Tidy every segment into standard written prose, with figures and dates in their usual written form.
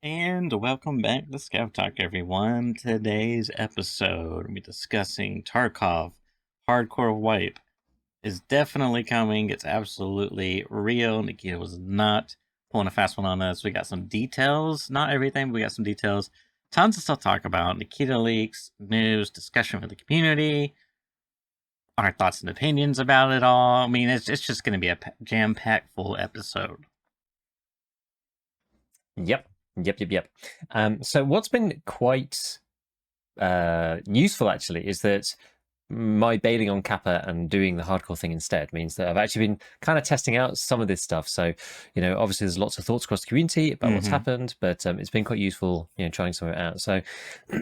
And welcome back to Scout Talk, everyone. Today's episode, we'll be discussing Tarkov. Hardcore Wipe is definitely coming. It's absolutely real. Nikita was not pulling a fast one on us. We got some details. Not everything, but we got some details. Tons of stuff to talk about. Nikita Leaks, news, discussion with the community, our thoughts and opinions about it all. I mean, it's just going to be a jam-packed full episode. Yep. So what's been quite useful actually is that my bailing on Kappa and doing the hardcore thing instead means that I've actually been kind of testing out some of this stuff. So, obviously there's lots of thoughts across the community about what's happened, but it's been quite useful, trying some of it out. So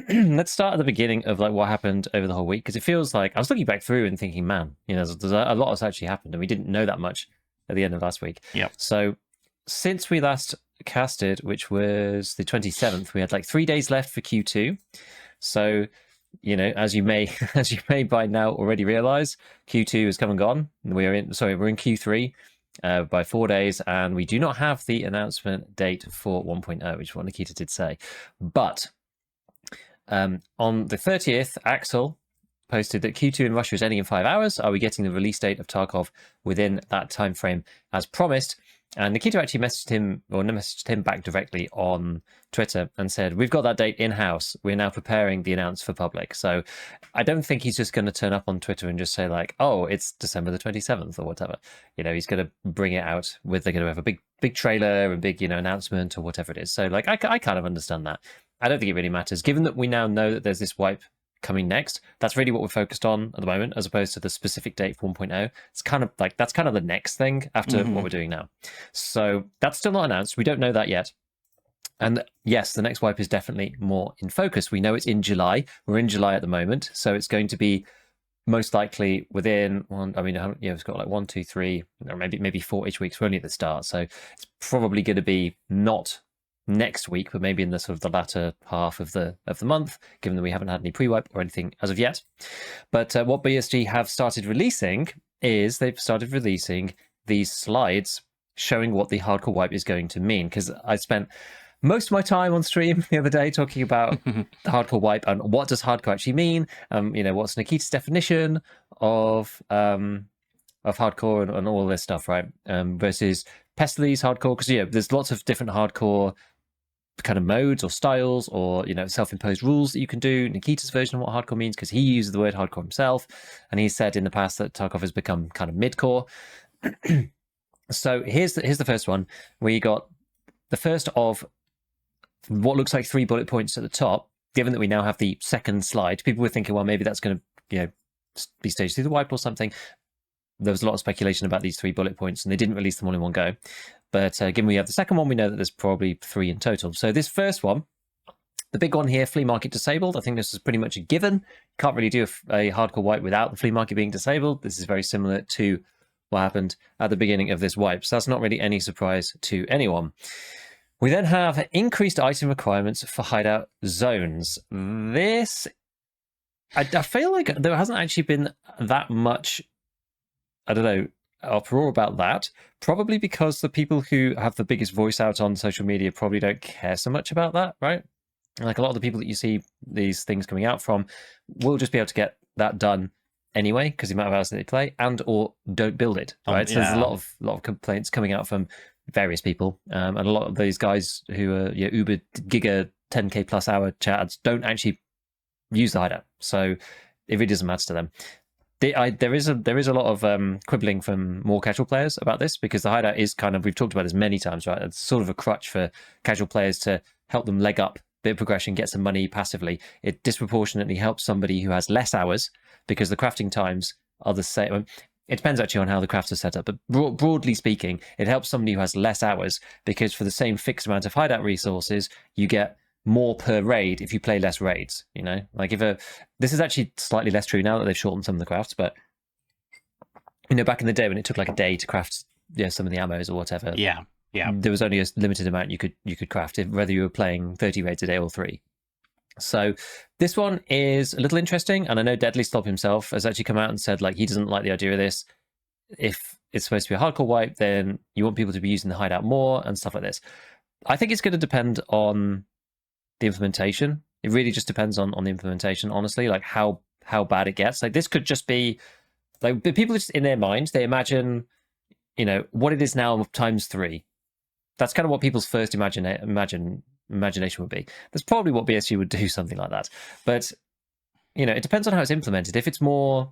let's start at the beginning of like what happened over the whole week, because it feels like I was looking back through and thinking, man, there's a lot has actually happened and we didn't know that much at the end of last week. Yep. So since we last casted, which was the 27th, we had like 3 days left for Q2. So, as you may by now already realize, Q2 has come and gone. We're in Q3 by 4 days, and we do not have the announcement date for 1.0, which is what Nikita did say. But on the 30th, Axel posted that Q2 in Russia is ending in 5 hours. Are we getting the release date of Tarkov within that time frame as promised? And Nikita actually messaged him back directly on Twitter and said, we've got that date in-house. We're now preparing the announce for public. So I don't think he's just going to turn up on Twitter and just say like, oh, it's December the 27th or whatever. He's going to bring it out they're going to have a big trailer and big, announcement or whatever it is. So like, I kind of understand that. I don't think it really matters. Given that we now know that there's this wipe coming next, that's really what we're focused on at the moment, as opposed to the specific date for 1.0. It's kind of like that's kind of the next thing after what we're doing now. So that's still not announced. We don't know that yet. And yes, the next wipe is definitely more in focus. We know it's in July. We're in July at the moment, so it's going to be most likely within one. I mean, it's got like 1, 2, 3, or maybe 4 each week. We're only at the start, so it's probably going to be not next week, but maybe in the sort of the latter half of the month, given that we haven't had any pre-wipe or anything as of yet. But what BSG have started releasing is they've started releasing these slides showing what the hardcore wipe is going to mean, because I spent most of my time on stream the other day talking about the hardcore wipe and what does hardcore actually mean. What's Nikita's definition of hardcore and all this stuff, right? Versus Pestely's hardcore, because there's lots of different hardcore kind of modes or styles or self-imposed rules that you can do. Nikita's version of what hardcore means, because he uses the word hardcore himself, and he said in the past that Tarkov has become kind of mid-core. So here's the first one. We got the first of what looks like 3 bullet points at the top. Given that we now have the second slide, people were thinking, well, maybe that's going to be staged through the wipe or something. There was a lot of speculation about these 3 bullet points, and they didn't release them all in one go. But given we have the second one, we know that there's probably 3 in total. So this first one, the big one here, flea market disabled. I think this is pretty much a given. Can't really do a hardcore wipe without the flea market being disabled. This is very similar to what happened at the beginning of this wipe. So that's not really any surprise to anyone. We then have increased item requirements for hideout zones. This, I feel like there hasn't actually been that much, I don't know, uproar about that, probably because the people who have the biggest voice out on social media probably don't care so much about that, right? Like a lot of the people that you see these things coming out from will just be able to get that done anyway, because the amount of hours that they play, and or don't build it, right? So there's a lot of complaints coming out from various people, and a lot of these guys who are uber giga 10k plus hour chads don't actually use the hideout, so it really doesn't matter to them. There is a lot of quibbling from more casual players about this, because the hideout is kind of, we've talked about this many times, right? It's sort of a crutch for casual players to help them leg up bit of progression, get some money passively. It disproportionately helps somebody who has less hours, because the crafting times are the same. It depends actually on how the crafts are set up, but broadly speaking, it helps somebody who has less hours, because for the same fixed amount of hideout resources, you get more per raid if you play less raids. Like this is actually slightly less true now that they've shortened some of the crafts, but back in the day when it took like a day to craft some of the ammos or whatever, there was only a limited amount you could craft, whether you were playing 30 raids a day or 3. So this one is a little interesting, and I know Deadly Stop himself has actually come out and said like he doesn't like the idea of this. If it's supposed to be a hardcore wipe, then you want people to be using the hideout more and stuff like this. I think it's going to depend on the implementation. It really just depends on the implementation, honestly, like how bad it gets. Like this could just be like people just in their mind, they imagine, what it is now times 3. That's kind of what people's first imagination would be. That's probably what BSG would do, something like that. But it depends on how it's implemented. If it's more,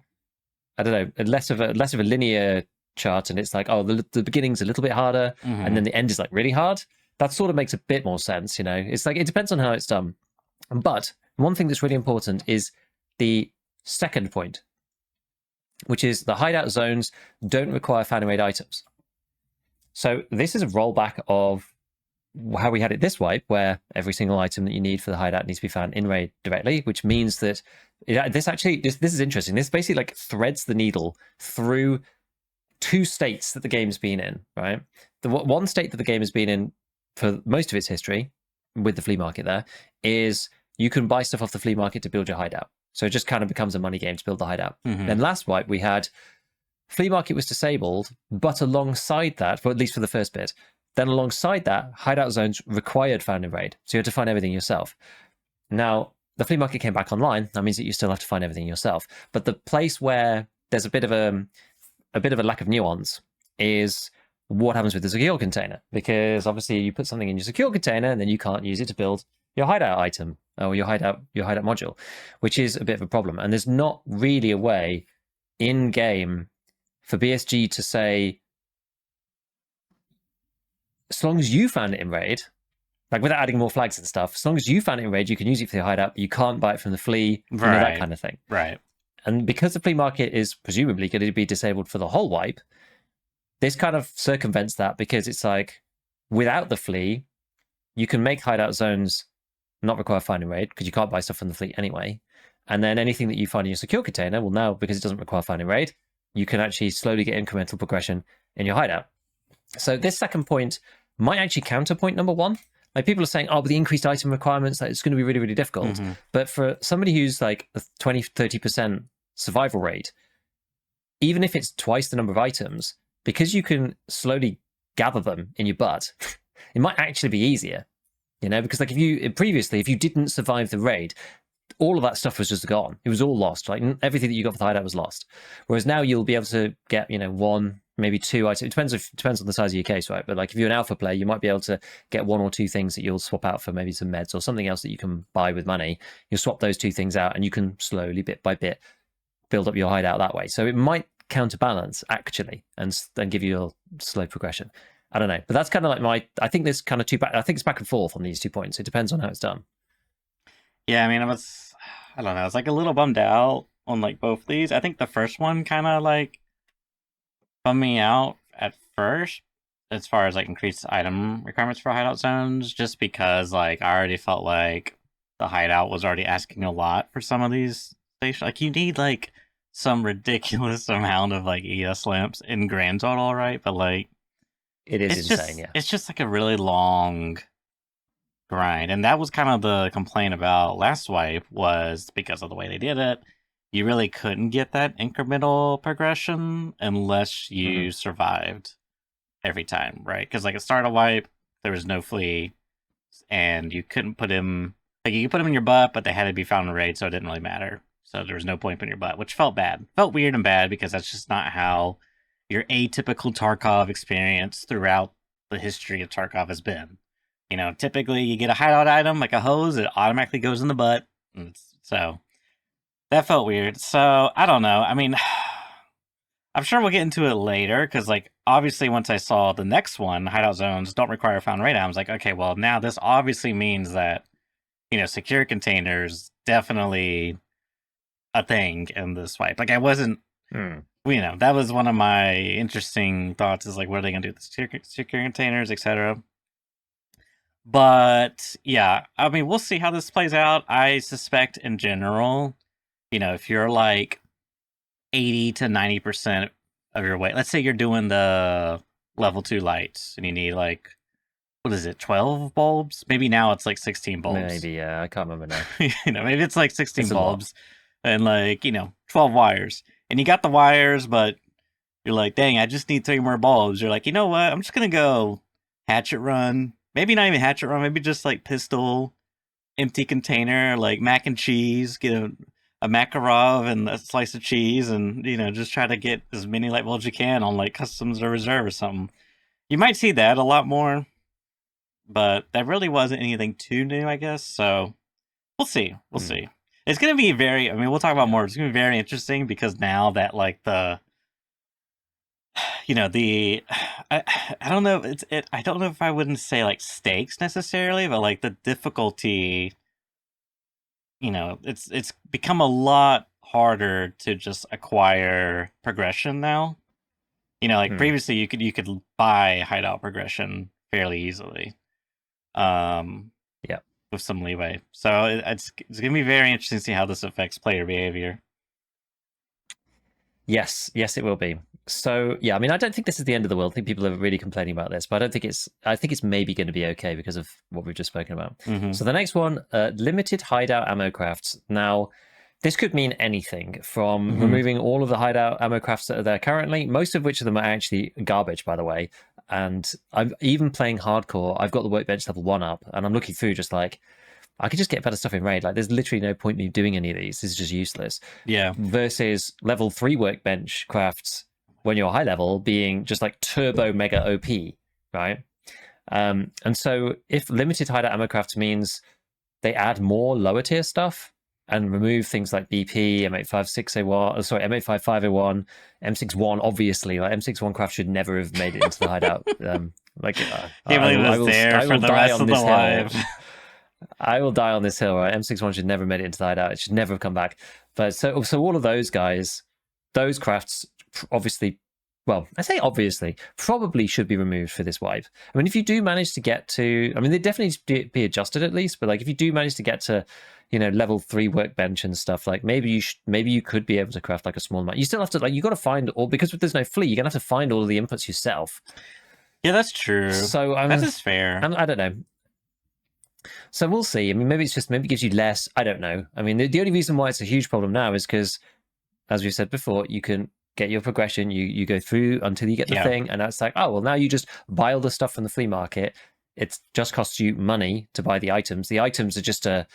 I don't know, less of a linear chart, and it's like, oh, the beginning's a little bit harder, and then the end is like really hard. That sort of makes a bit more sense. It's like it depends on how it's done. But one thing that's really important is the second point, which is the hideout zones don't require fan raid items. So this is a rollback of how we had it this wipe, where every single item that you need for the hideout needs to be found in raid directly, which means that this is interesting. This basically like threads the needle through 2 states that the game's been in, right? The one state that the game has been in for most of its history, with the flea market there, is you can buy stuff off the flea market to build your hideout. So it just kind of becomes a money game to build the hideout. Then last wipe, we had flea market was disabled, but alongside that, or at least for the first bit, then alongside that, hideout zones required found in raid. So you had to find everything yourself. Now, the flea market came back online. That means that you still have to find everything yourself. But the place where there's a bit of a lack of nuance is what happens with the secure container. Because obviously you put something in your secure container and then you can't use it to build your hideout item or your hideout module, which is a bit of a problem. And there's not really a way in game for BSG to say, as long as you found it in raid, like without adding more flags and stuff, as long as you found it in raid, you can use it for your hideout, but you can't buy it from the flea, that kind of thing. Right. And because the flea market is presumably going to be disabled for the whole wipe, this kind of circumvents that, because it's like, without the flea, you can make hideout zones not require find in raid, because you can't buy stuff from the flea anyway. And then anything that you find in your secure container, well, now, because it doesn't require find in raid, you can actually slowly get incremental progression in your hideout. So this second point might actually counter point number 1. Like people are saying, oh, but the increased item requirements, like, it's going to be really, really difficult. But for somebody who's like a 20, 30% survival rate, even if it's twice the number of items, because you can slowly gather them in your butt, it might actually be easier, because like if you didn't survive the raid, all of that stuff was just gone. It was all lost. Like everything that you got for the hideout was lost. Whereas now you'll be able to get, 1, maybe 2 items. It depends on the size of your case, right? But like if you're an alpha player, you might be able to get 1 or 2 things that you'll swap out for maybe some meds or something else that you can buy with money. You'll swap those 2 things out and you can slowly, bit by bit, build up your hideout that way. So it might counterbalance actually and then give you a slow progression. I don't know. But that's kind of like I think there's kind of I think it's back and forth on these 2 points. It depends on how it's done. Yeah, I mean, I don't know, I was like a little bummed out on like both these. I think the first one kind of like bummed me out at first, as far as like increased item requirements for hideout zones, just because like I already felt like the hideout was already asking a lot for some of these stations. Like you need like some ridiculous amount of like ES lamps in grand total, right? But like it is insane. It's just like a really long grind, and that was kind of the complaint about last wipe, was because of the way they did it. You really couldn't get that incremental progression unless you survived every time, right? Because like at start of wipe, there was no flea, and you couldn't put him. Like you could put him in your butt, but they had to be found in raid, so it didn't really matter. So there was no point in your butt, which felt bad. Felt weird and bad, because that's just not how your atypical Tarkov experience throughout the history of Tarkov has been. Typically you get a hideout item like a hose, it automatically goes in the butt. So that felt weird. So I don't know. I mean, I'm sure we'll get into it later, because like obviously once I saw the next one, hideout zones don't require found raid, I was like, okay, well now this obviously means that secure containers definitely a thing in this wipe. Like I wasn't, that was one of my interesting thoughts, is like, what are they gonna do with the secure containers, etc. But yeah, I mean, we'll see how this plays out. I suspect in general, if you're like 80 to 90% of your weight, let's say you're doing the level 2 lights and you need like, what is it, 12 bulbs? Maybe now it's like 16 bulbs. Maybe, yeah, I can't remember now. Maybe it's like 16 bulbs and like, 12 wires. And you got the wires, but you're like, dang, I just need 3 more bulbs. You're like, you know what? I'm just going to go hatchet run, maybe not even hatchet run, maybe just like pistol, empty container, like mac and cheese, get a Makarov and a slice of cheese, and just try to get as many light bulbs you can on like customs or reserve or something. You might see that a lot more, but that really wasn't anything too new, I guess. So we'll see. We'll see. It's gonna be very. I mean, we'll talk about more. It's gonna be very interesting because now that like the I don't know. I don't know if I wouldn't say like stakes necessarily, but like the difficulty. It's become a lot harder to just acquire progression now. Like previously you could buy hideout progression fairly easily. Yeah. With some leeway. So it's gonna be very interesting to see how this affects player behavior. Yes, it will be. So yeah, I mean, I don't think this is the end of the world. I think people are really complaining about this, but I don't think it's. I think it's maybe going to be okay because of what we've just spoken about. Mm-hmm. So the next one, limited hideout ammo crafts. Now, this could mean anything from removing all of the hideout ammo crafts that are there currently, most of which of them are actually garbage, by the way. And I'm even playing hardcore. I've got the workbench level 1 up, and I'm looking through just like, I could just get better stuff in raid. Like, there's literally no point in me doing any of these. This is just useless. Yeah. Versus level 3 workbench crafts when you're high level being just like turbo mega OP, right? And so if limited hideout ammo crafts means they add more lower tier stuff and remove things like BP, M856A1, sorry, M855A1, M61, obviously. Like M61 craft should never have made it into the hideout. Can't believe it was there for the rest of the live. I will die on this hill, right? M61 should never have made it into the hideout. It should never have come back. But so all of those guys, those crafts, obviously, well, I say obviously, probably should be removed for this wipe. I mean, if you do manage to get to, I mean, they definitely need to be adjusted at least, but like if you do manage to get to, level 3 workbench and stuff, like maybe you could be able to craft like a small amount. You still have to, like, you got to find all, because there's no flea, you're gonna have to find all of the inputs yourself. Yeah, that's true. So that is fair. I don't know. So we'll see. I mean, maybe it gives you less. I don't know. I mean, the only reason why it's a huge problem now is because, as we've said before, you can get your progression. You go through until you get the thing, and that's like, oh well, now you just buy all the stuff from the flea market. It just costs you money to buy the items. The items are just a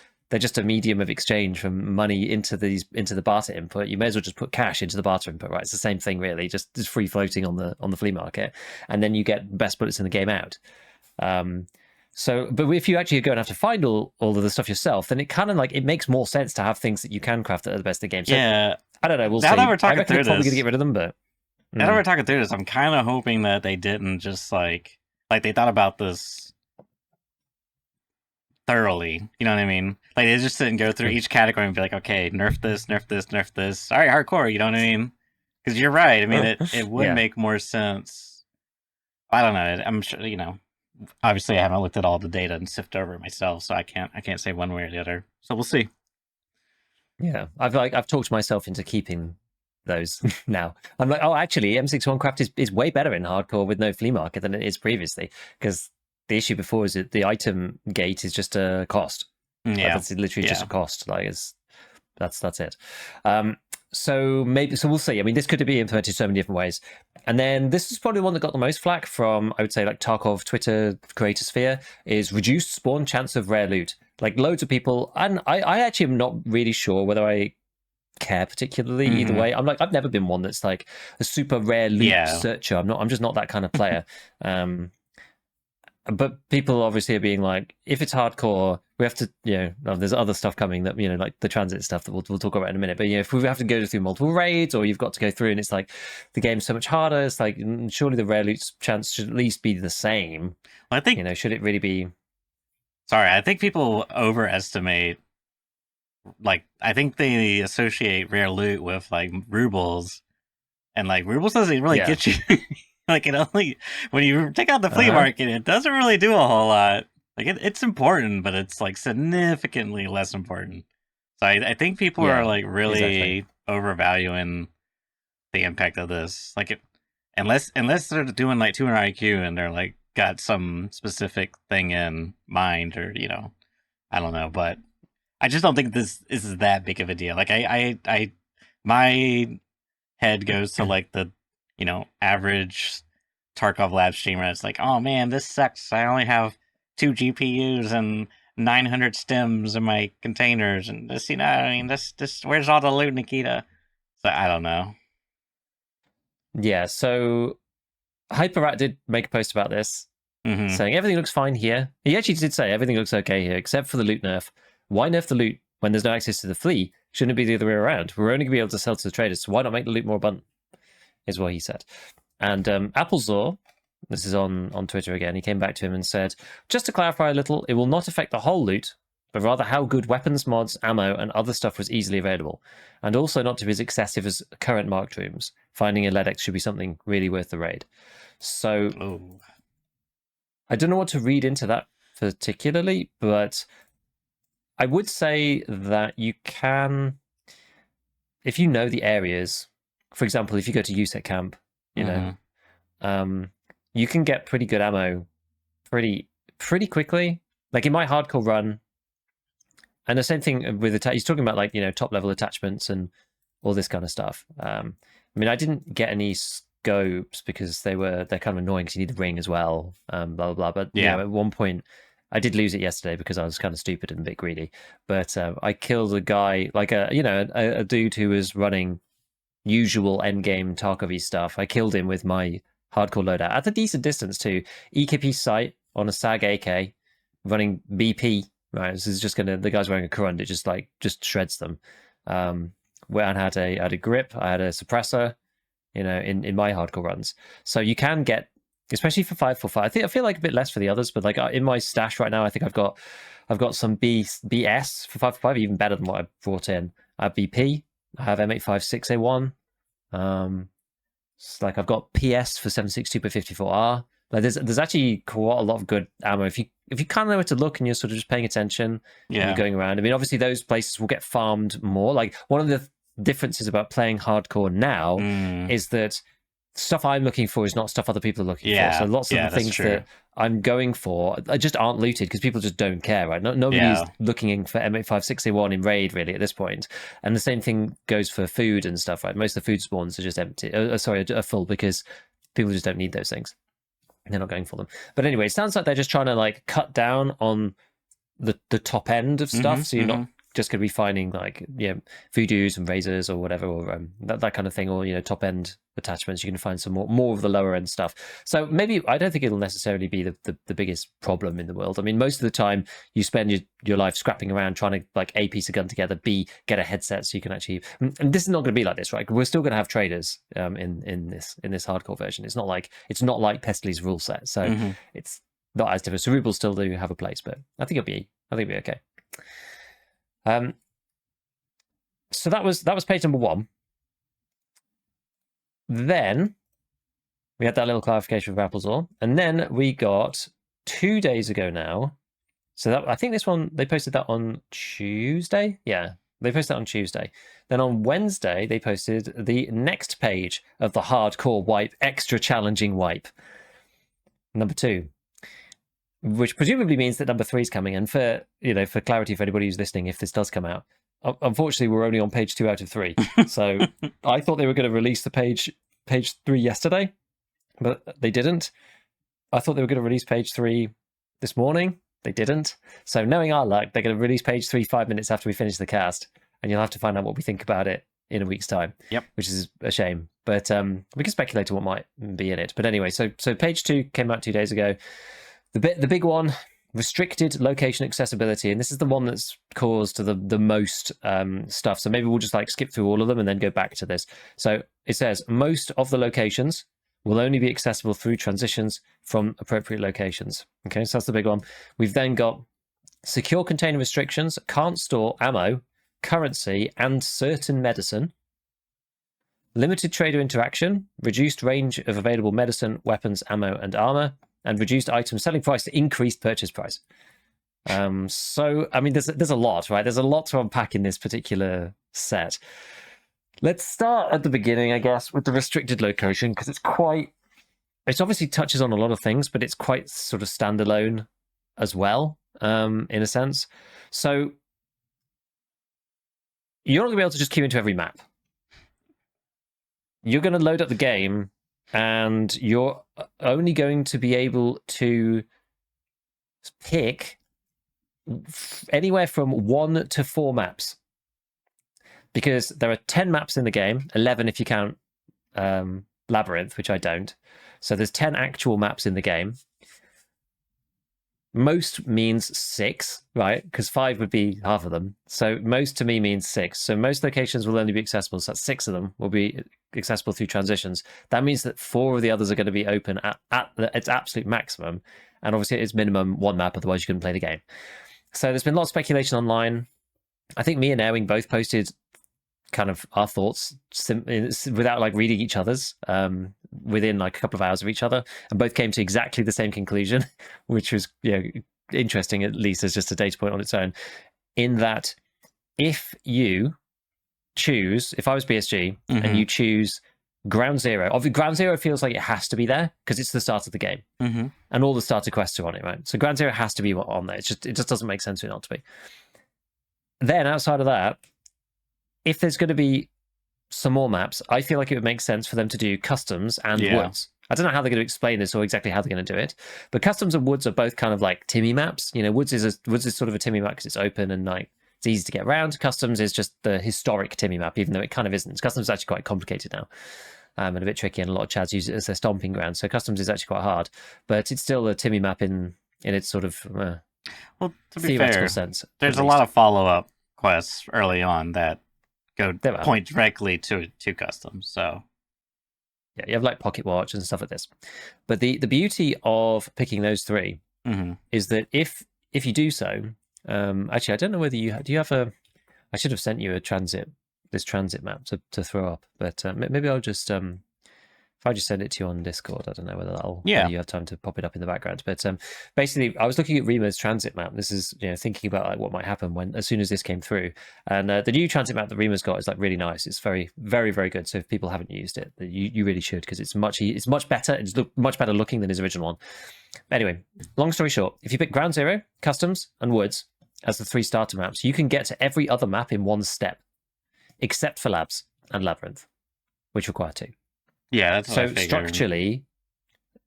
medium of exchange from money into the barter input. You may as well just put cash into the barter input, right? It's the same thing, really, just free floating on the flea market, and then you get best bullets in the game out. So, but if you actually go and have to find all of the stuff yourself, then it kind of like, it makes more sense to have things that you can craft that are the best of the game. So, yeah. I don't know. We'll see. Now that we're talking I reckon through they're probably this, going to get rid of them, but now that we're talking through this, I'm kind of hoping that they didn't just like they thought about this thoroughly. You know what I mean? Like they just didn't go through each category and be like, okay, nerf this, nerf this, nerf this. All right, hardcore. You know what I mean? Because you're right. I mean, it would make more sense. I don't know. I'm sure, obviously I haven't looked at all the data and sifted over it myself, so I can't say one way or the other. So we'll see. Yeah, I've talked myself into keeping those now. I'm like, oh, actually, M61 craft is way better in hardcore with no flea market than it is previously, because the issue before is that the item gate is just a cost. Yeah, that's literally just a cost. Like that's it. So we'll see. I mean, this could be implemented so many different ways. And then this is probably the one that got the most flack from, I would say, like Tarkov Twitter creator sphere, is reduced spawn chance of rare loot. Like loads of people, and I actually am not really sure whether I care particularly either way. I'm like, I've never been one that's like a super rare loot searcher. I'm just not that kind of player. But people obviously are being like, if it's hardcore, we have to, there's other stuff coming that, like the transit stuff that we'll talk about in a minute. But, if we have to go through multiple raids, or you've got to go through and it's like the game's so much harder, it's like, surely the rare loot chance should at least be the same. Well, I think, should it really be? Sorry, I think people overestimate, like, I think they associate rare loot with, like, rubles, and, like, rubles doesn't really get you. Like, it only, when you take out the flea market, it doesn't really do a whole lot. Like, it's important, but it's, like, significantly less important. So I think people are, like, really overvaluing the impact of this. Like, unless they're doing, like, 200 IQ and they're, like, got some specific thing in mind, or, I don't know. But I just don't think this is that big of a deal. Like, my head goes to, like, the average Tarkov Lab streamer. It's like, oh man, this sucks. I only have 2 GPUs and 900 stems in my containers, and just, you know, I mean, this where's all the loot, Nikita? So I don't know. Yeah, so Hyperrat did make a post about this, saying everything looks fine here. He actually did say everything looks okay here, except for the loot nerf. Why nerf the loot when there's no access to the flea? Shouldn't it be the other way around? We're only going to be able to sell to the traders, so why not make the loot more abundant? Is what he said. And Applezor, this is on Twitter again, he came back to him and said, just to clarify a little, it will not affect the whole loot, but rather how good weapons, mods, ammo, and other stuff was easily available. And also not to be as excessive as current marked rooms. Finding a LEDX should be something really worth the raid. So, I don't know what to read into that particularly, but I would say that you can, if you know the areas, for example, if you go to USEC camp, you know, you can get pretty good ammo pretty quickly. Like in my hardcore run, and the same thing with he's talking about, like, you know, top level attachments and all this kind of stuff. I mean, I didn't get any scopes because they're kind of annoying because you need the ring as well, blah blah blah. But yeah, you know, at one point I did lose it yesterday because I was kind of stupid and a bit greedy. But I killed a guy, like a dude who was running usual endgame Tarkov stuff. I killed him with my hardcore loadout at a decent distance too. EKP sight on a SAG AK, running BP. Right, this is just the guy's wearing a Corund. It just shreds them. Where I had a grip, I had a suppressor, you know, in my hardcore runs. So you can get, especially for 545. I feel like a bit less for the others, but like in my stash right now, I think I've got some BS for 545, even better than what I brought in. I have BP, I have M856A1. It's like I've got PS for 762 per 54R. Like there's actually quite a lot of good ammo if you kind of know where to look and you're sort of just paying attention. And you're going around. I mean, obviously those places will get farmed more. Like one of the differences about playing hardcore now is that stuff I'm looking for is not stuff other people are looking for. So lots of the things that I'm going for just aren't looted because people just don't care, right? Nobody's looking for M856A1 in raid really at this point. And the same thing goes for food and stuff, right? Most of the food spawns are just empty. Are full because people just don't need those things. They're not going for them. But anyway, it sounds like they're just trying to like cut down on the top end of stuff. So you're not just going to be finding like, voodoos and razors or whatever, or that kind of thing, or, you know, top end attachments. You can find some more of the lower end stuff. So maybe I don't think it'll necessarily be the biggest problem in the world. I mean, most of the time you spend your life scrapping around trying to like A, piece a gun together, B, get a headset so you can actually. And this is not going to be like this, right? We're still going to have traders in this hardcore version. It's not like Pestly's rule set, so it's not as different. Cerebral still do have a place, but I think it'll be okay. So that was page number 1. Then we had that little clarification from Applezor, and then we got 2 days ago now. So that, I think this one they posted that on Tuesday. Yeah, they posted that on Tuesday. Then on Wednesday they posted the next page of the hardcore wipe, extra challenging wipe, number 2. Which presumably means that number 3 is coming. And for clarity for anybody who's listening, if this does come out, unfortunately we're only on page 2 out of 3. So I thought they were going to release the page 3 yesterday, but they didn't. I thought they were going to release page 3 this morning. They didn't. So knowing our luck, they're going to release page 3 5 minutes after we finish the cast, and you'll have to find out what we think about it in a week's time. Yep. Which is a shame, but we can speculate on what might be in it. But anyway, so page 2 came out 2 days ago. The big one, restricted location accessibility, and this is the one that's caused the most stuff. So maybe we'll just like skip through all of them and then go back to this. So it says most of the locations will only be accessible through transitions from appropriate locations. Okay, so that's the big one. We've then got secure container restrictions, can't store ammo, currency, and certain medicine. Limited trader interaction, reduced range of available medicine, weapons, ammo, and armor, and reduced item selling price to increased purchase price. So, I mean, there's a lot, right? There's a lot to unpack in this particular set. Let's start at the beginning, I guess, with the restricted location, because it obviously touches on a lot of things, but it's quite sort of standalone as well, in a sense. So, you're not going to be able to just queue into every map. You're going to load up the game, and you're only going to be able to pick anywhere from 1 to 4 maps, because there are 10 maps in the game, 11 if you count Labyrinth, which I don't. So there's 10 actual maps in the game. Most means 6, right? Because 5 would be half of them. So most to me means 6. So most locations will only be accessible. So that's 6 of them will be accessible through transitions. That means that 4 of the others are going to be open at its absolute maximum. And obviously it's minimum 1 map, otherwise you couldn't play the game. So there's been a lot of speculation online. I think me and Ewing both posted kind of our thoughts without like reading each other's within like a couple of hours of each other, and both came to exactly the same conclusion, which was interesting, at least as just a data point on its own, in that if you choose, if I was BSG and you choose Ground Zero, obviously Ground Zero feels like it has to be there because it's the start of the game and all the starter quests are on it, right? So Ground Zero has to be on there. It just doesn't make sense for it not to be. Then outside of that, if there's going to be some more maps, I feel like it would make sense for them to do customs and woods. I don't know how they're going to explain this or exactly how they're going to do it, but customs and woods are both kind of like Timmy maps. Woods is sort of a Timmy map because it's open and like it's easy to get around. Customs is just the historic Timmy map, even though it kind of isn't. Customs is actually quite complicated now and a bit tricky, and a lot of Chads use it as their stomping ground. So customs is actually quite hard, but it's still a Timmy map in its sort of to be theoretical fair, sense. There's a lot of follow-up quests early on that point directly to customs. So yeah, you have like Pocket Watch and stuff like this. But the beauty of picking those 3 is that if you do so, actually I don't know whether do you have I should have sent you this transit map to throw up, but maybe I'll just if I just send it to you on Discord, I don't know whether whether you have time to pop it up in the background. But basically, I was looking at Rima's transit map. This is thinking about like what might happen as soon as this came through. And the new transit map that Rima's got is like really nice. It's very, very, very good. So if people haven't used it, you really should, because it's much better. It's much better looking than his original one. Anyway, long story short, if you pick Ground Zero, Customs, and Woods as the 3 starter maps, you can get to every other map in 1 step, except for Labs and Labyrinth, which require 2. Yeah, that's what I figured.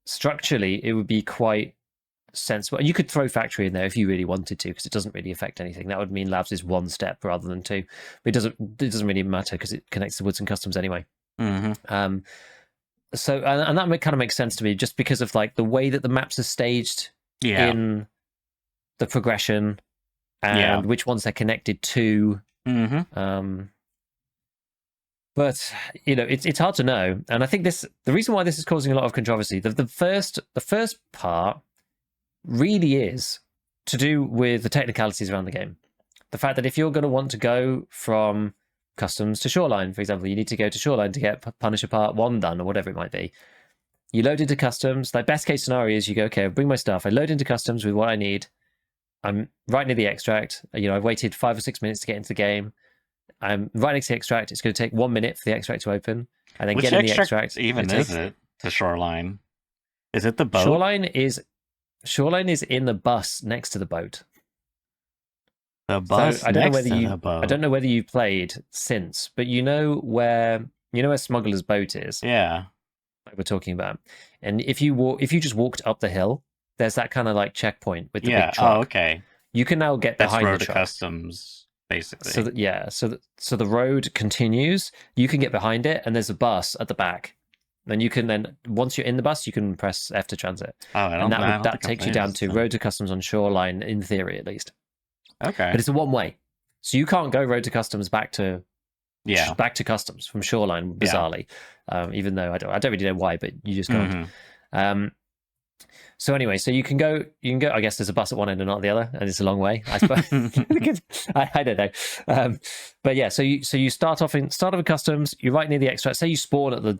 Structurally, it would be quite sensible. And you could throw Factory in there if you really wanted to, because it doesn't really affect anything. That would mean Labs is 1 step rather than 2. But it doesn't really matter because it connects to Woods and Customs anyway. So and that kind of makes sense to me, just because of like the way that the maps are staged in the progression and which ones they're connected to. But it's hard to know, and I think the reason why this is causing a lot of controversy, the first part really is to do with the technicalities around the game. The fact that if you're going to want to go from Customs to Shoreline, for example, you need to go to Shoreline to get Punisher Part 1 done, or whatever it might be. You load into Customs. Like, best case scenario is you go, okay, I'll bring my stuff. I load into Customs with what I need. I'm right near the extract. I've waited 5 or 6 minutes to get into the game. I'm right next to the extract. It's going to take 1 minute for the extract to open, and then get in the extract. Even is it to Shoreline? Is it the boat? Shoreline is in the bus next to the boat. The bus. So I don't know whether you played since, but you know where Smuggler's boat is. Yeah, like we're talking about. And if you just walked up the hill, there's that kind of like checkpoint with the big truck. Oh, okay. You can now get behind road the truck. Customs. Basically. So the road continues. You can get behind it, and there's a bus at the back. Then once you're in the bus, you can press F to transit. That takes you down to Road to Customs on Shoreline, in theory at least. Okay. But it's a one way, so you can't go Road to Customs back to Customs from Shoreline. Bizarrely, even though I don't really know why, but you just can't. So anyway, so you can go. I guess there's a bus at one end and not the other, and it's a long way, I suppose. I don't know, but yeah. So you start off with Customs. You're right near the extract. Say you spawn at the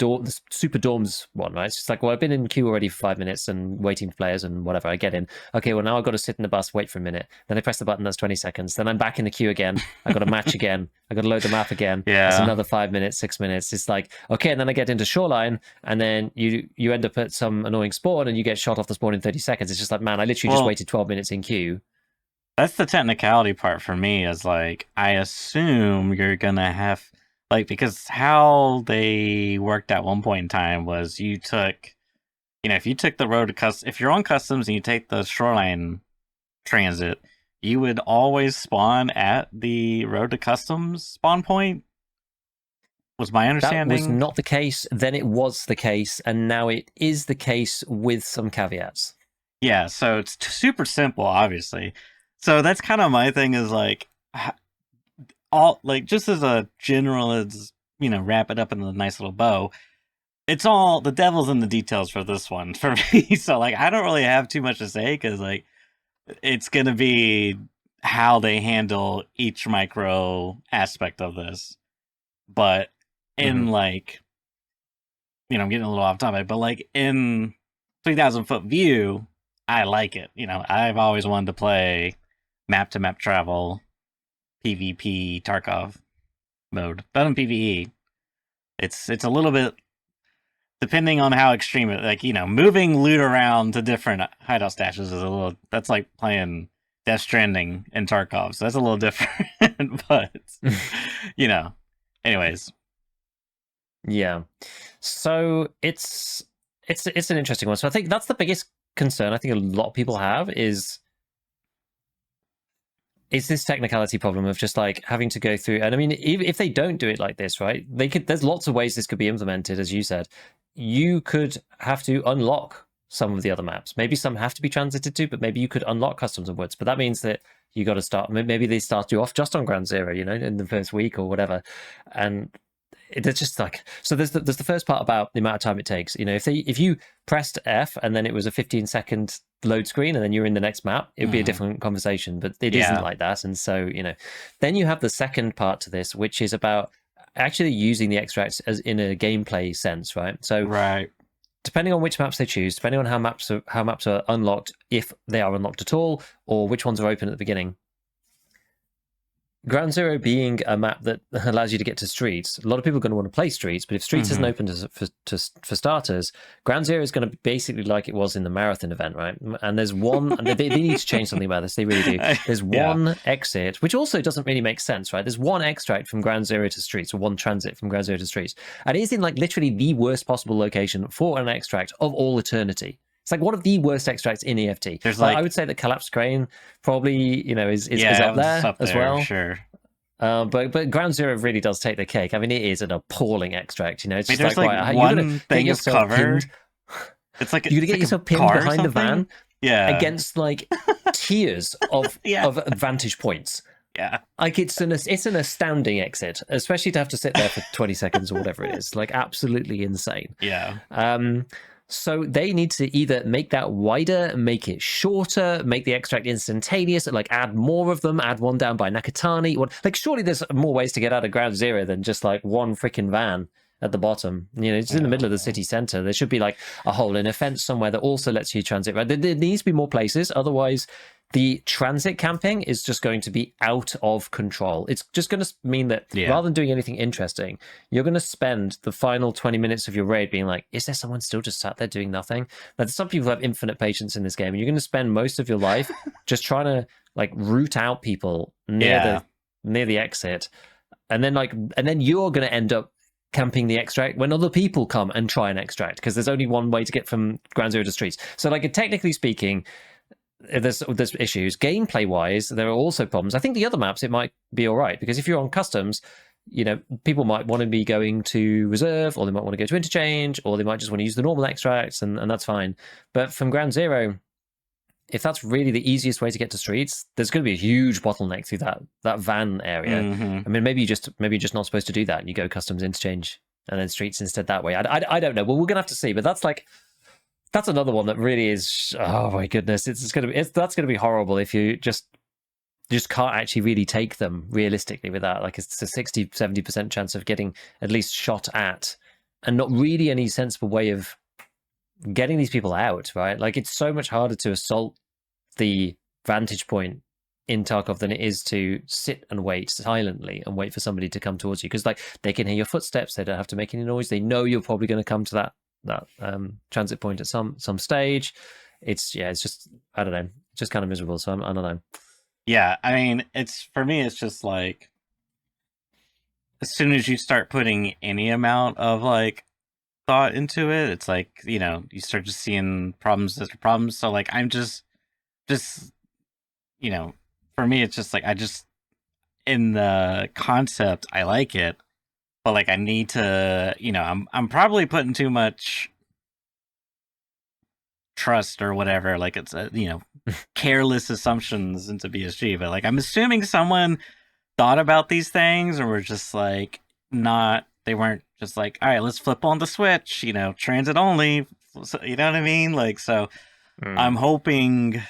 Super Dorms one, right? It's just like, well, I've been in queue already for 5 minutes and waiting for players and whatever. I get in. Okay, well now I've got to sit in the bus, wait for a minute. Then I press the button. That's 20 seconds. Then I'm back in the queue again. I got to match again. I got to load the map again. Yeah. It's another 5 minutes, 6 minutes. It's like, okay, and then I get into Shoreline, and then you end up at some annoying spawn, and you get shot off the spawn in 30 seconds. It's just like, man, I literally just waited 12 minutes in queue. That's the technicality part for me, is like, I assume you're gonna have, like, because how they worked at one point in time was you took, if you took the road to if you're on Customs and you take the Shoreline transit, you would always spawn at the Road to Customs spawn point, was my That was understanding. not the case. Then it was the case, and now it is the case with some caveats. Yeah, so it's super simple, obviously. So that's kind of my thing is like, all like just as a general, as wrap it up in a nice little bow. It's all the devil's in the details for this one for me. So like, I don't really have too much to say because like, it's gonna be how they handle each micro aspect of this. But in like, I'm getting a little off topic, but like in 3,000 foot view, I like it. I've always wanted to play map to map travel, PvP Tarkov mode, but in PvE, it's a little bit depending on how extreme it. Like moving loot around to different hideout stashes is a little. That's like playing Death Stranding in Tarkov, so that's a little different. But you know, anyways, Yeah. So it's an interesting one. So I think that's the biggest concern I think a lot of people have is this technicality problem of just like having to go through. And I mean, if they don't do it like this, right? There's lots of ways this could be implemented, as you said. You could have to unlock some of the other maps. Maybe some have to be transited to, but maybe you could unlock customs and woods. But that means that you got to start. Maybe they start you off just on Ground Zero, in the first week or whatever, and it's just like, so there's the first part about the amount of time it takes. If you pressed F and then it was a 15-second load screen and then you're in the next map, it would be a different conversation, but it isn't like that. And so then you have the second part to this, which is about actually using the extracts as in a gameplay sense, right? So right. Depending on which maps they choose, depending on how maps are unlocked, if they are unlocked at all, or which ones are open at the beginning. Ground Zero being a map that allows you to get to streets, a lot of people are going to want to play streets, but if streets isn't open for starters, Ground Zero is going to be basically like it was in the marathon event, right? And there's one, and they need to change something about this, they really do. There's one exit, which also doesn't really make sense, right? There's one extract from Ground Zero to streets, or one transit from Ground Zero to streets. And it is in like literally the worst possible location for an extract of all eternity. It's like one of the worst extracts in EFT. There's I would say that Collapsed Crane probably, is up there as well. Sure. But Ground Zero really does take the cake. I mean, it is an appalling extract. It's just there's right, one thing is covered. It's like you're gonna get yourself pinned behind a van, against like tiers of vantage points. Yeah, like it's an astounding exit, especially to have to sit there for 20 seconds or whatever it is. Like absolutely insane. Yeah. So they need to either make that wider, make it shorter, make the extract instantaneous, like add more of them, add one down by Nakatani. Like surely there's more ways to get out of Ground Zero than just like one freaking van at the bottom. It's in the middle of the city center. There should be like a hole in a fence somewhere that also lets you transit. Right? There needs to be more places. Otherwise, the transit camping is just going to be out of control. It's just going to mean that rather than doing anything interesting, you're going to spend the final 20 minutes of your raid being like, is there someone still just sat there doing nothing? Now, some people have infinite patience in this game, and you're going to spend most of your life just trying to like root out people near the exit. And then you're going to end up camping the extract when other people come and try and extract, because there's only one way to get from Ground Zero to streets. So like technically speaking, there's issues. Gameplay wise, there are also problems. I think the other maps it might be all right, because if you're on customs, people might want to be going to reserve, or they might want to go to interchange, or they might just want to use the normal extracts, and that's fine. But from Ground Zero, if that's really the easiest way to get to streets, there's going to be a huge bottleneck through that van area. I mean, maybe you're just not supposed to do that, and you go customs, interchange, and then streets instead that way. I don't know. Well, we're gonna have to see. But that's another one that really is. Oh my goodness, that's gonna be horrible if you just can't actually really take them realistically with that. Like it's a 60-70% chance of getting at least shot at, and not really any sensible way of getting these people out, right? Like it's so much harder to assault the vantage point in Tarkov than it is to sit and wait silently and wait for somebody to come towards you, because like they can hear your footsteps, they don't have to make any noise, they know you're probably going to come to that transit point at some stage. It's just, I don't know, just kind of miserable. So I don't know. Yeah, I mean, for me it's just like, as soon as you start putting any amount of like thought into it, it's like, you start just seeing problems after problems. So like I'm just you know, for me, it's just like in the concept, I like it, but like I need to, I'm probably putting too much trust or whatever. Like it's careless assumptions into BSG, but like I'm assuming someone thought about these things or were just like not. They weren't just like, all right, let's flip on the switch. Transit only. So, you know what I mean? Like so. I'm hoping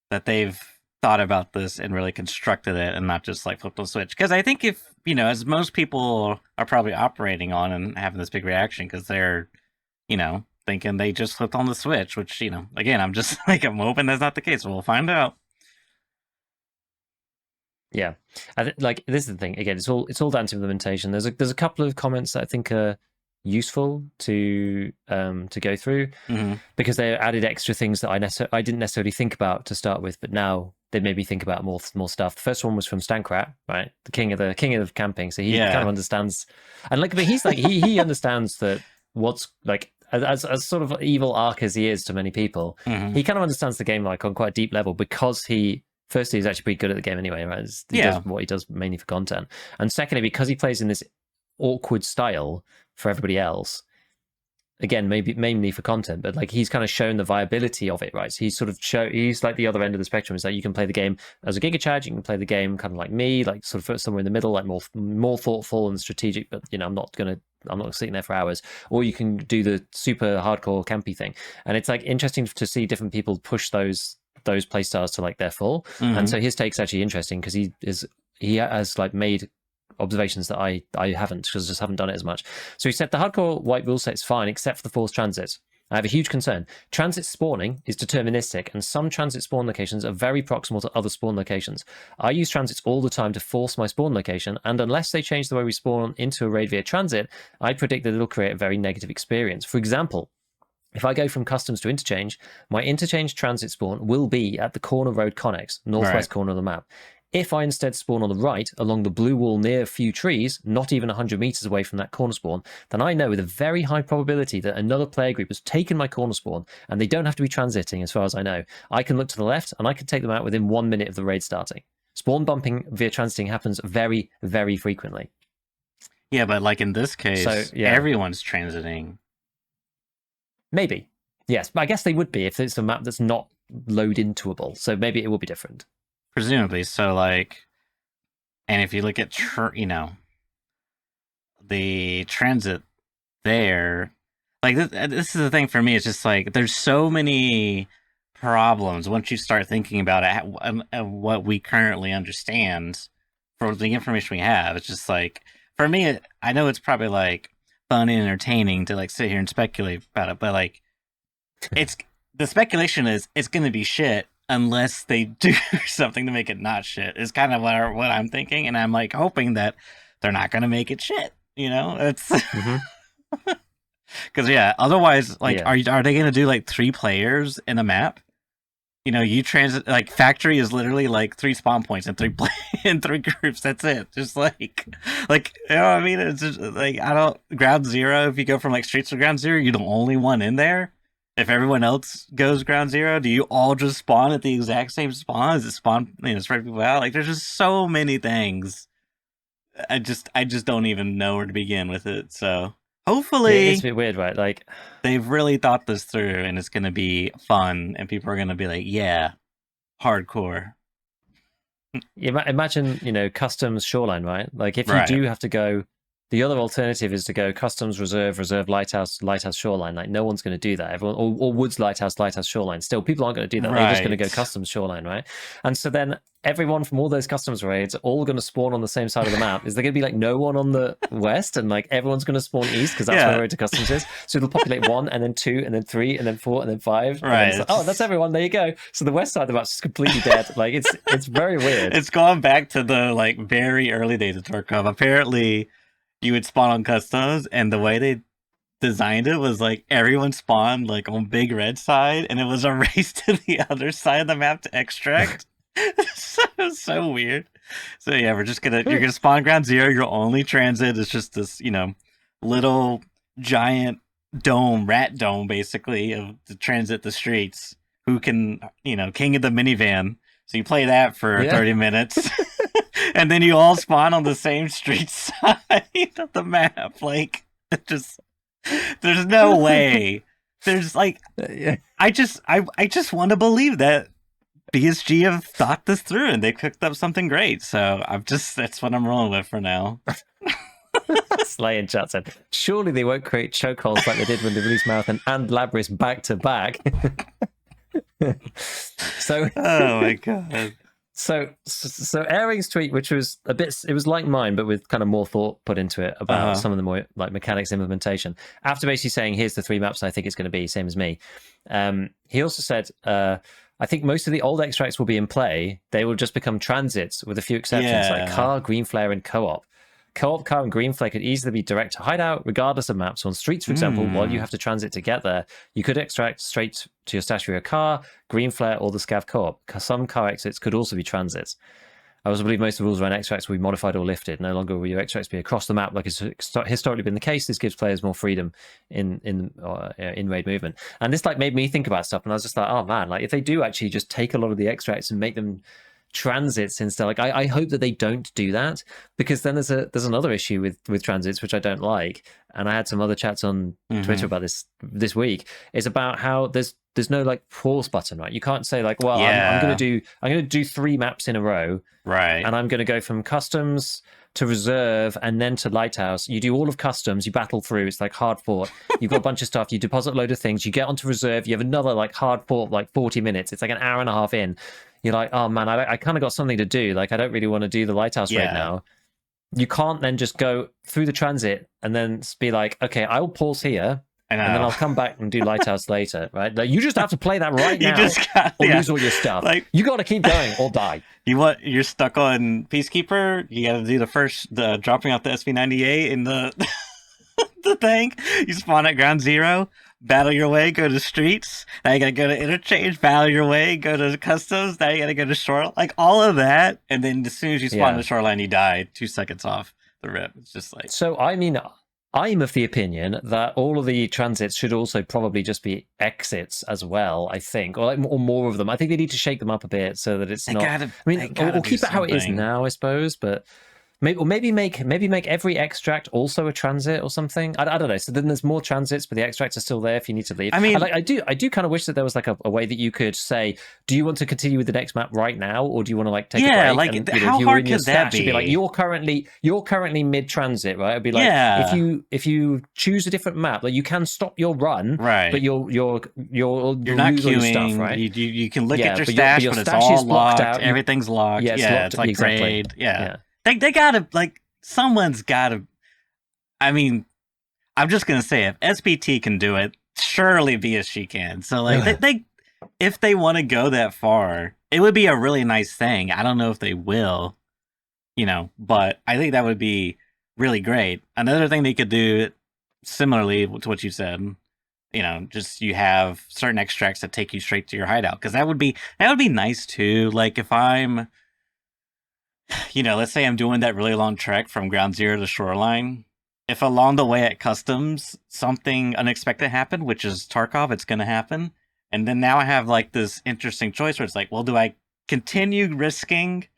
that they've thought about this and really constructed it and not just like flip the switch. Because I think if, as most people are probably operating on and having this big reaction because they're, thinking they just flipped on the switch, which, again, I'm just like, I'm hoping that's not the case. We'll find out. Yeah, like this is the thing. Again, it's all down to implementation. There's a couple of comments that I think are useful to go through because they added extra things that I didn't necessarily think about to start with, but now they made me think about more stuff. The first one was from Stankrat, right? The king of camping. So he kind of understands, and like, but he's like he understands that what's like as sort of evil arc as he is to many people, he kind of understands the game like on quite a deep level because firstly, he's actually pretty good at the game anyway, right? He does what he does mainly for content. And secondly, because he plays in this awkward style for everybody else, again, maybe mainly for content, but like he's kind of shown the viability of it, right? So he's like the other end of the spectrum. Is that you can play the game as a Giga Chad, you can play the game kind of like me, like sort of somewhere in the middle, like more thoughtful and strategic, but I'm not sitting there for hours. Or you can do the super hardcore campy thing. And it's like interesting to see different people push those playstyles to like their full. And so his take's actually interesting because he has like made observations that I haven't, because I just haven't done it as much. So he said the hardcore white rule set is fine except for the forced transits. I have a huge concern. Transit spawning is deterministic, and some transit spawn locations are very proximal to other spawn locations. I use transits all the time to force my spawn location, and unless they change the way we spawn into a raid via transit, I predict that it'll create a very negative experience. For example, if I go from customs to interchange, my interchange transit spawn will be at the corner road connex, northwest corner of the map. If I instead spawn on the right, along the blue wall near a few trees, not even 100 meters away from that corner spawn, then I know with a very high probability that another player group has taken my corner spawn, and they don't have to be transiting as far as I know. I can look to the left, and I can take them out within 1 minute of the raid starting. Spawn bumping via transiting happens very, very frequently. Yeah, but like in this case, everyone's transiting. Maybe. Yes, but I guess they would be if it's a map that's not load intoable. So maybe it will be different. Presumably. So like, and if you look at, the transit there, like this is the thing for me. It's just like, there's so many problems once you start thinking about it, what we currently understand for the information we have. It's just like, for me, I know it's probably like fun and entertaining to like sit here and speculate about it, but like the speculation is it's going to be shit unless they do something to make it not shit, is kind of what I'm thinking, and I'm like hoping that they're not going to make it shit. It's because otherwise, like, are they going to do like 3 players in a map? You transit, like, factory is literally like 3 spawn points and 3 in 3 groups. That's it. Just like what I mean? It's just like, ground zero. If you go from like streets to ground zero, you're the only one in there. If everyone else goes ground zero, do you all just spawn at the exact same spawn? Is it spawn, spread people out? Like, there's just so many things. I just don't even know where to begin with it. So hopefully, it's a bit weird, right? Like, they've really thought this through, and it's going to be fun, and people are going to be like, "Yeah, hardcore." Imagine, customs shoreline, right? Like, if you do have to go, the other alternative is to go customs reserve lighthouse shoreline. Like, no one's going to do that. Everyone, or woods lighthouse shoreline. Still, people aren't going to do that. They're just going to go customs shoreline, right? And so then everyone from all those customs raids are all going to spawn on the same side of the map. Is there going to be like no one on the west, and like everyone's going to spawn east because that's where the road to customs is? So it'll populate 1, and then 2, and then 3, and then 4, and then 5. Right. And then that's everyone. There you go. So the west side of the map's completely dead. Like, it's very weird. It's gone back to the like very early days of Tarkov. Apparently, you would spawn on customs, and the way they designed it was like everyone spawned like on big red side, and it was a race to the other side of the map to extract. so weird. So yeah, you're gonna spawn ground zero. Your only transit is just this, little giant rat dome, basically, of to transit the streets. Who can, king of the minivan. So you play that for 30 minutes, and then you all spawn on the same street side of the map. Like, it just there's no way. There's like, I just want to believe that BSG have thought this through and they cooked up something great. So that's what I'm rolling with for now. Slay in chat said, surely they won't create chokeholds like they did when they released Marathon and Labris back to back. So, oh my god. So Airing's tweet, which was it was like mine, but with kind of more thought put into it about some of the more like mechanics implementation. After basically saying, here's the 3 maps I think it's going to be, same as me. He also said, I think most of the old extracts will be in play. They will just become transits with a few exceptions, like car, green flare, and co-op. Co-op car and green flare could easily be direct to hideout, regardless of maps. On streets, for example, while you have to transit to get there, you could extract straight to your stash for your car, green flare, or the scav co-op. Some car exits could also be transits. I also believe most of the rules around extracts will be modified or lifted. No longer will your extracts be across the map like it's historically been the case. This gives players more freedom in raid movement. And this like made me think about stuff, and I was just like, oh man, like if they do actually just take a lot of the extracts and make them transits instead, like I hope that they don't do that, because then there's another issue with transits which I don't like, and I had some other chats on Twitter about this week. Is about how there's no like pause button, right? You can't say like, well, I'm gonna do 3 maps in a row, right, and I'm gonna go from customs to reserve and then to lighthouse. You do all of customs, you battle through, it's like hard fought, you've got a bunch of stuff, you deposit a load of things, you get onto reserve, you have another like hard fought like 40 minutes, it's like an hour and a half in. You're like, oh man, I kind of got something to do. Like, I don't really want to do the lighthouse right now. You can't then just go through the transit and then be like, okay, I'll pause here and then I'll come back and do lighthouse later, right? Like, you just have to play that right now or lose all your stuff. Like, you got to keep going or die. You're stuck on Peacekeeper. You got to do the dropping off the SV-98 in the the thing. You spawn at ground zero. Battle your way, go to streets. Now you gotta go to interchange, battle your way, go to customs. Now you gotta go to shore, like all of that. And then as soon as you spawn the shoreline, you die 2 seconds off the rip. It's just like. So, I mean, I'm of the opinion that all of the transits should also probably just be exits as well, I think, or more of them. I think they need to shake them up a bit so that it's not. We'll keep it how it is now, I suppose, but. Maybe make every extract also a transit or something. I don't know. So then there's more transits, but the extracts are still there if you need to leave. I mean, I do kind of wish that there was like a way that you could say, do you want to continue with the next map right now, or do you want to like take a break? Like and, how hard could that be? It'd be like you're currently mid transit, right? It'd be like if you choose a different map, like you can stop your run, right? But you're not queuing, stuff, right? You can look at your stash, but it's all locked out. Everything's locked. Yeah, it's like exactly. raid. Yeah. They gotta, like, someone's gotta. I mean, I'm just gonna say, if SPT can do it, surely BSG can. So, like, they if they want to go that far, it would be a really nice thing. I don't know if they will, but I think that would be really great. Another thing they could do, similarly to what you said, just you have certain extracts that take you straight to your hideout, because that would be nice too. Like if I'm. Let's say I'm doing that really long trek from ground zero to shoreline. If along the way at customs, something unexpected happened, which is Tarkov, it's going to happen. And then now I have like this interesting choice where it's like, well, do I continue risking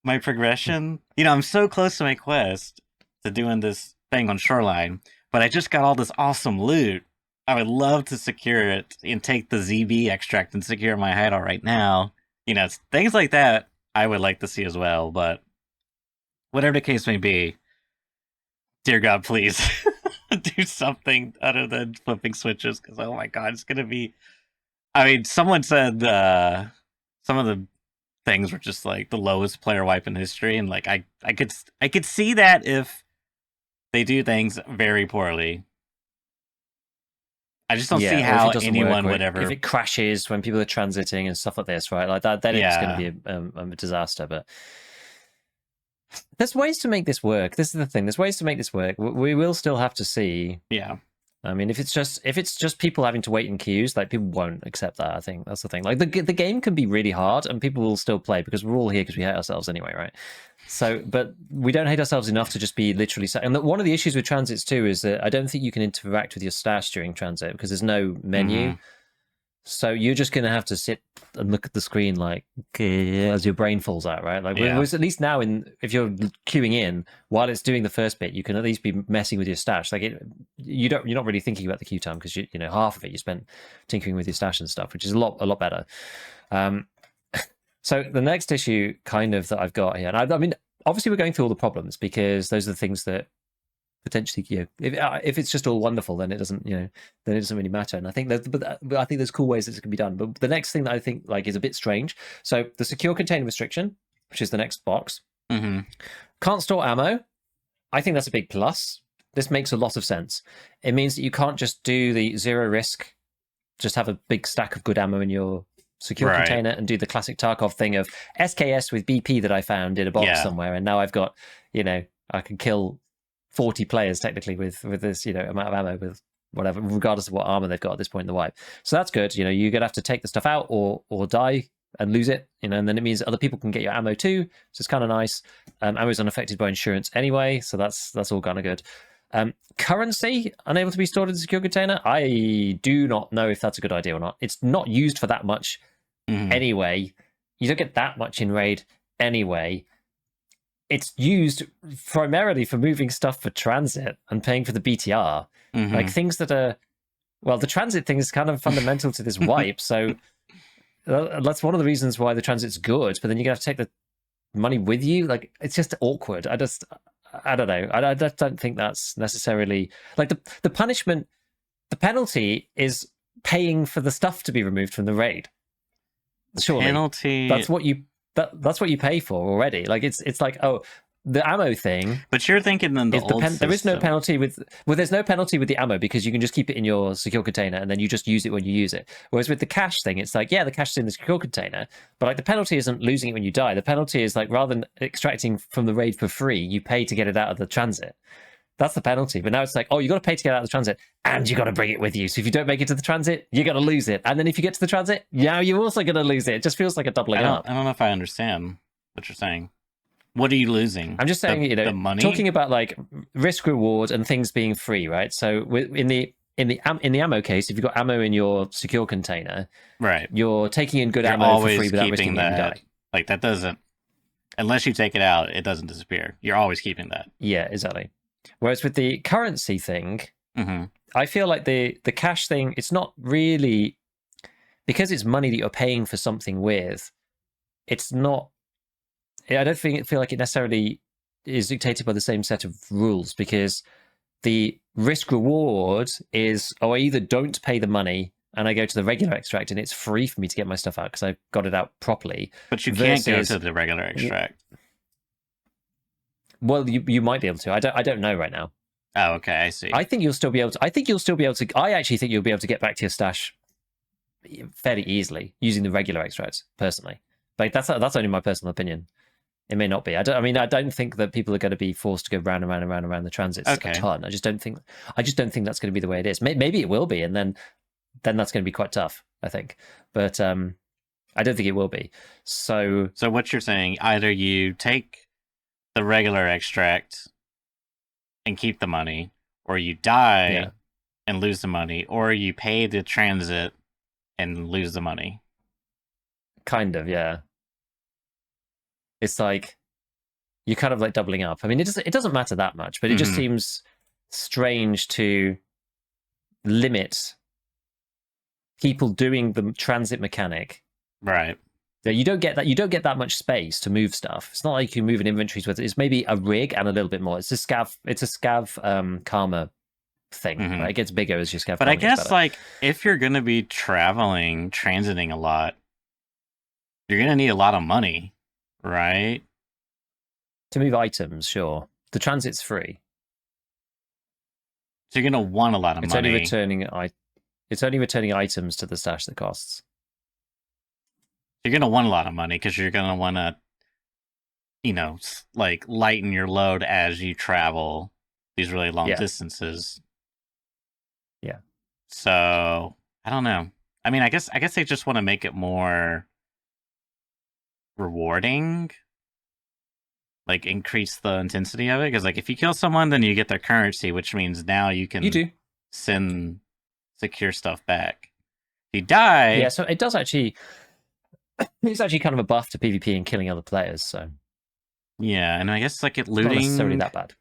my progression? I'm so close to my quest to doing this thing on shoreline, but I just got all this awesome loot. I would love to secure it and take the ZB extract and secure my hideout right now. Things like that. I would like to see as well, but whatever the case may be, dear God, please do something other than flipping switches, because oh my God, it's gonna be. I mean, someone said some of the things were just like the lowest player wipe in history, and like I could see that if they do things very poorly. I just don't see how anyone would ever. If it crashes when people are transiting and stuff like this, right? Like that, then it's going to be a disaster. But there's ways to make this work. This is the thing. There's ways to make this work. We will still have to see. Yeah. I mean, if it's just people having to wait in queues, like people won't accept that. I think that's the thing. Like the game can be really hard, and people will still play because we're all here because we hate ourselves anyway, right? So, but we don't hate ourselves enough to just be literally. And one of the issues with transits too is that I don't think you can interact with your stash during transit because there's no menu. So you're just going to have to sit and look at the screen like as your brain falls out, right? Like, whereas at least now, if you're queuing in while it's doing the first bit, you can at least be messing with your stash. Like you're not really thinking about the queue time because you know half of it you spent tinkering with your stash and stuff, which is a lot better. So the next issue, kind of that I've got here, and I mean, obviously we're going through all the problems because those are the things that potentially, if it's just all wonderful, then it doesn't, then it doesn't really matter. And I think but I think there's cool ways that it can be done. But the next thing that I think like is a bit strange. So the secure container restriction, which is the next box, can't store ammo. I think that's a big plus. This makes a lot of sense. It means that you can't just do the zero risk, just have a big stack of good ammo in your secure container and do the classic Tarkov thing of SKS with BP that I found in a box somewhere, and now I've got, I can kill 40 players technically with this amount of ammo with whatever, regardless of what armor they've got at this point in the wipe. So that's good. You're gonna have to take the stuff out or die and lose it, and then it means other people can get your ammo too, so it's kind of nice. Ammo is unaffected by insurance anyway, so that's all kind of good. Currency unable to be stored in the secure container, I do not know if that's a good idea or not. It's not used for that much anyway. You don't get that much in raid anyway. It's used primarily for moving stuff for transit and paying for the BTR. Like things that are, well, the transit thing is kind of fundamental to this wipe. So that's one of the reasons why the transit's good. But then you're going to have to take the money with you. Like, it's just awkward. I don't know. I just don't think that's necessarily like the punishment. The penalty is paying for the stuff to be removed from the raid. Surely, penalty. That's what you pay for already. Like it's like, oh, the ammo thing. But you're thinking then there is no penalty there's no penalty with the ammo because you can just keep it in your secure container and then you just use it when you use it. Whereas with the cash thing, it's like, yeah, the cash is in the secure container, but like the penalty isn't losing it when you die. The penalty is like, rather than extracting from the raid for free, you pay to get it out of the transit. That's the penalty. But now it's like, oh, you got to pay to get out of the transit and you got to bring it with you. So if you don't make it to the transit, you're going to lose it. And then if you get to the transit, now you're also going to lose it. It just feels like a doubling up. I don't know if I understand what you're saying. What are you losing? I'm just saying, the money? Talking about like risk reward and things being free, right? So in the ammo case, if you've got ammo in your secure container, right, you're taking in good ammo for free without risking that. You die. Like that doesn't, unless you take it out, it doesn't disappear. You're always keeping that. Yeah, exactly. Whereas with the currency thing, I feel like the cash thing, it's not really, because it's money that you're paying for something with. It's not. I don't feel like it necessarily is dictated by the same set of rules, because the risk reward is, I either don't pay the money and I go to the regular extract and it's free for me to get my stuff out because I got it out properly. But you can't go to the regular extract. Well, you might be able to. I don't know right now. Oh, okay, I see. I think you'll still be able to. I actually think you'll be able to get back to your stash fairly easily using the regular extracts. Personally, like that's only my personal opinion. It may not be. I don't think that people are going to be forced to go round and round and round and round the transits a ton. I just don't think that's going to be the way it is. Maybe it will be, and then that's going to be quite tough, I think. But I don't think it will be. So what you're saying, either you take the regular extract and keep the money, or you die and lose the money, or you pay the transit and lose the money. Kind of, yeah. It's like you're kind of like doubling up. I mean, it doesn't matter that much, but it just seems strange to limit people doing the transit mechanic. Right. You don't get that much space to move stuff. It's not like you move in inventories with it. It's maybe a rig and a little bit more. It's a scav karma thing. Right? It gets bigger as your scav. But I guess like if you're gonna be transiting a lot, you're gonna need a lot of money, right? To move items, sure. The transit's free. So you're gonna want a lot of money. It's only returning items to the stash that costs. You're going to want a lot of money because you're going to want to, like lighten your load as you travel these really long distances. Yeah. So I don't know. I mean, I guess they just want to make it more rewarding, like increase the intensity of it. Because like if you kill someone, then you get their currency, which means now you can send secure stuff back. If you die, Yeah, so it does actually. It's actually kind of a buff to PvP and killing other players, so yeah, and I guess like it not necessarily looting. that bad.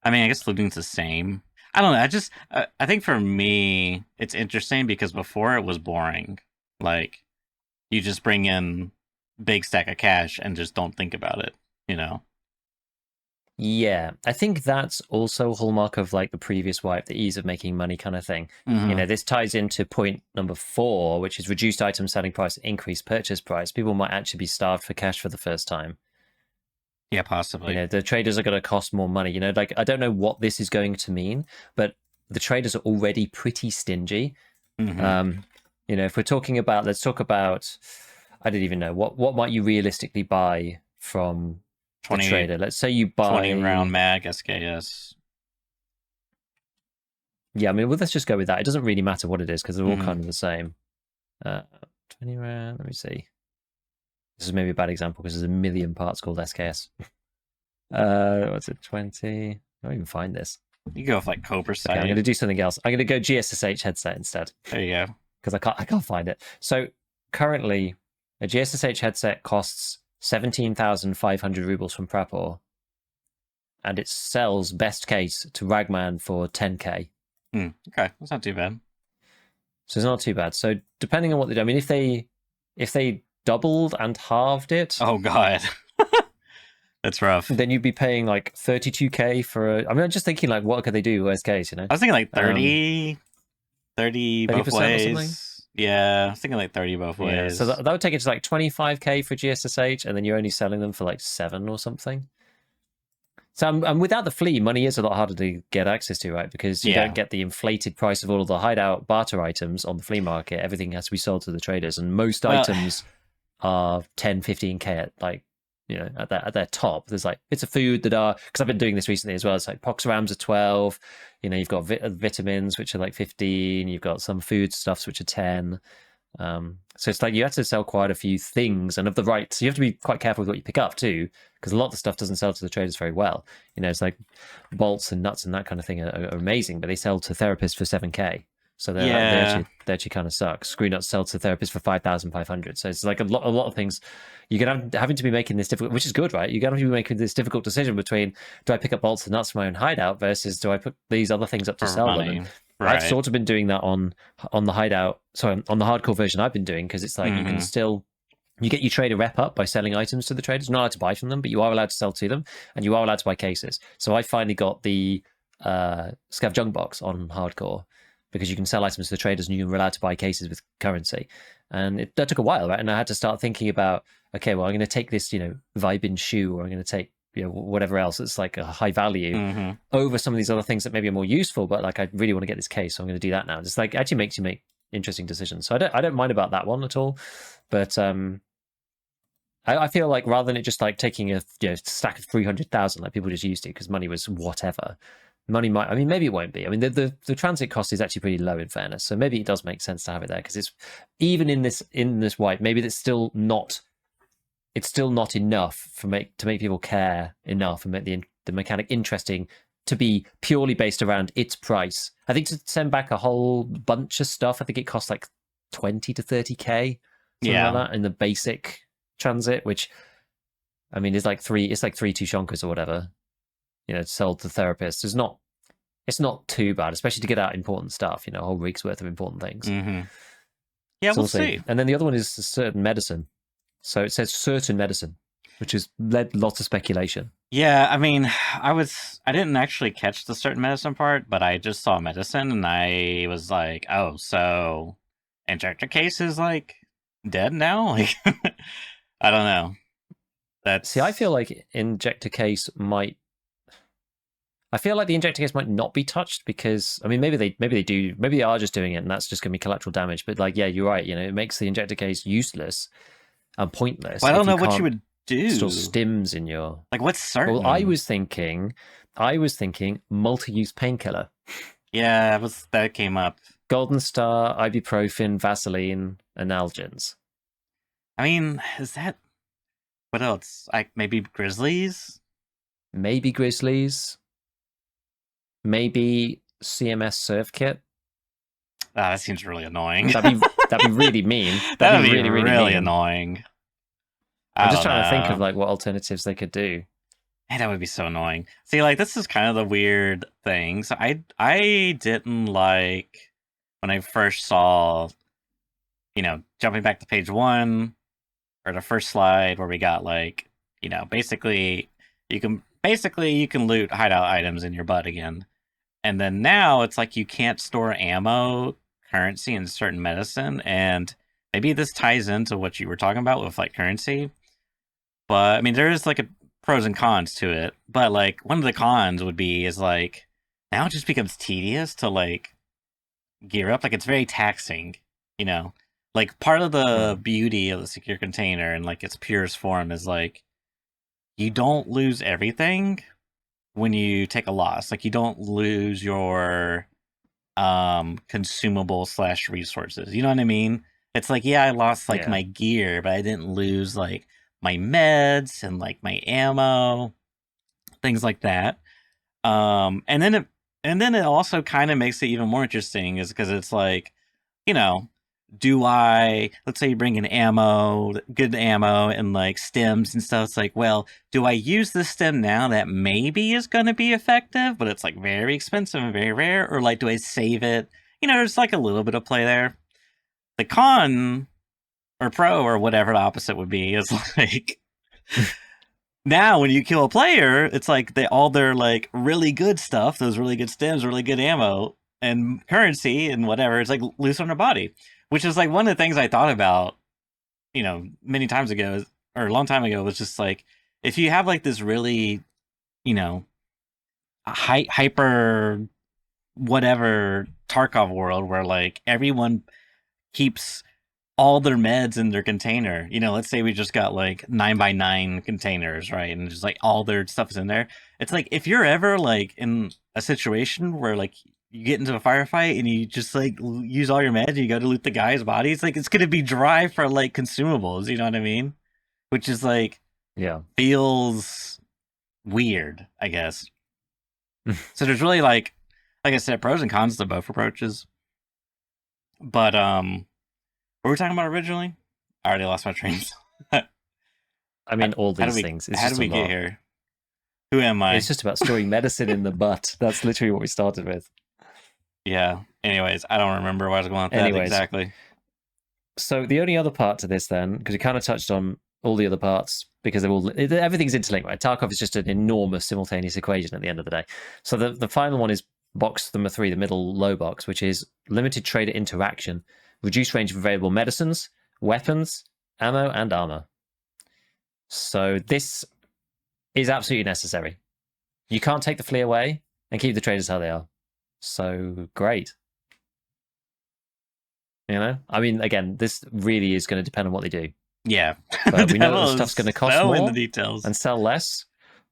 I mean, I guess looting's the same. I don't know. I think for me, it's interesting because before it was boring. Like, you just bring in big stack of cash and just don't think about it, you know? Yeah, I think that's also a hallmark of like the previous wipe, the ease of making money kind of thing. Mm-hmm. This ties into point number 4, which is reduced item selling price, increased purchase price. People might actually be starved for cash for the first time. Yeah, possibly. The traders are going to cost more money. Like I don't know what this is going to mean, but the traders are already pretty stingy. Mm-hmm. If we're talking about, let's talk about, I don't even know what might you realistically buy from the 20, trader. Let's say you buy 20 round mag SKS. Yeah, I mean, well, let's just go with that. It doesn't really matter what it is because they're all Mm-hmm. kind of the same. 20 round. Let me see. This is maybe a bad example because there's a million parts called SKS. What's it? 20. I don't even find this. You go with like Cobra Sight. Okay, I'm going to do something else. I'm going to go GSSH headset instead There you go. because I can't find it. So currently, a GSSH headset costs 17,500 rubles from Prapor, and it sells best case to Ragman for 10k. Okay, that's not too bad. So it's not too bad. So depending on what they do, I mean, if they doubled and halved it, Oh god, that's rough. then you'd be paying like 32k for a. I mean, I'm just thinking like, what could they do? Worst case, I was thinking like 30, 30 both 30% or something? ways. Yeah, I was thinking like 30 both Yeah, ways. so that would take it to like 25k for GSSH, and then you're only selling them for like 7 or something. So and without the flea, money is a lot harder to get access to, right? Because you don't get the inflated price of all of the hideout barter items on the flea market. Everything has to be sold to the traders, and most items are 10, 15k at like, at their top. There's like bits of food that are, because I've been doing this recently as well. It's like Poxorams are 12. You've got vitamins which are like 15. You've got some food stuffs which are 10. So it's like you have to sell quite a few things and of the right. So you have to be quite careful with what you pick up too, because a lot of the stuff doesn't sell to the traders very well. It's like bolts and nuts and that kind of thing are amazing, but they sell to therapists for 7k. So they actually kind of suck. Screw nuts sell to therapists for 5,500. So it's like a lot of things. You're having to be making this difficult, which is good, right? You're going to be making this difficult decision between, do I pick up bolts and nuts for my own hideout versus do I put these other things up to sell them? And Right. I've sort of been doing that on the hideout. Sorry, on the hardcore version I've been doing, because it's like you can still, you get your trader rep up by selling items to the traders. You're not allowed to buy from them, but you are allowed to sell to them, and you are allowed to buy cases. So I finally got the Scav Junk box on hardcore, because you can sell items to the traders and you're allowed to buy cases with currency. And that took a while, right? And I had to start thinking about, okay, well, I'm going to take this, Vibin shoe, or I'm going to take, whatever else that's like a high value over some of these other things that maybe are more useful, but like I really want to get this case, so I'm going to do that now. It's like, it actually makes you make interesting decisions. So I don't mind about that one at all. But I feel like rather than it just like taking a stack of 300,000 like people just used to, because money was whatever. Money might, I mean, maybe it won't be. I mean, the transit cost is actually pretty low in fairness, so maybe it does make sense to have it there, because it's even in this wipe, maybe it's still not enough to make people care enough and make the mechanic interesting to be purely based around its price. I think to send back a whole bunch of stuff, I think it costs like 20 to 30k, something like that in the basic transit, which I mean is like three Tushonkas or whatever, sold to therapists. It's not too bad, especially to get out important stuff, a whole week's worth of important things. Yeah, so we'll see. And then the other one is certain medicine. So it says certain medicine, which has led lots of speculation. Yeah, I mean, I didn't actually catch the certain medicine part, but I just saw medicine and I was like, oh, so injector case is like dead now? Like, I don't know. See, I feel like injector case might. I feel like the injector case might not be touched, because I mean maybe they are just doing it and that's just going to be collateral damage. But like, yeah, you're right. It makes the injector case useless and pointless. Well, I don't know what you would do. Still stims in your like what's certain. Well, I was thinking multi-use painkiller. Yeah, that came up. Golden Star, ibuprofen, Vaseline, and Algins. I mean, is that what else? Like maybe Grizzlies? Maybe Grizzlies. Maybe CMS Surf Kit. that seems really annoying. That'd be really mean. That'd be really really mean. annoying. I'm just trying to think of like what alternatives they could do. Man, that would be so annoying. See, like this is kind of the weird thing. So I didn't like when I first saw, jumping back to page 1 or the first slide where we got like, basically you can loot hideout items in your butt again. And then now it's like you can't store ammo, currency, and certain medicine. And maybe this ties into what you were talking about with like currency. But I mean, there is like a pros and cons to it. But like one of the cons would be is like now it just becomes tedious to like gear up. Like it's very taxing, you know. Like part of the beauty of the secure container and like its purest form is like you don't lose everything when you take a loss. Like you don't lose your consumable / resources. You know what I mean? It's like, yeah, I lost like my gear, but I didn't lose like my meds and like my ammo, things like that. And then it also kind of makes it even more interesting is because it's like, let's say you bring in good ammo and like stems and stuff. It's like, well, do I use this stem now that maybe is going to be effective, but it's like very expensive and very rare? Or like, do I save it? There's like a little bit of play there. The con or pro or whatever the opposite would be is like, now when you kill a player, it's like all their like really good stuff, those really good stems, really good ammo and currency and whatever, it's like loose on their body. Which is like one of the things I thought about, many times ago, or a long time ago, was just like, if you have like this really, hyper whatever Tarkov world where like everyone keeps all their meds in their container, let's say we just got like 9x9 containers, right? And just like all their stuff is in there. It's like, if you're ever like in a situation where like you get into a firefight and you just like use all your meds and you go to loot the guy's body, it's like it's gonna be dry for like consumables, you know what I mean? Which is like, feels weird, I guess. So there's really like I said, pros and cons to both approaches. But what were we talking about originally? I already lost my train. I mean, all these things. How did we get here? Who am I? It's just about storing medicine in the butt. That's literally what we started with. Yeah. Anyways, I don't remember what I was going with that exactly. So the only other part to this then, because we kind of touched on all the other parts, because everything's interlinked, right? Tarkov is just an enormous simultaneous equation at the end of the day. So the final one is box number 3, the middle low box, which is limited trader interaction, reduced range of available medicines, weapons, ammo, and armor. So this is absolutely necessary. You can't take the flea away and keep the traders how they are. So great. I mean, again, this really is going to depend on what they do. Yeah. But we know that the stuff's going to cost more in the details and sell less.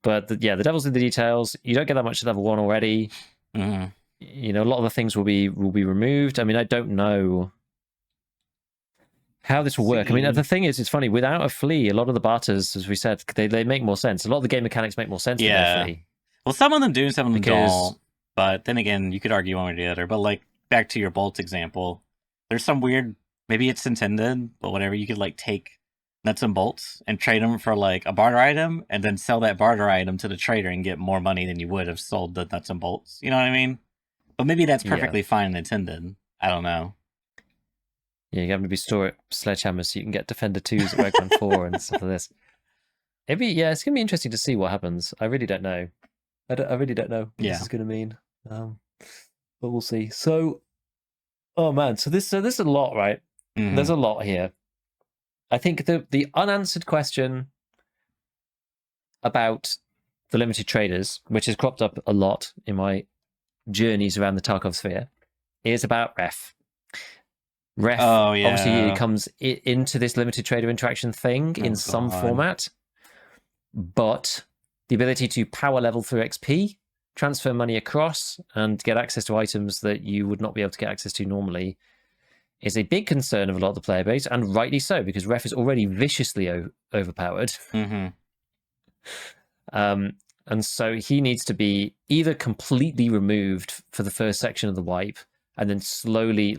But the devil's in the details. You don't get that much at level 1 already. Mm-hmm. A lot of the things will be removed. I mean, I don't know how this will work. I mean, the thing is, it's funny. Without a flea, a lot of the barters, as we said, they make more sense. A lot of the game mechanics make more sense with a flea. Well, some of them do, some of them don't. But then again, you could argue one or the other. But like back to your bolts example, there's some weird. Maybe it's intended, but whatever. You could like take nuts and bolts and trade them for like a barter item, and then sell that barter item to the trader and get more money than you would have sold the nuts and bolts. You know what I mean? But maybe that's perfectly fine and intended. I don't know. Yeah, you have to be store at sledgehammers so you can get Defender 2s at Ragman 4 and stuff like this. It's going to be interesting to see what happens. I really don't know. I really don't know what this is going to mean. But we'll see. So, oh man, so this is a lot, right? Mm-hmm. There's a lot here. I think the unanswered question about the limited traders, which has cropped up a lot in my journeys around the Tarkov sphere, is about ref. Ref obviously comes into this limited trader interaction thing in some format, but the ability to power level through XP, transfer money across, and get access to items that you would not be able to get access to normally is a big concern of a lot of the player base, and rightly so, because Ref is already viciously overpowered. Mm-hmm. And so he needs to be either completely removed for the first section of the wipe, and then slowly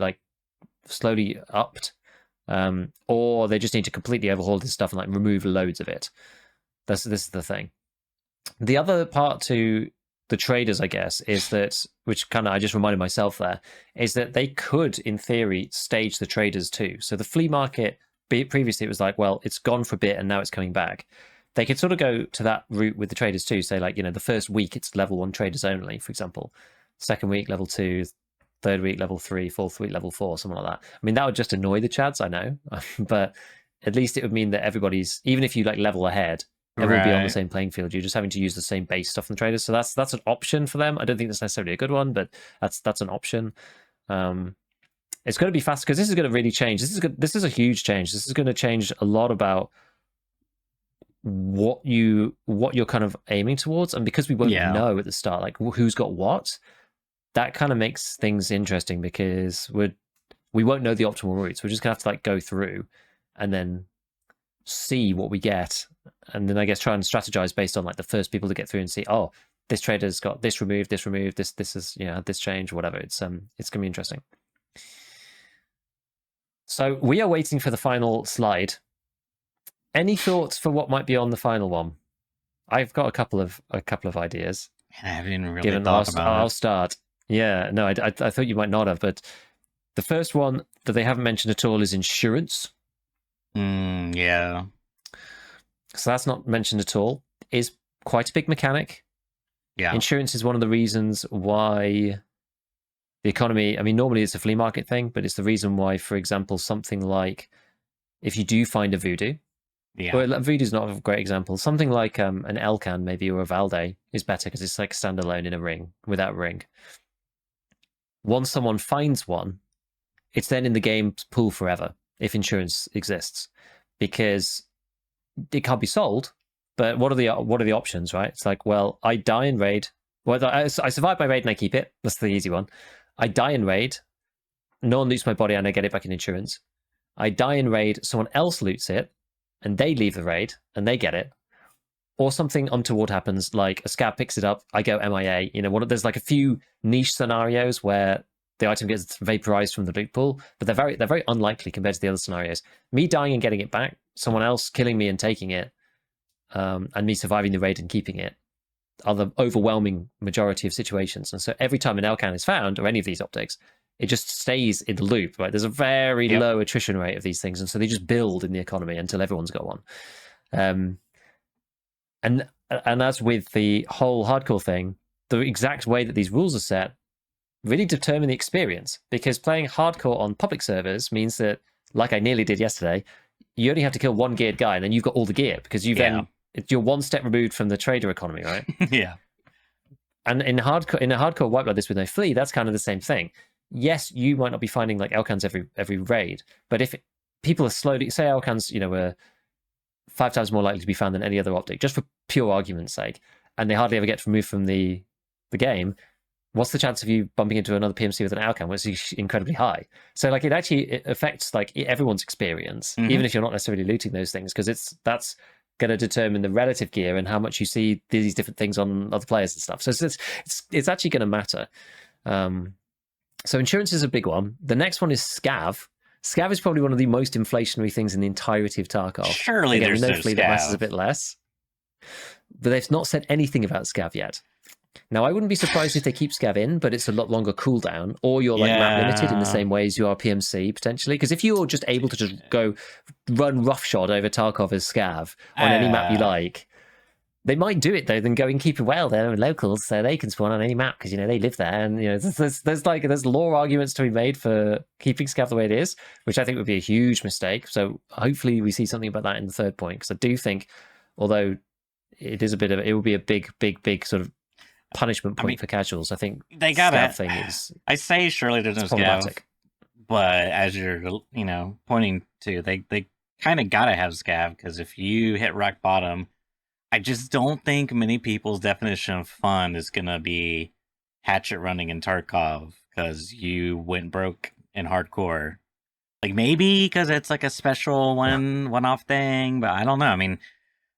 upped, or they just need to completely overhaul this stuff and like remove loads of it. This is the thing. The other part to the traders, I guess, is that, which kind of I just reminded myself there, is that they could, in theory, stage the traders too. So the flea market, previously it was like, well, it's gone for a bit and now it's coming back. They could sort of go to that route with the traders too. Say like, the first week it's level 1 traders only, for example. Second week, level 2, third week, level 3, fourth week, level 4, something like that. I mean, that would just annoy the chads, I know, but at least it would mean that everybody's, even if you like level ahead, everyone will be on the same playing field. You're just having to use the same base stuff from the traders. So that's an option for them. I don't think that's necessarily a good one, but that's an option. It's going to be fast because this is going to really change. This is a huge change. This is going to change a lot about what you're kind of aiming towards, and because we won't know at the start like who's got what, that kind of makes things interesting because we won't know the optimal routes. We're just gonna have to like go through and then see what we get, and then I guess try and strategize based on like the first people to get through and see, oh, this trader's got this removed, this is this change, whatever. It's gonna be interesting. So we are waiting for the final slide. Any thoughts for what might be on the final one? I've got a couple of ideas. I haven't even really thought about it. I'll start. Yeah, no, I thought you might not have, but the first one that they haven't mentioned at all is insurance. Yeah. So that's not mentioned at all. Is quite a big mechanic. Yeah. Insurance is one of the reasons why the economy, I mean, normally it's a flea market thing, but it's the reason why, for example, something like if you do find a voodoo, well, voodoo's not a great example. Something like an Elcan maybe or a Valde is better because it's like standalone in a ring without a ring. Once someone finds one, it's then in the game's pool forever if insurance exists, because it can't be sold. But what are the options, right? It's like, well, I die in raid. Well, I survive by raid and I keep it. That's the easy one. I die in raid. No one loots my body and I get it back in insurance. I die in raid. Someone else loots it and they leave the raid and they get it. Or something untoward happens, like a scab picks it up, I go MIA. There's like a few niche scenarios where the item gets vaporized from the loot pool, but they're very unlikely compared to the other scenarios. Me dying and getting it back, someone else killing me and taking it, and me surviving the raid and keeping it are the overwhelming majority of situations. And so every time an Elcan is found, or any of these optics, it just stays in the loop, right? There's a very low attrition rate of these things, and so they just build in the economy until everyone's got one. And as with the whole hardcore thing, the exact way that these rules are set really determine the experience, because playing hardcore on public servers means that, like I nearly did yesterday, you only have to kill one geared guy and then you've got all the gear, because you're one step removed from the trader economy, right? Yeah. And in a hardcore wipe like this with no flea, that's kind of the same thing. Yes, you might not be finding like Elcans every raid, but if people are slowly, say Elcans, were 5 times more likely to be found than any other optic, just for pure argument's sake, and they hardly ever get removed from the game, what's the chance of you bumping into another PMC with an Alcan? Well, it's incredibly high. So like it affects like everyone's experience, even if you're not necessarily looting those things, because that's going to determine the relative gear and how much you see these different things on other players and stuff. So it's actually going to matter. So insurance is a big one. The next one is scav. Scav is probably one of the most inflationary things in the entirety of Tarkov. Surely there's no flea that matters a bit less. But they've not said anything about scav yet. Now, I wouldn't be surprised if they keep scav in, but it's a lot longer cooldown, or you're like map limited in the same way as you are PMC, potentially. Because if you're just able to just go run roughshod over Tarkov as scav on any map you like, they might do it though, then go and keep it well. They're locals, so they can spawn on any map because they live there, and there's law arguments to be made for keeping scav the way it is, which I think would be a huge mistake. So hopefully we see something about that in the third point, because I do think, although it will be a big sort of punishment point for casuals, I think they got scav thing is. I say surely there's no scav, but as you're pointing to, they kind of gotta have scav, because if you hit rock bottom, I just don't think many people's definition of fun is going to be hatchet running in Tarkov because you went broke in hardcore. Like, maybe because it's like a special one-off thing, but I don't know. I mean,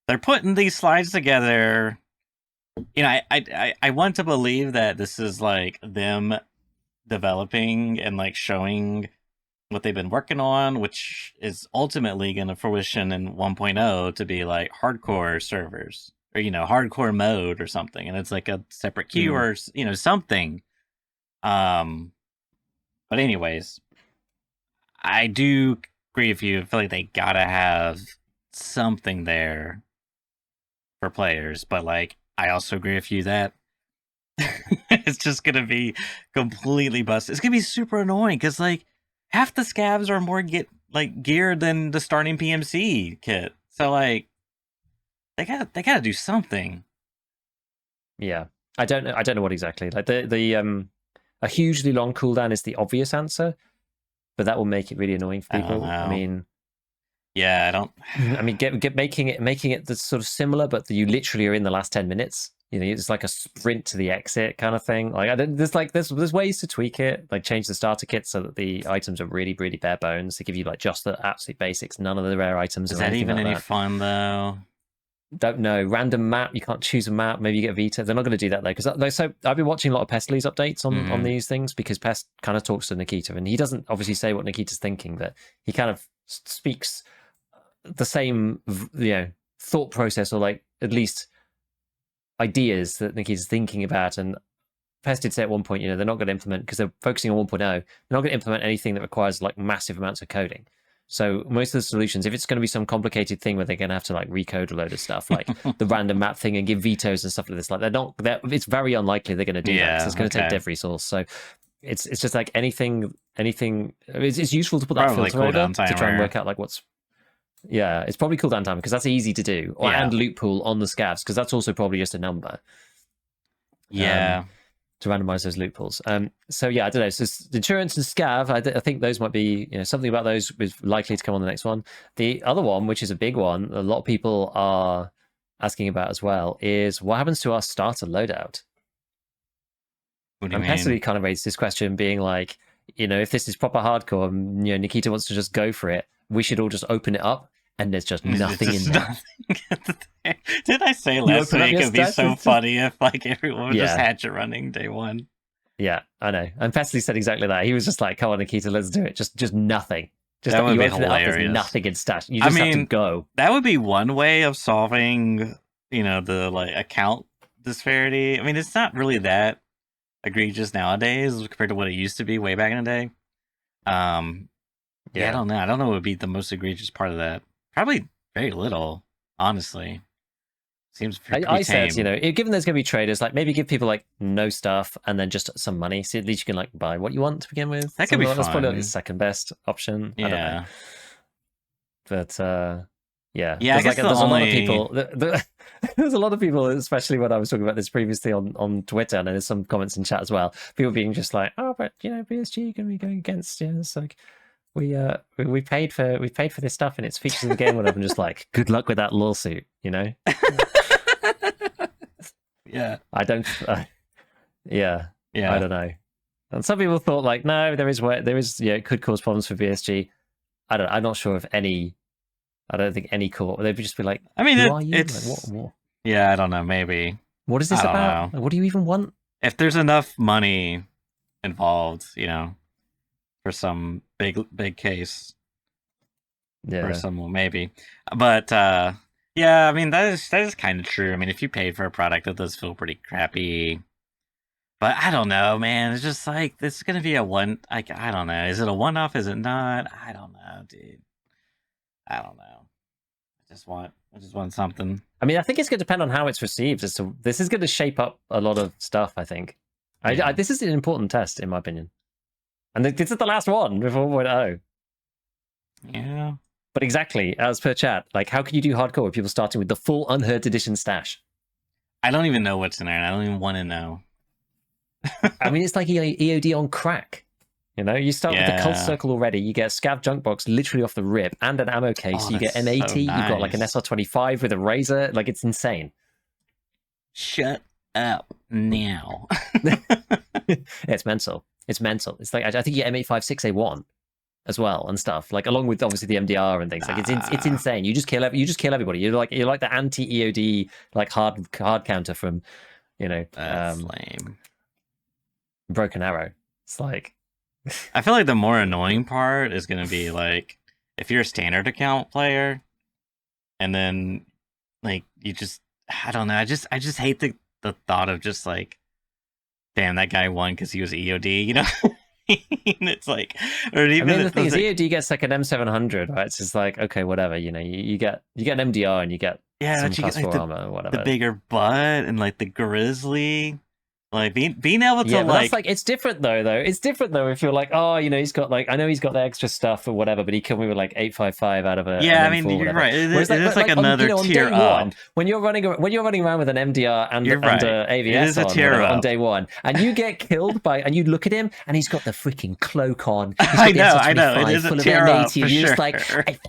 they're putting these slides together. I want to believe that this is like them developing and like showing what they've been working on, which is ultimately going to fruition in 1.0 to be like hardcore servers or hardcore mode or something, and it's like a separate queue or something. But anyways, I do agree with you. I feel like they gotta have something there for players, but like I also agree with you that it's just gonna be completely busted. It's gonna be super annoying because like half the scavs are more geared than the starting PMC kit. So like they gotta do something. Yeah, I don't know what exactly. Like the a hugely long cooldown is the obvious answer, but that will make it really annoying for people. I mean, yeah, I don't. I mean, making it the sort of similar, but you literally are in the last 10 minutes. It's like a sprint to the exit kind of thing. Like there's ways to tweak it, like change the starter kit so that the items are really really bare bones. They give you like just the absolute basics, none of the rare items. Is that even any fun though? Don't know. Random map, you can't choose a map. Maybe you get a Vita. They're not going to do that though, because so I've been watching a lot of Pestly's updates on these things, because Pest kind of talks to Nikita, and he doesn't obviously say what Nikita's thinking, but he kind of speaks the same thought process, or like at least ideas that Nikita's thinking about. And Pest did say at one point, they're not going to implement, because they're focusing on 1.0, they're not going to implement anything that requires like massive amounts of coding. So most of the solutions, if it's going to be some complicated thing where they're going to have to like recode a load of stuff, like the random map thing and give vetoes and stuff like this, like it's very unlikely they're going to do that. So it's going to take dev resource. So it's just like anything. It's useful to put that filter over to try and work out like what's. Yeah, it's probably cooldown time, because that's easy to do, and loot pool on the scavs, because that's also probably just a number. Yeah. To randomize those loot pools. So yeah, I don't know. So insurance and scav, I think those might be, something about those is likely to come on the next one. The other one, which is a big one, a lot of people are asking about as well, is what happens to our starter loadout? What do you mean? Pestily kind of raised this question, being like, if this is proper hardcore, Nikita wants to just go for it, we should all just open it up, and there's just nothing in there. Did I say last week it'd be so funny if like everyone would just hatch it running day one? Yeah, I know. And Pestily said exactly that. He was just like, "Come on, Nikita, let's do it. Just nothing. Just that would be hilarious. There's nothing in stash. You just have to go." That would be one way of solving, the like account disparity. I mean, it's not really that egregious nowadays compared to what it used to be way back in the day. Yeah, I don't know. I don't know what would be the most egregious part of that. Probably very little, honestly. Seems pretty tame. Said, given there's going to be traders, like maybe give people like no stuff and then just some money, so at least you can like buy what you want to begin with. That could be fun. That's probably like the second best option. Yeah. I don't know. But yeah, I guess there's a lot of people. There's a lot of people, especially when I was talking about this previously on Twitter, and there's some comments in chat as well. People being just like, "Oh, but BSG can be going against." It's like we paid for this stuff and its features in the game. Whatever. I'm just like, good luck with that lawsuit. Yeah. I don't. Yeah. I don't know. And some people thought like, no, it could cause problems for BSG. I'm not sure if any. I don't think any court. They'd just be like, I mean, who are you? It's like, what? Yeah, I don't know. Maybe. What is this about? Like, what do you even want? If there's enough money involved, for some big case, or someone maybe. But yeah, I mean that is kind of true. I mean, if you paid for a product, it does feel pretty crappy. But I don't know, man. It's just like this is gonna be a one. Like I don't know. Is it a one-off? Is it not? I don't know, dude. I don't know. I just want something. I mean, I think it's going to depend on how it's received. This is going to shape up a lot of stuff. I think. Yeah. This is an important test, in my opinion. And this is the last one before 1.0. Yeah. But exactly, as per chat, like, how can you do hardcore with people starting with the full unheard edition stash? I don't even know what's in there, and I don't even want to know. I mean, it's like EOD on crack. You start with the cult circle already. You get a scav junk box literally off the rip, and an ammo case. You get M80. So nice. You've got like an SR25 with a razor. Like, it's insane. Shut up now. It's mental. It's mental. It's like I think you get M856A1 as well and stuff. Like along with obviously the MDR and things. Like it's insane. You just kill everybody. You're like the anti EOD like hard counter from That's lame. Broken Arrow. It's like, I feel like the more annoying part is going to be like if you're a standard account player, and then like you just I don't know. I just hate the thought of just like, damn, that guy won because he was EOD. You know, and it's like, or I even mean, the it's thing is, like, EOD gets like an M700, right? It's just like, okay, whatever. You know, you get an MDR and you get yeah, some but you get class like 4 armor or the whatever. bigger butt and like the grizzly, like being able to Yeah, but that's like, like, it's different though. It's different though if you're like, oh, you know, he's got like, I know he's got the extra stuff or whatever, but he killed me with like 855 out of an yeah, I mean M4, you're whatever. right. Whereas It like, is but like like on, you another know, on tier day one, up. when you're running around with an MDR and You're right. It is AVS a on, tier whatever, on up. day one, and you get killed by, and you look at him and he's got the freaking cloak on, he's I got the I know. It SR25 is a full of tier up M80, for and you're sure. just like,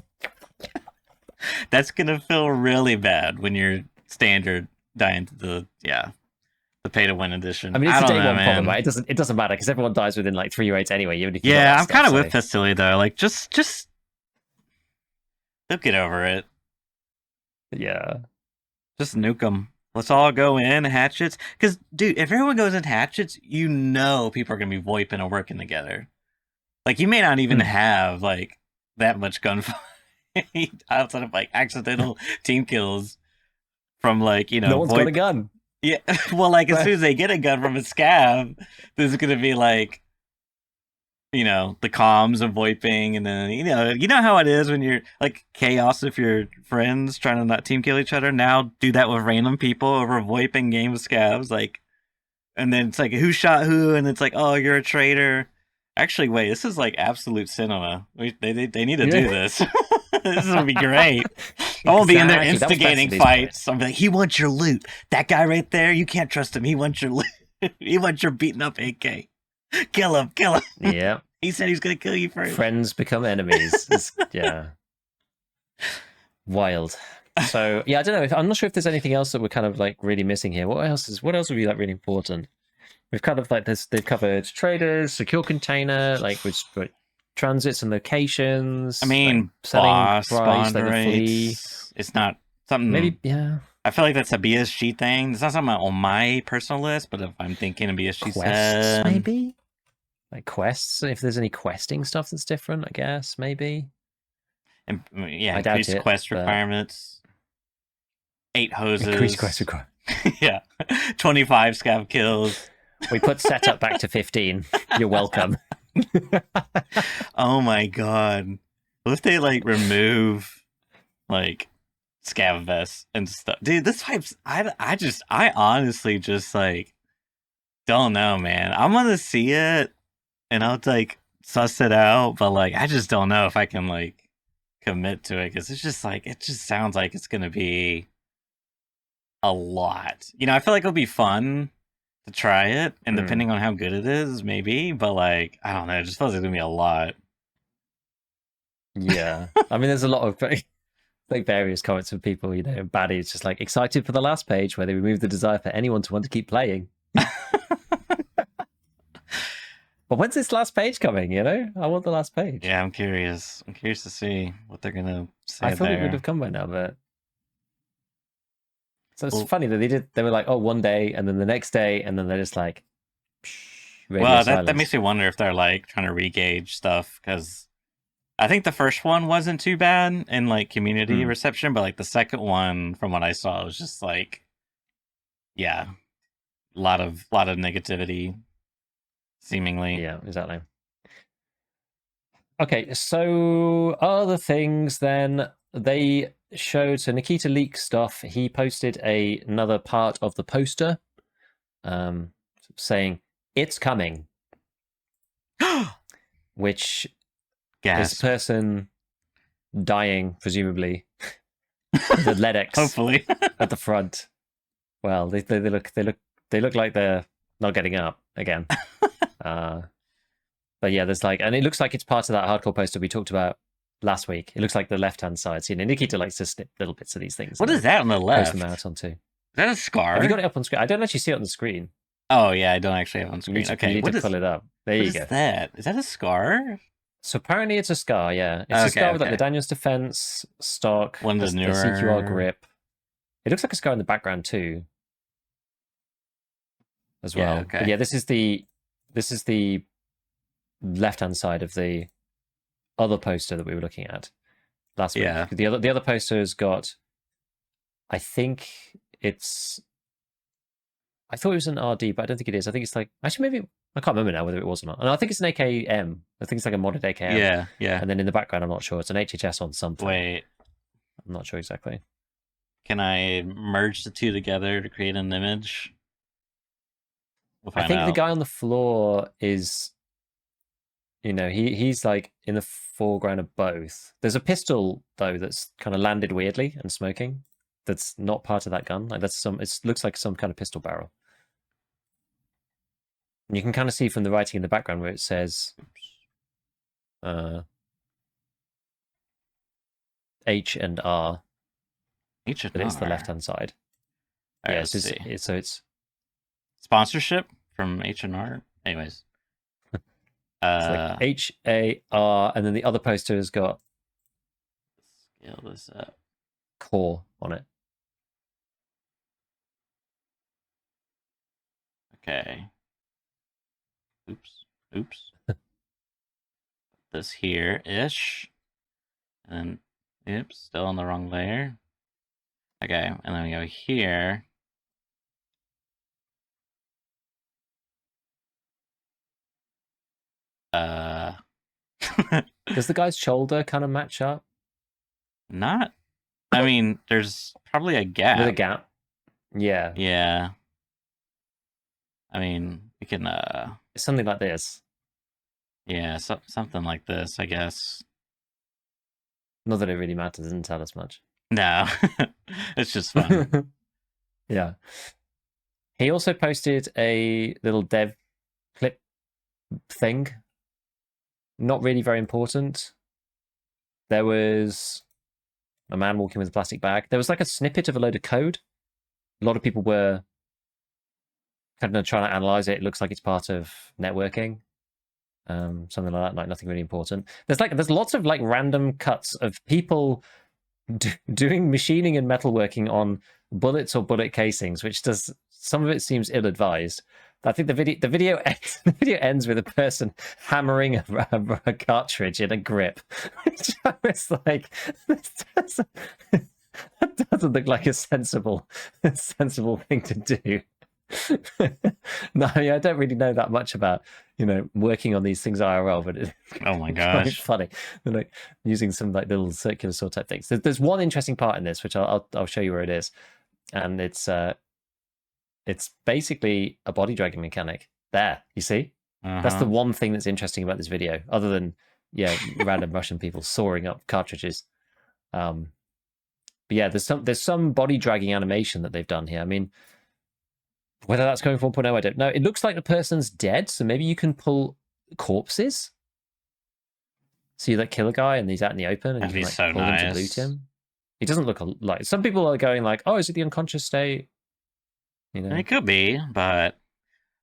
That's gonna feel really bad when you're standard dying to the pay to win I edition. mean, it's I a don't day know, one problem, man. right? It doesn't matter because everyone dies within like 3 raids anyway, even if you got Yeah, that I'm stuff. kind of So with Facility though. Like, just they'll get over it. yeah. Just nuke them. Let's all go in hatchets. Because, dude, if everyone goes in hatchets, you know people are gonna be VoIPing and working together. Like, you may not even have like that much gunfight outside of like accidental team kills from like No one's got a VoIP. gun. Yeah, well, like as soon as they get a gun from a scav, there's gonna be like, the comms of VoIPing, and then you know how it is when you're like chaos if you're friends trying to not team kill each other. Now do that with random people over VoIPing game with scavs, like, and then it's like who shot who, and it's like, oh, you're a traitor. Actually, wait, this is like absolute cinema. They need to Yeah. do this. This would be great. I won't be in there Exactly, that was instigating Bethany's fights. I'm like, he wants your loot. That guy right there, you can't trust him. He wants your loot. He wants your beaten up AK. Kill him. Yeah. He said he's gonna kill you first. Friends become enemies. Yeah. Wild. So yeah, I don't know. I'm not sure if there's anything else that we're kind of like really missing here. What else would be like really important? We've kind of like this. They've covered traders, secure container, like which transits and locations. I mean, like, selling boss price, spawn like the flea. rates. It's not something. Maybe yeah. I feel like that's a BSG thing. It's not something on my personal list, but if I'm thinking of BSG Quests, maybe. Like quests, if there's any questing stuff that's different, I guess maybe. And yeah, I doubt increased it, quest but- requirements. 8 hoses. Increased quest requirement. Yeah, 25 scav kills. We put setup back to 15. You're welcome. Oh my god! What if they like remove like scav vests and stuff, dude? This type's I honestly just like don't know, man. I'm gonna see it and I'll like suss it out, but like I just don't know if I can like commit to it because it's just like it just sounds like it's gonna be a lot. I feel like it'll be fun to try it, and depending on how good it is, maybe. But like I don't know, it just feels like it's gonna be a lot. Yeah, I mean, there's a lot of like various comments from people. Baddies just like excited for the last page where they remove the desire for anyone to want to keep playing. But when's this last page coming? I want the last page. Yeah, I'm curious. I'm curious to see what they're gonna say. I thought there. it would have come by now, but so it's funny that they were like, oh, one day, and then the next day, and then they're just like, well, that makes me wonder if they're like trying to regauge stuff, because I think the first one wasn't too bad in like community reception, but like the second one, from what I saw, was just like, yeah, a lot of negativity, seemingly. Yeah, exactly. Okay, so other things then they showed. So Nikita Leaks stuff. He posted another part of the poster, saying it's coming, which Gasp. is a person dying, presumably, the LEDX Hopefully at the front. Well, they look like they're not getting up again. But yeah, there's like, and it looks like it's part of that hardcore poster we talked about last week. It looks like the left-hand side. So, Nikita likes to snip little bits of these things. What is that on the left? Post them out onto. Is that a scar? Have you got it up on screen? I don't actually see it on the screen. Oh yeah, I don't actually have it on screen. You need to pull it up. There you go. What is that? Is that a scar? So apparently it's a scar. Yeah, it's a scar with like the Daniel's Defense stock, one of the newer CQR grip. It looks like a scar in the background too, as well. Yeah, okay. But yeah, this is the left-hand side of the other poster that we were looking at last week. Yeah. The other poster has got, I think it's, I thought it was an RD, but I don't think it is. I think it's like, actually maybe, I can't remember now whether it was or not. And I think it's an AKM. I think it's like a modded AKM. Yeah, yeah. And then in the background, I'm not sure. It's an HHS on something. Wait, I'm not sure exactly. can I merge the two together to create an image? We'll I find think out. the guy on the floor is, he's like in the foreground of both. There's a pistol though that's kind of landed weirdly and smoking. That's not part of that gun. Like it looks like some kind of pistol barrel. And you can kind of see from the writing in the background where it says H and R. H and But it's the R. left-hand side. All right, Yeah, let's see. it's Sponsorship from H&R. Anyways. it's like HAR, and then the other poster has got Scale this up. core on it. Okay. Oops. This here-ish. And oops, still on the wrong layer. Okay, and then we go here. Does the guy's shoulder kind of match up? Not. I mean, there's probably a gap. With a gap. Yeah. Yeah. I mean, we can. It's something like this. Yeah, something like this, I guess. Not that it really matters, it doesn't tell us much. No, it's just fun. Yeah. He also posted a little dev clip thing. Not really very important. There was a man walking with a plastic bag. There was like a snippet of a load of code. A lot of people were kind of trying to analyze it. It looks like it's part of networking. Something like that, like nothing really important. There's lots of like random cuts of people doing machining and metalworking on bullets or bullet casings, which does, some of it seems ill-advised. I think the video ends with a person hammering a cartridge in a grip, which I was like, that doesn't look like a sensible thing to do. No, I mean, I don't really know that much about working on these things IRL, but it's Oh my quite gosh. funny. They're like using some like little circular saw type things. There's one interesting part in this, which I'll show you where it is, and it's basically a body dragging mechanic. There, you see? That's the one thing that's interesting about this video, other than random Russian people sawing up cartridges. But yeah, there's some body dragging animation that they've done here. I mean, whether that's going 4.0, I don't know. It looks like the person's dead, so maybe you can pull corpses. So you like kill a guy and he's out in the open, and That'd you be can so pull him to nice. loot him. He doesn't look like, some people are going like, oh, is it the unconscious state? It could be, but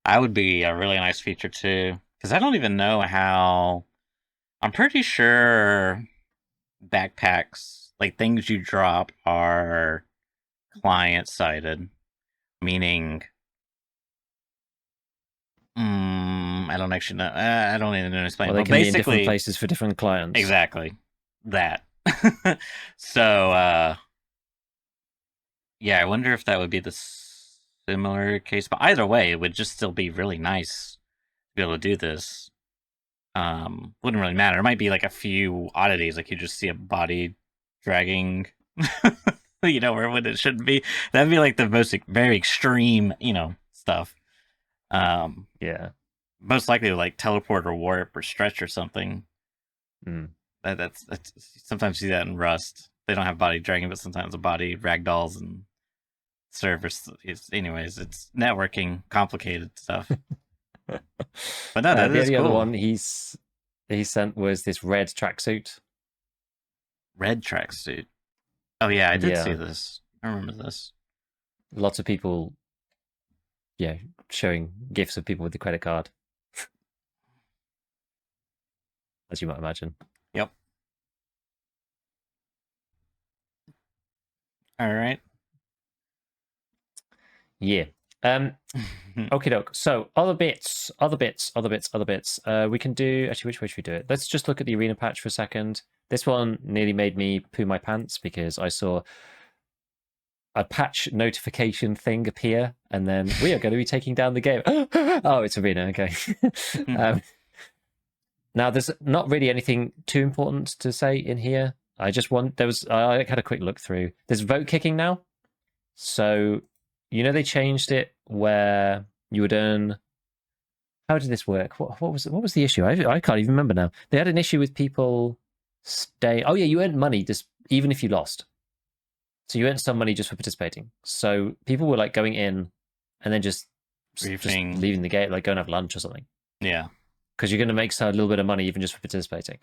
I would be a really nice feature too, because I don't even know how. I'm pretty sure backpacks, like things you drop, are client-sided, meaning I don't actually know. I don't even know how to explain. Well, they but can be in basically, different places for different clients. Exactly that. So yeah, I wonder if that would be the similar case. But either way, it would just still be really nice to be able to do this. Wouldn't really matter. It might be like a few oddities, like you just see a body dragging, where when it shouldn't be. That'd be like the most very extreme, stuff. Yeah. Most likely like teleport or warp or stretch or something. That's sometimes you see that in Rust. They don't have body dragging, but sometimes the body ragdolls and servers. Anyways, it's networking, complicated stuff. But no, that is the cool. other one he sent was this red tracksuit. Red tracksuit. Oh yeah, I did see this. I remember this. Lots of people, showing gifs of people with the credit card, as you might imagine. Yep. All right. Yeah. Okie doke. So other bits. We can do actually. Which way should we do it? Let's just look at the arena patch for a second. This one nearly made me poo my pants because I saw a patch notification thing appear, and then we are going to be taking down the game. Oh, it's arena. Okay. Now, there's not really anything too important to say in here. I had a quick look through. There's vote kicking now. So, they changed it where you would earn. How did this work? What was the issue? I can't even remember now. They had an issue with people stay. Oh yeah, you earned money just even if you lost. So you earned some money just for participating. So people were like going in and then just leaving the game, like going to have lunch or something. Yeah. Because you're going to make a little bit of money even just for participating.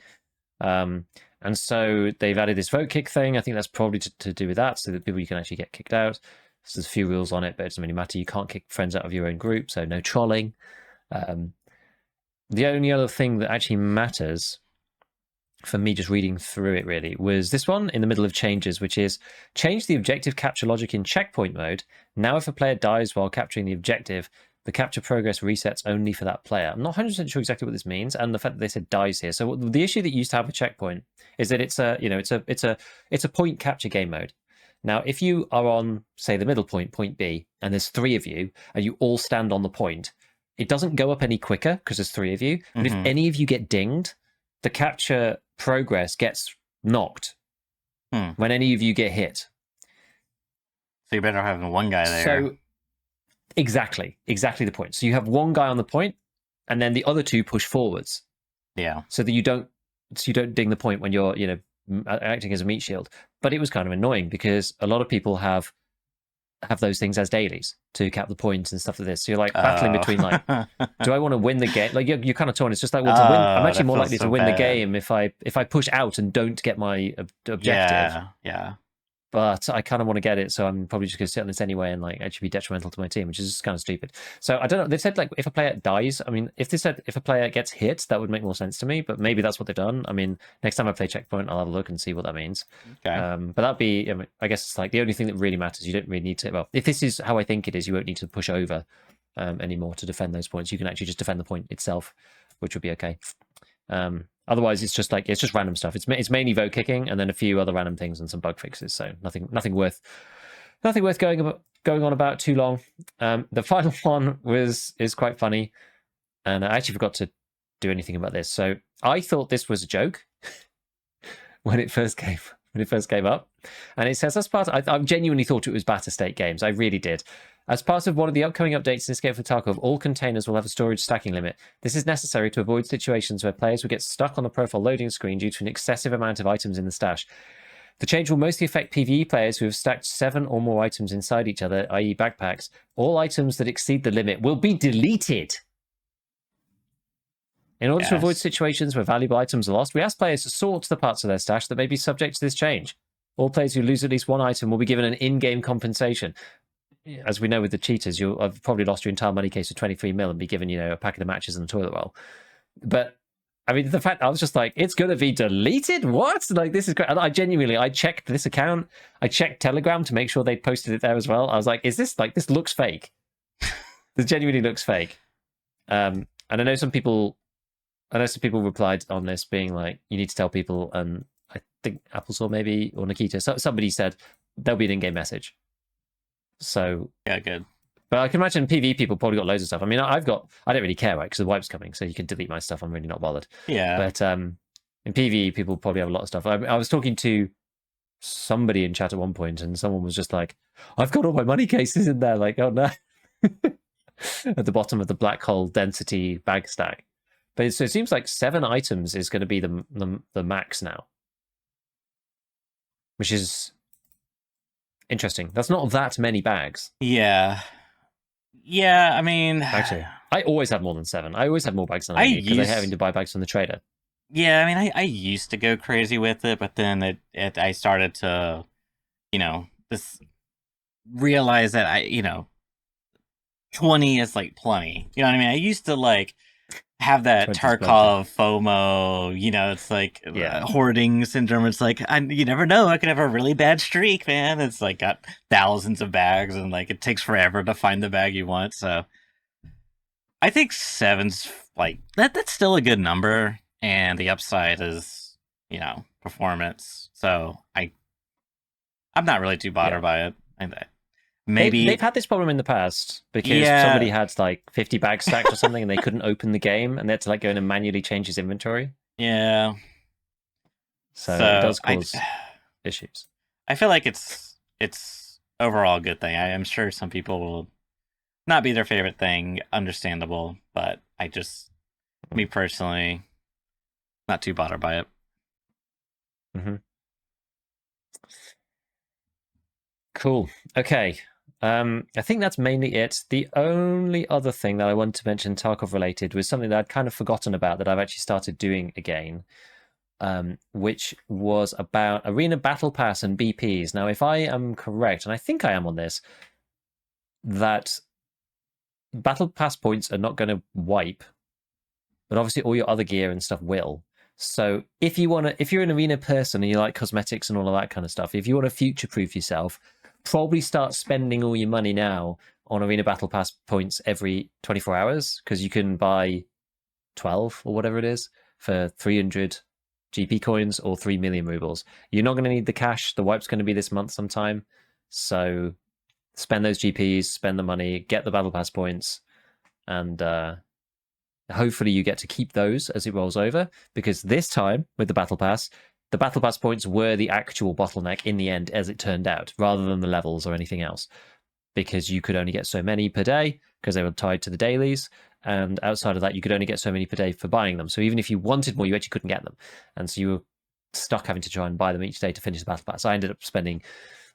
And so they've added this vote kick thing. I think that's probably to do with that, so that you can actually get kicked out. So there's a few rules on it, but it doesn't really matter. You can't kick friends out of your own group, so no trolling. The only other thing that actually matters for me just reading through it really was this one in the middle of changes, which is change the objective capture logic in checkpoint mode. Now if a player dies while capturing the objective, the capture progress resets only for that player. I'm not 100% sure exactly what this means, and the fact that they said dies here. So the issue that you used to have with checkpoint is that it's a point capture game mode. Now, if you are on, say, the middle point, point B, and there's 3 of you, and you all stand on the point, it doesn't go up any quicker because there's 3 of you. But if any of you get dinged, the capture progress gets knocked when any of you get hit. So you better have one guy there. So exactly the point. So you have one guy on the point, and then the other 2 push forwards. Yeah. So that you don't ding the point when you're acting as a meat shield. But it was kind of annoying because a lot of people have those things as dailies to cap the points and stuff like this. So you're like battling between like, do I want to win the game? Like you're kind of torn. It's just like, well, to win, I'm actually more likely to win the game if I push out and don't get my objective. Yeah. But I kind of want to get it, so I'm probably just going to sit on this anyway and like actually be detrimental to my team, which is kind of stupid. So I don't know. They've said like if a player dies, I mean, if they said if a player gets hit, that would make more sense to me. But maybe that's what they've done. I mean, next time I play checkpoint, I'll have a look and see what that means. Okay. But that'd be, I guess it's like the only thing that really matters. You don't really need to. Well, if this is how I think it is, you won't need to push over anymore to defend those points. You can actually just defend the point itself, which would be okay. Otherwise, it's just random stuff. It's mainly vote kicking and then a few other random things and some bug fixes. So nothing worth going on about too long. The final one is quite funny, and I actually forgot to do anything about this. So I thought this was a joke when it first came up, and it says as part. I genuinely thought it was Battlestate Games. I really did. As part of one of the upcoming updates in Escape from Tarkov, all containers will have a storage stacking limit. This is necessary to avoid situations where players will get stuck on the profile loading screen due to an excessive amount of items in the stash. The change will mostly affect PvE players who have stacked 7 or more items inside each other, i.e. backpacks. All items that exceed the limit will be deleted. In order to avoid situations where valuable items are lost, we ask players to sort the parts of their stash that may be subject to this change. All players who lose at least one item will be given an in-game compensation. As we know with the cheaters, you'll have probably lost your entire money case of 23 mil and be given, a packet of matches and a toilet roll. But I mean, the fact I was just like, it's going to be deleted? What? Like, this is great. And I checked this account. I checked Telegram to make sure they posted it there as well. I was like, is this this looks fake? This genuinely looks fake. And I know some people replied on this being like, you need to tell people. And I think Applesore maybe, or Nikita, somebody said there'll be an in-game message. So yeah, good. But I can imagine PvE people probably got loads of stuff. I mean, I don't really care, right? Because the wipe's coming, so you can delete my stuff. I'm really not bothered. Yeah. But in PvE, people probably have a lot of stuff. I was talking to somebody in chat at one point, and someone was just like, "I've got all my money cases in there." Like, oh no, at the bottom of the black hole density bag stack. But so it seems like 7 items is going to be the max now, which is interesting. That's not that many bags. Yeah. I mean, actually, I always have more than 7. I always have more bags than I need because I'm having to buy bags from the trader. Yeah, I mean, I used to go crazy with it, but then I started to, realize that 20 is like plenty. You know what I mean? I used to have that Tarkov FOMO, it's like hoarding syndrome. It's like, you never know, I could have a really bad streak, man. It's like got thousands of bags and it takes forever to find the bag you want. So I think seven's like that's still a good number, and the upside is performance. So I'm not really too Yeah. bothered by it. They've Maybe had this problem in the past because somebody yeah, had like 50 bags stacked or something and they couldn't open the game and they had to like go in and manually change his inventory. yeah. So it So does cause issues. I feel like it's overall a good thing. I'm sure some people will not be their favorite thing, understandable, but me personally, not too bothered by it. Mm-hmm. Cool. Okay. I think that's mainly it. The only other thing that I wanted to mention Tarkov related was something that I'd kind of forgotten about that I've actually started doing again, which was about Arena Battle Pass and BPs. Now, if I am correct, and I think I am on this, that Battle Pass points are not going to wipe, but obviously all your other gear and stuff will. So if you're an arena person and you like cosmetics and all of that kind of stuff, if you want to future proof yourself, probably start spending all your money now on Arena Battle Pass points every 24 hours because you can buy 12 or whatever it is for 300 GP coins or 3 million rubles. You're not going to need the cash. The wipe's going to be this month sometime. So spend those GPs, spend the money, get the Battle Pass points, and hopefully you get to keep those as it rolls over, because this time with the battle pass points were the actual bottleneck in the end, as it turned out, rather than the levels or anything else, because you could only get so many per day because they were tied to the dailies, and outside of that you could only get so many per day for buying them. So even if you wanted more, you actually couldn't get them, and so you were stuck having to try and buy them each day to finish the battle pass. I ended up spending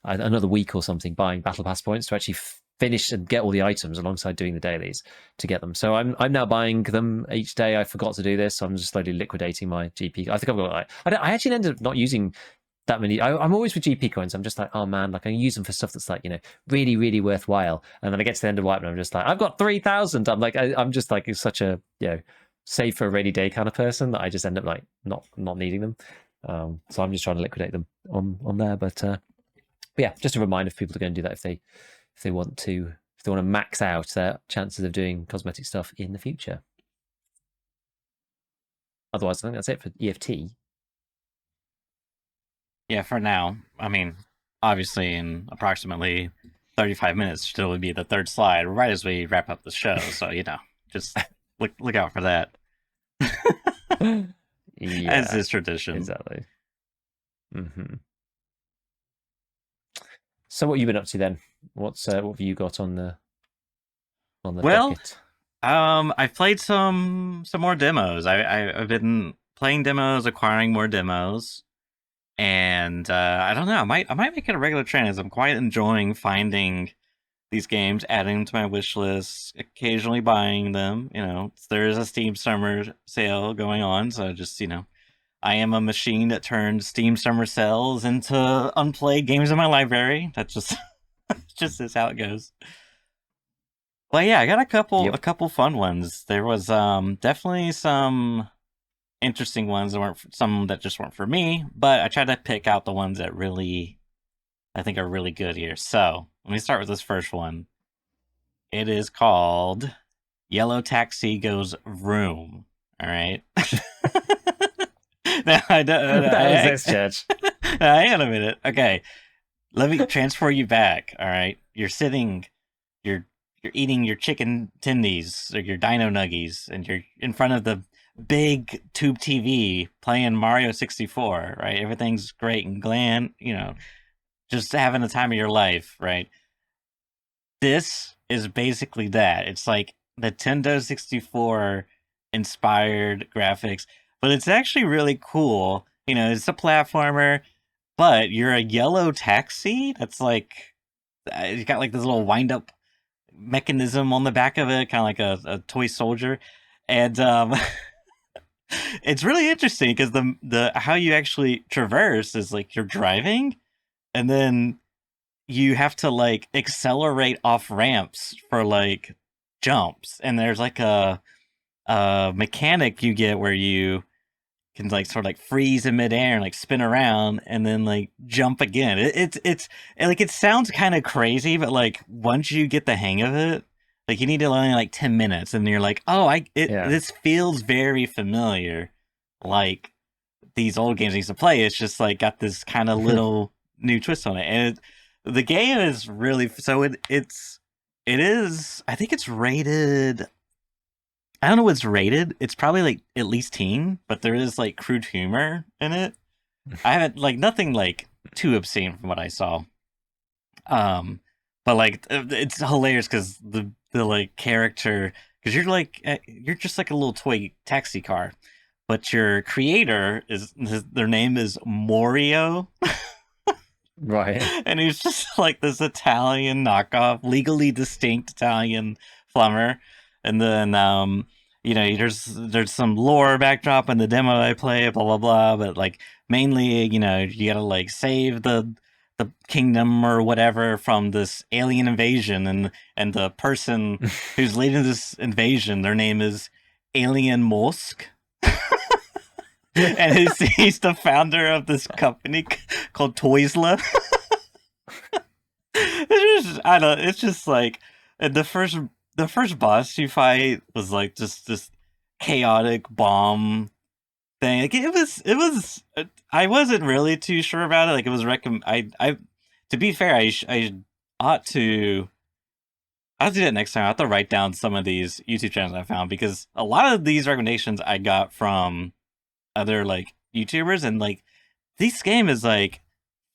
another week or something buying battle pass points to actually finish and get all the items alongside doing the dailies to get them. So I'm now buying them each day. I forgot to do this, so I'm just slowly liquidating my GP. I think I've got like, I actually ended up not using that many. I'm always with GP coins. I'm just like, oh man, like I use them for stuff that's like, really, really worthwhile. And then I get to the end of wipe and I'm just like, I've got 3,000. I'm like, I'm just like such a save for a rainy day kind of person that I just end up like not needing them. So I'm just trying to liquidate them on there. But yeah, just a reminder for people to go and do that if they want to max out their chances of doing cosmetic stuff in the future. Otherwise, I think that's it for EFT. Yeah, for now. I mean, obviously, in approximately 35 minutes, still would be the third slide right as we wrap up the show. So just look out for that. Yeah, as is tradition. Exactly. Mm-hmm. So, what have you been up to then? What have you got on the docket? I've played some more demos. I've been playing demos, acquiring more demos, and I don't know. I might make it a regular trend, as I'm quite enjoying finding these games, adding them to my wish list, occasionally buying them. There is a Steam Summer sale going on, so just I am a machine that turns Steam Summer sales into unplayed games in my library. That just just is how it goes. Well, yeah, I got a couple fun ones. There was definitely some interesting ones that weren't some that just weren't for me, but I tried to pick out the ones that really I think are really good here. So let me start with this first one. It is called Yellow Taxi Goes Vroom. All right. Now, That exists, Church. Hang on a minute. Okay, let me transfer you back. All right, you're you're eating your chicken tendies or your dino nuggies, and you're in front of the big tube TV playing Mario 64. Right, everything's great and glam. Just having the time of your life. Right. This is basically that. It's like Nintendo 64 inspired graphics, but it's actually really cool. It's a platformer, but you're a yellow taxi that's like it's got like this little wind up mechanism on the back of it, kind of like a toy soldier, and it's really interesting because the how you actually traverse is like you're driving, and then you have to like accelerate off ramps for like jumps, and there's like a mechanic you get where you can like sort of like freeze in midair and like spin around and then like jump again. It's like it sounds kind of crazy, but like once you get the hang of it, Like you need to only like 10 minutes, and you're like, oh, Yeah. this feels very familiar, like these old games I used to play. It's just like got this kind of little new twist on it, and the game is really so it is. I think it's rated. I don't know what's rated. It's probably like at least teen, but there is like crude humor in it. I haven't like nothing like too obscene from what I saw. But like it's hilarious because the like character, because you're just like a little toy taxi car, but your creator their name is Morio, Right. and he's just like this Italian knockoff, legally distinct Italian plumber. And then there's some lore backdrop in the demo I play, blah blah blah. But like mainly, you gotta like save the kingdom or whatever from this alien invasion, and the person who's leading this invasion, their name is Alien Mosk. And he's the founder of this company called Toysla. It's just like the first boss you fight was like just this chaotic bomb thing. Like it was I wasn't really too sure about it. Like it was I to be fair, I ought to I'll do that next time. I have to write down some of these YouTube channels I found, because a lot of these recommendations I got from other like YouTubers, and like this game is like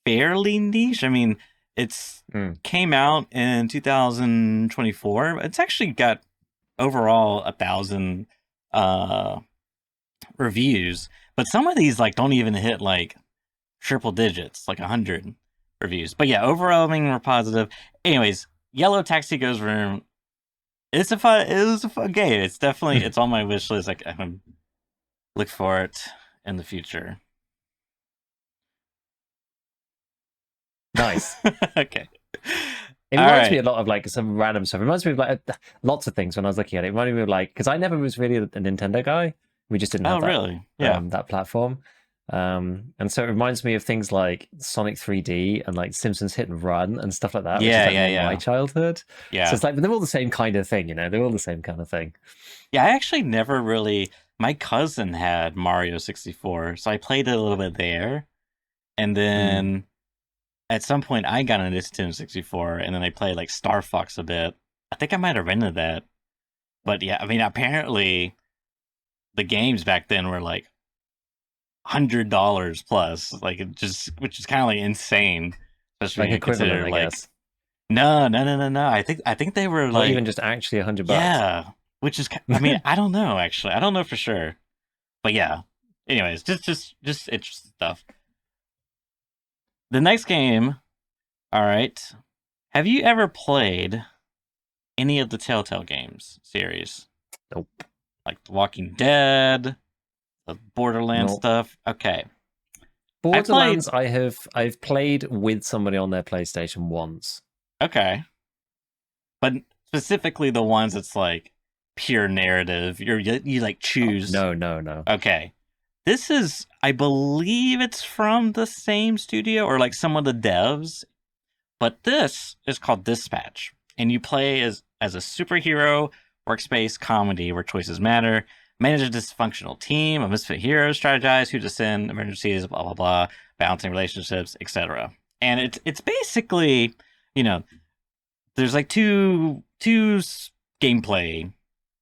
fairly niche. I mean, it's came out in 2024. It's actually got overall 1,000 reviews, but some of these like don't even hit like triple digits, like 100 reviews. But yeah, overwhelming were positive. Anyways, Yellow Taxi Goes Vroom. It was a fun game. It's definitely it's on my wish list. Like I'm gonna look for it in the future. Nice. Okay. It reminds me a lot of like some random stuff. It reminds me of like lots of things when I was looking at it. It reminded me of like, because I never was really a Nintendo guy. We just didn't have that. Really? Yeah. That platform. And so it reminds me of things like Sonic 3D and like Simpsons Hit and Run and stuff like that. Yeah, which is like my childhood. Yeah. So it's like, but they're all the same kind of thing, They're all the same kind of thing. Yeah, I actually never really. My cousin had Mario 64, so I played it a little bit there, and then at some point I got a Nintendo 64, and then I played like Star Fox a bit. I think I might have rented that, but yeah, I mean, apparently the games back then were like $100 plus, like it just, which is kind of like insane, especially Like when you equivalent, consider I like guess. no. I think they were Not like even just actually $100. yeah, which is I mean I don't know actually, I don't know for sure, but yeah. Anyways, just interesting stuff. The next game, all right. Have you ever played any of the Telltale games series? Nope. Like The Walking Dead, the Borderlands Nope. stuff? Okay. Borderlands, I've played with somebody on their PlayStation once. Okay. But specifically the ones that's like pure narrative. You like choose. No. Okay. This is, I believe it's from the same studio or like some of the devs, but this is called Dispatch, and you play as a superhero workspace comedy where choices matter. Manage a dysfunctional team of misfit heroes, strategize who to send, emergencies, blah blah blah, balancing relationships, etc. And it's basically, you know, there's like two gameplay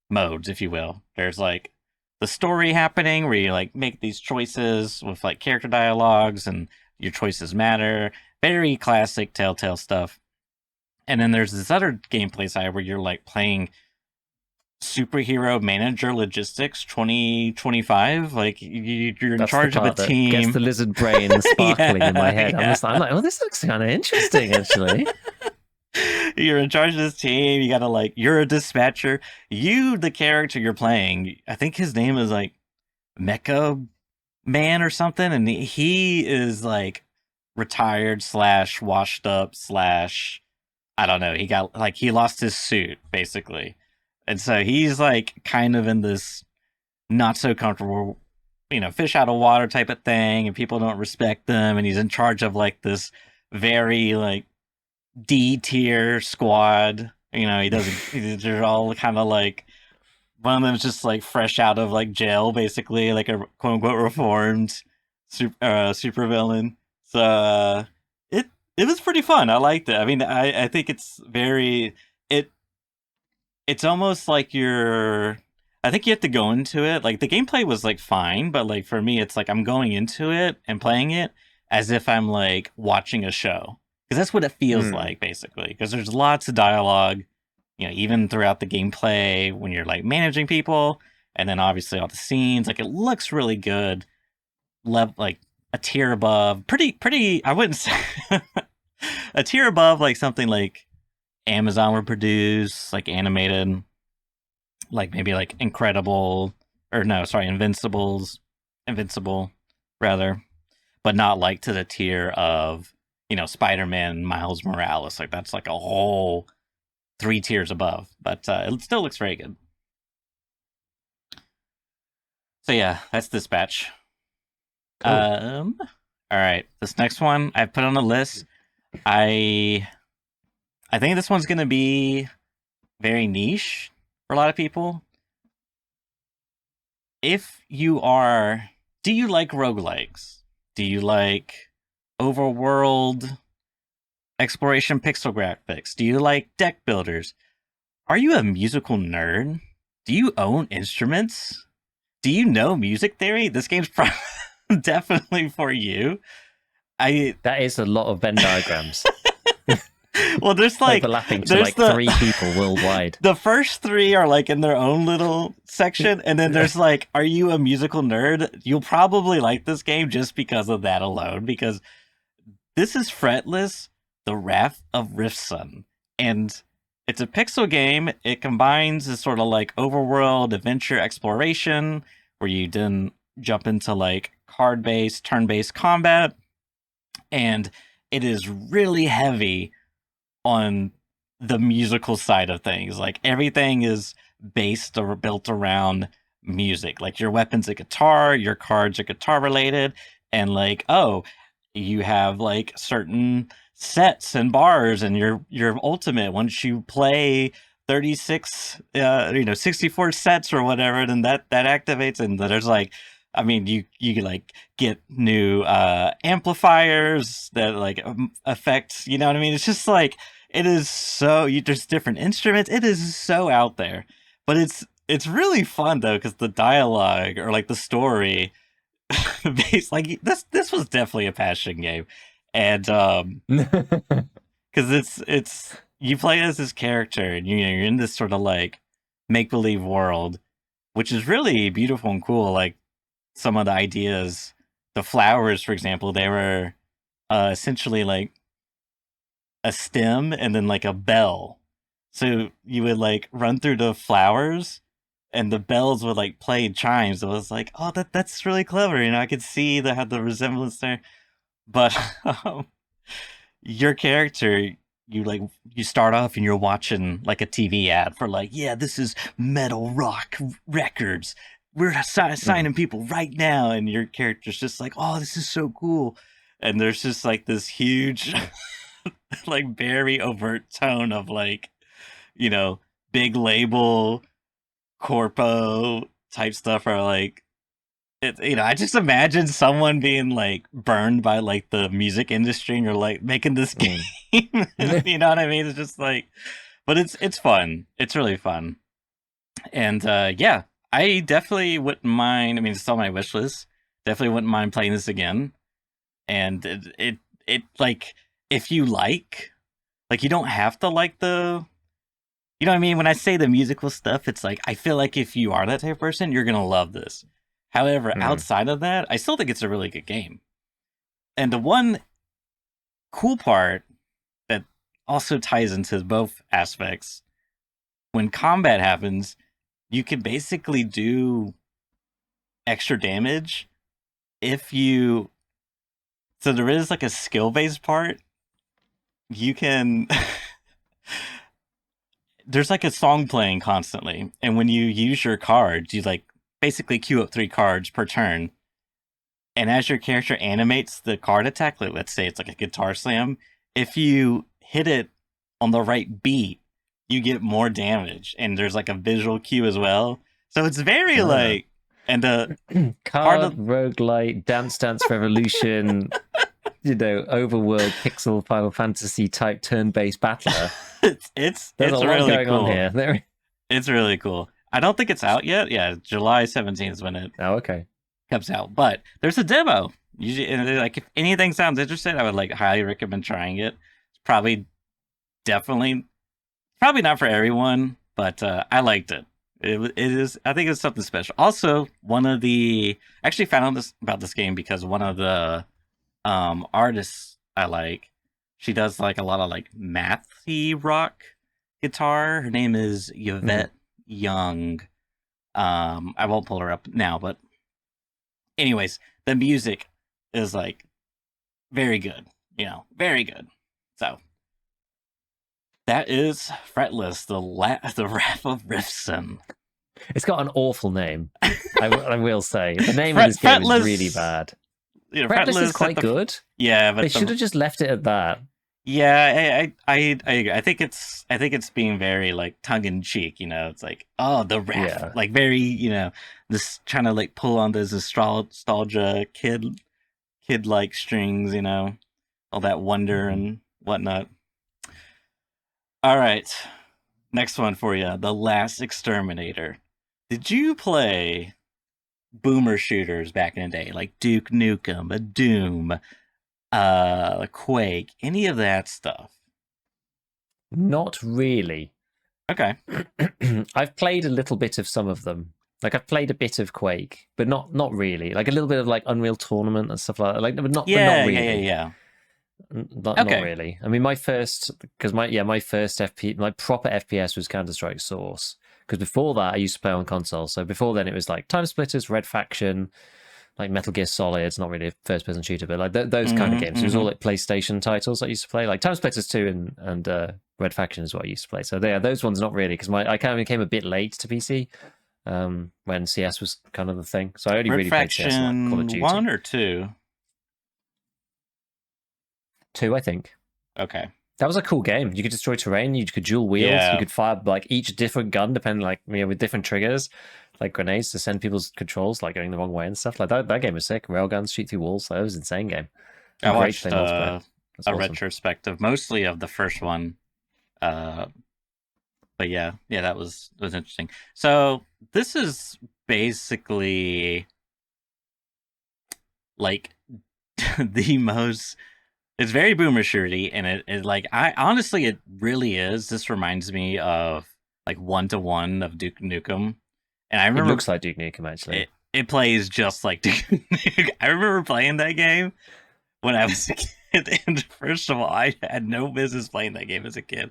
modes, if you will. There's like the story happening where you like make these choices with like character dialogues and your choices matter. Very classic Telltale stuff. And then there's this other gameplay side where you're like playing superhero manager logistics 2025. Like you're in That's charge the of a part that team. gets the lizard brain sparkling in my head. Yeah. I'm like, oh, this looks kind of interesting, actually. You're in charge of this team. You gotta like, you're a dispatcher. You, the character you're playing, I think his name is like Mecha Man or something, and he is like retired slash washed up slash I don't know. He got like he lost his suit basically, and so he's like kind of in this not so comfortable, fish out of water type of thing, and people don't respect them, and he's in charge of like this very like D tier squad You know, he doesn't. They're all kind of like one of them's just like fresh out of like jail, basically, like a quote unquote reformed super villain. So it it was pretty fun. I liked it. I mean, I think it's very it it's almost like you're. I think you have to go into it. Like the gameplay was like fine, but like for me, it's like I'm going into it and playing it as if I'm like watching a show because that's what it feels Hmm. like basically. Because there's lots of dialogue, you know, even throughout the gameplay when you're like managing people, and then obviously all the scenes. Like it looks really good. Level like a tier above, pretty. I wouldn't say a tier above like something like Amazon would produce, like animated, like maybe like Incredible, or no, sorry, Invincible, rather, but not like to the tier of Spider-Man, Miles Morales. Like that's like a whole three tiers above, but it still looks very good. So yeah, that's Dispatch. Cool. All right, this next one I put on the list. I I think this one's gonna be very niche for a lot of people. If you are, do you like roguelikes? Do you like overworld exploration pixel graphics? Do you like deck builders? Are you a musical nerd? Do you own instruments? Do you know music theory? This game's probably definitely for you. I That is a lot of Venn diagrams well, overlapping to there's like the 3 people worldwide. the first three are like in their own little section, and then there's like, are you a musical nerd? You'll probably like this game just because of that alone, because this is Fretless, The Wrath of Riftsun. And it's a pixel game. It combines this sort of like overworld adventure exploration where you then jump into like card based, turn based combat. And it is really heavy on the musical side of things. Like everything is based or built around music. Like your weapon's a guitar, your cards are guitar related, and like, oh, you have like certain sets and bars and your ultimate once you play 36 64 sets or whatever, then that activates, and there's like, I mean, you like get new amplifiers that like affect, you know what I mean? It's just like it is so there's different instruments. It is so out there, but it's really fun though because the dialogue or like the story, based like this was definitely a passion game, and because it's you play as this character and you're in this sort of like make believe world, which is really beautiful and cool. Like some of the ideas, the flowers, for example, they were essentially like a stem and then like a bell. So you would like run through the flowers and the bells would like play chimes. It was like, oh, that's really clever. You know, I could see that had the resemblance there. But your character, you start off and you're watching like a TV ad for like, yeah, this is metal rock records. We're Mm. signing people right now, and your character's just like, oh, this is so cool. And there's just like this huge like very overt tone of like, you know, big label corpo type stuff, or like it, I just imagine someone being like burned by like the music industry and you're like making this game. Mm. You know what I mean? It's just like, but it's fun. It's really fun. And yeah, I definitely wouldn't mind. I mean, it's on my wish list. Definitely wouldn't mind playing this again. And it like, if you like you don't have to like the, you know what I mean? When I say the musical stuff, it's like I feel like if you are that type of person, you're gonna love this. However, Mm. outside of that, I still think it's a really good game. And the one cool part that also ties into both aspects, when combat happens, you can basically do extra damage if you, so there is like a skill based part. You can there's like a song playing constantly, and when you use your cards, you like basically queue up 3 cards per turn. And as your character animates the card attack, like let's say it's like a guitar slam, if you hit it on the right beat, you get more damage, and there's like a visual cue as well. So it's very Ah. like, and part Card, of roguelite, Dance Dance Revolution, overworld, pixel, Final Fantasy type turn-based battler. There's a it's lot really going on cool. here. It's really cool. I don't think it's out yet. Yeah, July 17th is when it Oh, okay. comes out. But there's a demo. Like if anything sounds interesting, I would like highly recommend trying it. It's definitely, probably not for everyone, but I liked it. It is. I think it's something special. Also, one of the I actually found out about this game because one of the artists I like, she does like a lot of like mathy rock guitar. Her name is Mhm. Yvette Young. I won't pull her up now, but anyways, the music is like very good. Very good. So that is Fretless, the Wrath of Rifson. It's got an awful name. I will say the name of this game is really Fretless. bad. Fretless is Fretless at quite the good. yeah, They but should have just left it at that. yeah, I agree. I think it's being very like tongue in cheek. It's like, oh, the Wrath, Yeah. like very this trying to like pull on those nostalgia kid like strings. All that wonder Mhm. and whatnot. All right, next one for you, The Last Exterminator. Did you play boomer shooters back in the day, like Duke Nukem, a Doom, Quake, any of that stuff? Not really. Okay. I've played a little bit of some of them. Like I've played a bit of Quake, but not really. Like a little bit of like Unreal Tournament and stuff like that. Like, but not really. Yeah. Not Okay. really. I mean, my first because my first my proper FPS was Counter Strike Source. Because before that, I used to play on console. So before then, it was like Time Splitters, Red Faction, like Metal Gear Solid. It's not really a first person shooter, but like those kind of games. It was all like PlayStation titles I used to play, like Time Splitters 2 and Red Faction is what I used to play. So yeah, those ones not really because I kind of came a bit late to PC when CS was kind of the thing. So I only Red really played CS and like Call of Faction Duty 1 or 2? 2, I think. Okay. That was a cool game. You could destroy terrain. You could dual wield. Yeah. You could fire like each different gun, depending like with different triggers, like grenades to send people's controls like going the wrong way and stuff like that. That game was sick. Railguns shoot through walls. That was an insane game. I And great to watched play multiplayer. That's a awesome. retrospective, mostly of the first one. But yeah, that was interesting. So this is basically like the most. It's very boomer shirty, and it like I honestly it really is. This reminds me of like 1-to-1 of Duke Nukem, and I It remember looks like Duke Nukem actually. it plays just like Duke Nukem. I remember playing that game when I was a kid, and first of all, I had no business playing that game as a kid.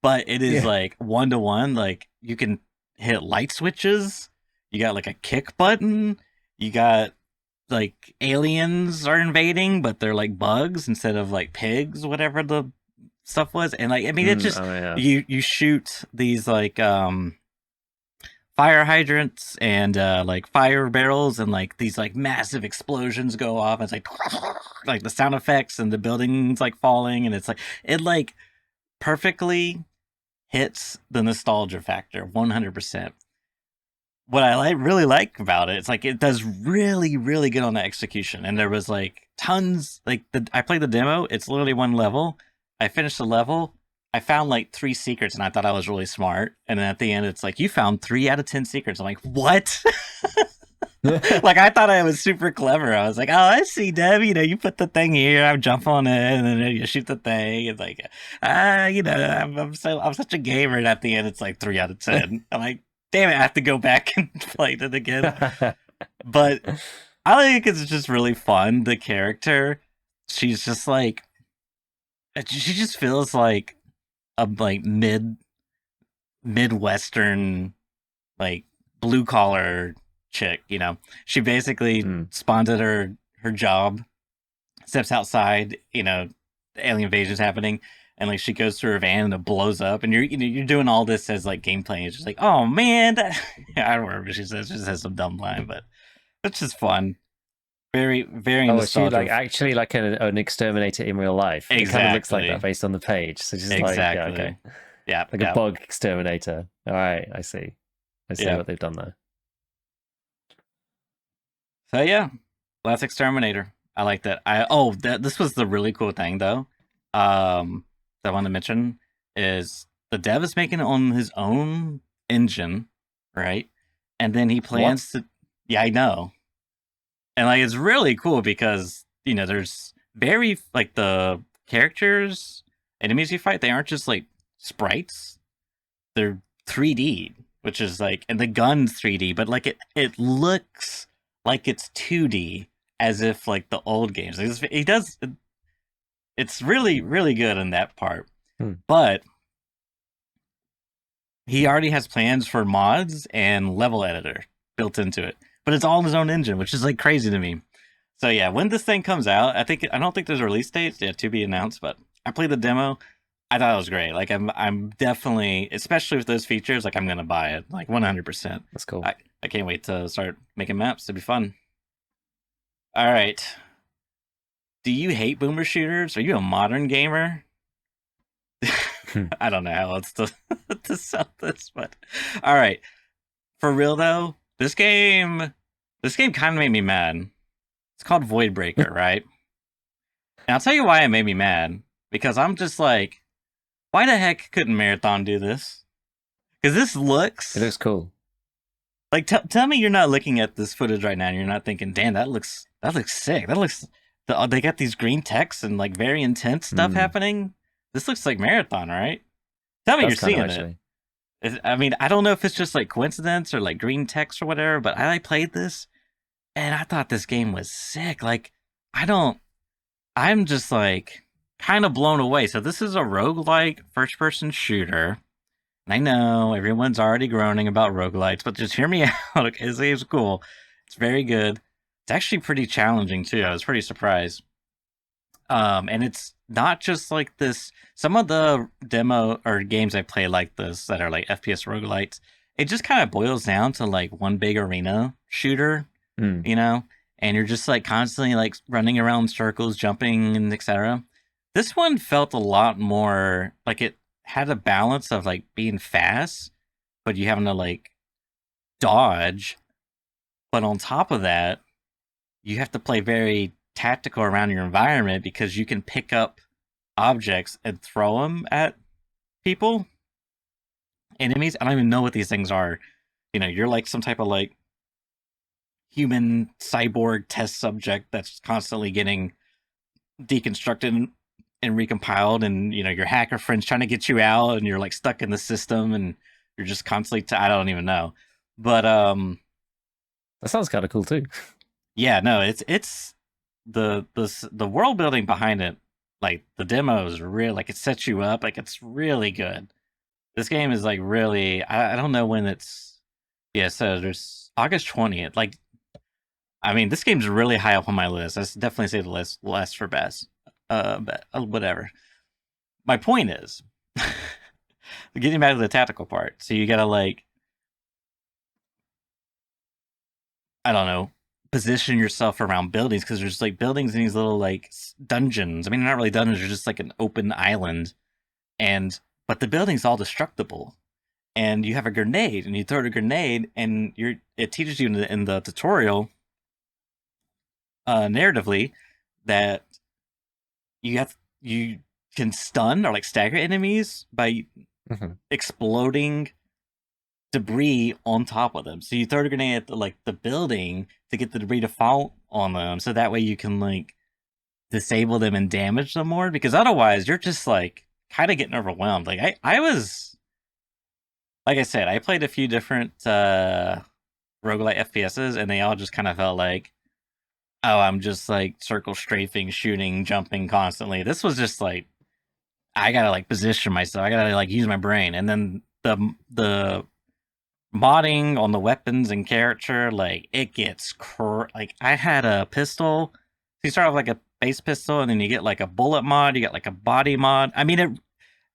But it is Yeah. like 1-to-1. Like you can hit light switches. You got like a kick button. You got like aliens are invading, but they're like bugs instead of like pigs, whatever the stuff was. And like I mean, it just Oh yeah. you shoot these like fire hydrants and like fire barrels, and like these like massive explosions go off. And it's like the sound effects and the buildings like falling, and it's like it like perfectly hits the nostalgia factor 100%. What I really like about it, it's like it does really really good on the execution, and there was like tons like I played the demo. It's literally one level. I finished the level. I found like 3 secrets, and I thought I was really smart. And then at the end, it's like you found 3 out of 10 secrets. I'm like, what? Like I thought I was super clever. I was like, oh, I see, Deb. You put the thing here. I jump on it, and then you shoot the thing. It's like, I'm such a gamer. And at the end, it's like 3 out of 10. I'm like, damn it, I have to go back and play it again. But I think it's just really fun. The character, she's just like, she just feels like a like midwestern like blue collar chick. She basically spawns at her job, steps outside. The alien invasion's happening, and like she goes to her van and it blows up, and you're doing all this as like gameplay. It's just like, oh man, I don't remember what she says. She just has some dumb line, but it's just fun. Very very Oh, is she like nostalgic. actually like an exterminator in real life? It kind of looks like Exactly. that based on the page. So just like, yeah, Exactly. okay. Yeah, Like a yeah, bug exterminator. All right, I see. I see yeah. what they've done there. So yeah, Last Exterminator. I like that. This was the really cool thing though. That I want to mention is the dev is making it on his own engine, right? And then he What? plans to. Yeah, I know. And like it's really cool because there's very like the characters, enemies you fight, they aren't just like sprites. They're 3D, which is like, and the gun's 3D, but like it looks like it's 2D, as if like the old games. He does. It's really really good in that part, Hmm. but he already has plans for mods and level editor built into it. But it's all in his own engine, which is like crazy to me. So yeah, when this thing comes out, I don't think there's a release date yet to be announced, but I played the demo. I thought it was great. Like I'm definitely, especially with those features, like I'm gonna buy it, like 100%. That's cool. I can't wait to start making maps. It'll be fun. All right. Do you hate boomer shooters? Are you a modern gamer? I don't know how else to to sell this, but all right. For real though, this game kind of made me mad. It's called Void Breaker, right? And I'll tell you why it made me mad. Because I'm just like, why the heck couldn't Marathon do this? Because this It looks looks cool. like, tell me you're not looking at this footage right now and you're not thinking, damn, that looks sick. That looks, they got these green texts and like very intense stuff happening. This looks like Marathon, right? Tell me That's you're kind of seeing actually. it. I mean, I don't know if it's just like coincidence or like green text or whatever, but I played this and I thought this game was sick. Like, I don't, I'm just like kind of blown away. So this is a roguelike first person shooter. And I know everyone's already groaning about roguelites, but just hear me out. Okay, this game's cool. It's very good. It's actually pretty challenging too. I was pretty surprised. And it's not just like this. Some of the demo or games I play like this that are like FPS roguelites, it just kind of boils down to like one big arena shooter, Mm. you know, and you're just like constantly like running around in circles, jumping and etc. This one felt a lot more like it had a balance of like being fast, but you having to like dodge. But on top of that, you have to play very tactical around your environment because you can pick up objects and throw them at people, enemies. I don't even know what these things are. You're like some type of like human cyborg test subject that's constantly getting deconstructed and recompiled, and your hacker friends trying to get you out, and you're like stuck in the system, and you're just constantly. I don't even know, but That sounds kind of cool too. yeah, no, it's the world building behind it. Like the demo is real, like it sets you up, like it's really good. This game is like really. I don't know when it's. Yeah, so there's August 20th. Like, I mean, this game's really high up on my list. That's definitely say the last for best. But whatever. My point is, getting back to the tactical part. So you gotta like, I don't know, position yourself around buildings because there's like buildings in these little like dungeons. I mean, they're not really dungeons. They're just like an open island, and but the building's all destructible. And you have a grenade, and you throw a grenade, and it teaches you in the tutorial, narratively, that you can stun or like stagger enemies by exploding debris on top of them. So you throw a grenade at like the building to get the debris to fall on them, so that way you can like disable them and damage them more. Because otherwise, you're just like kind of getting overwhelmed. Like I was, like I said, I played a few different roguelite FPSs, and they all just kind of felt like, oh, I'm just like circle strafing, shooting, jumping constantly. This was just like I gotta like position myself. I gotta like use my brain, and then the modding on the weapons and character, like it gets like I had a pistol. So you start off like a base pistol, and then you get like a bullet mod. You get like a body mod. I mean,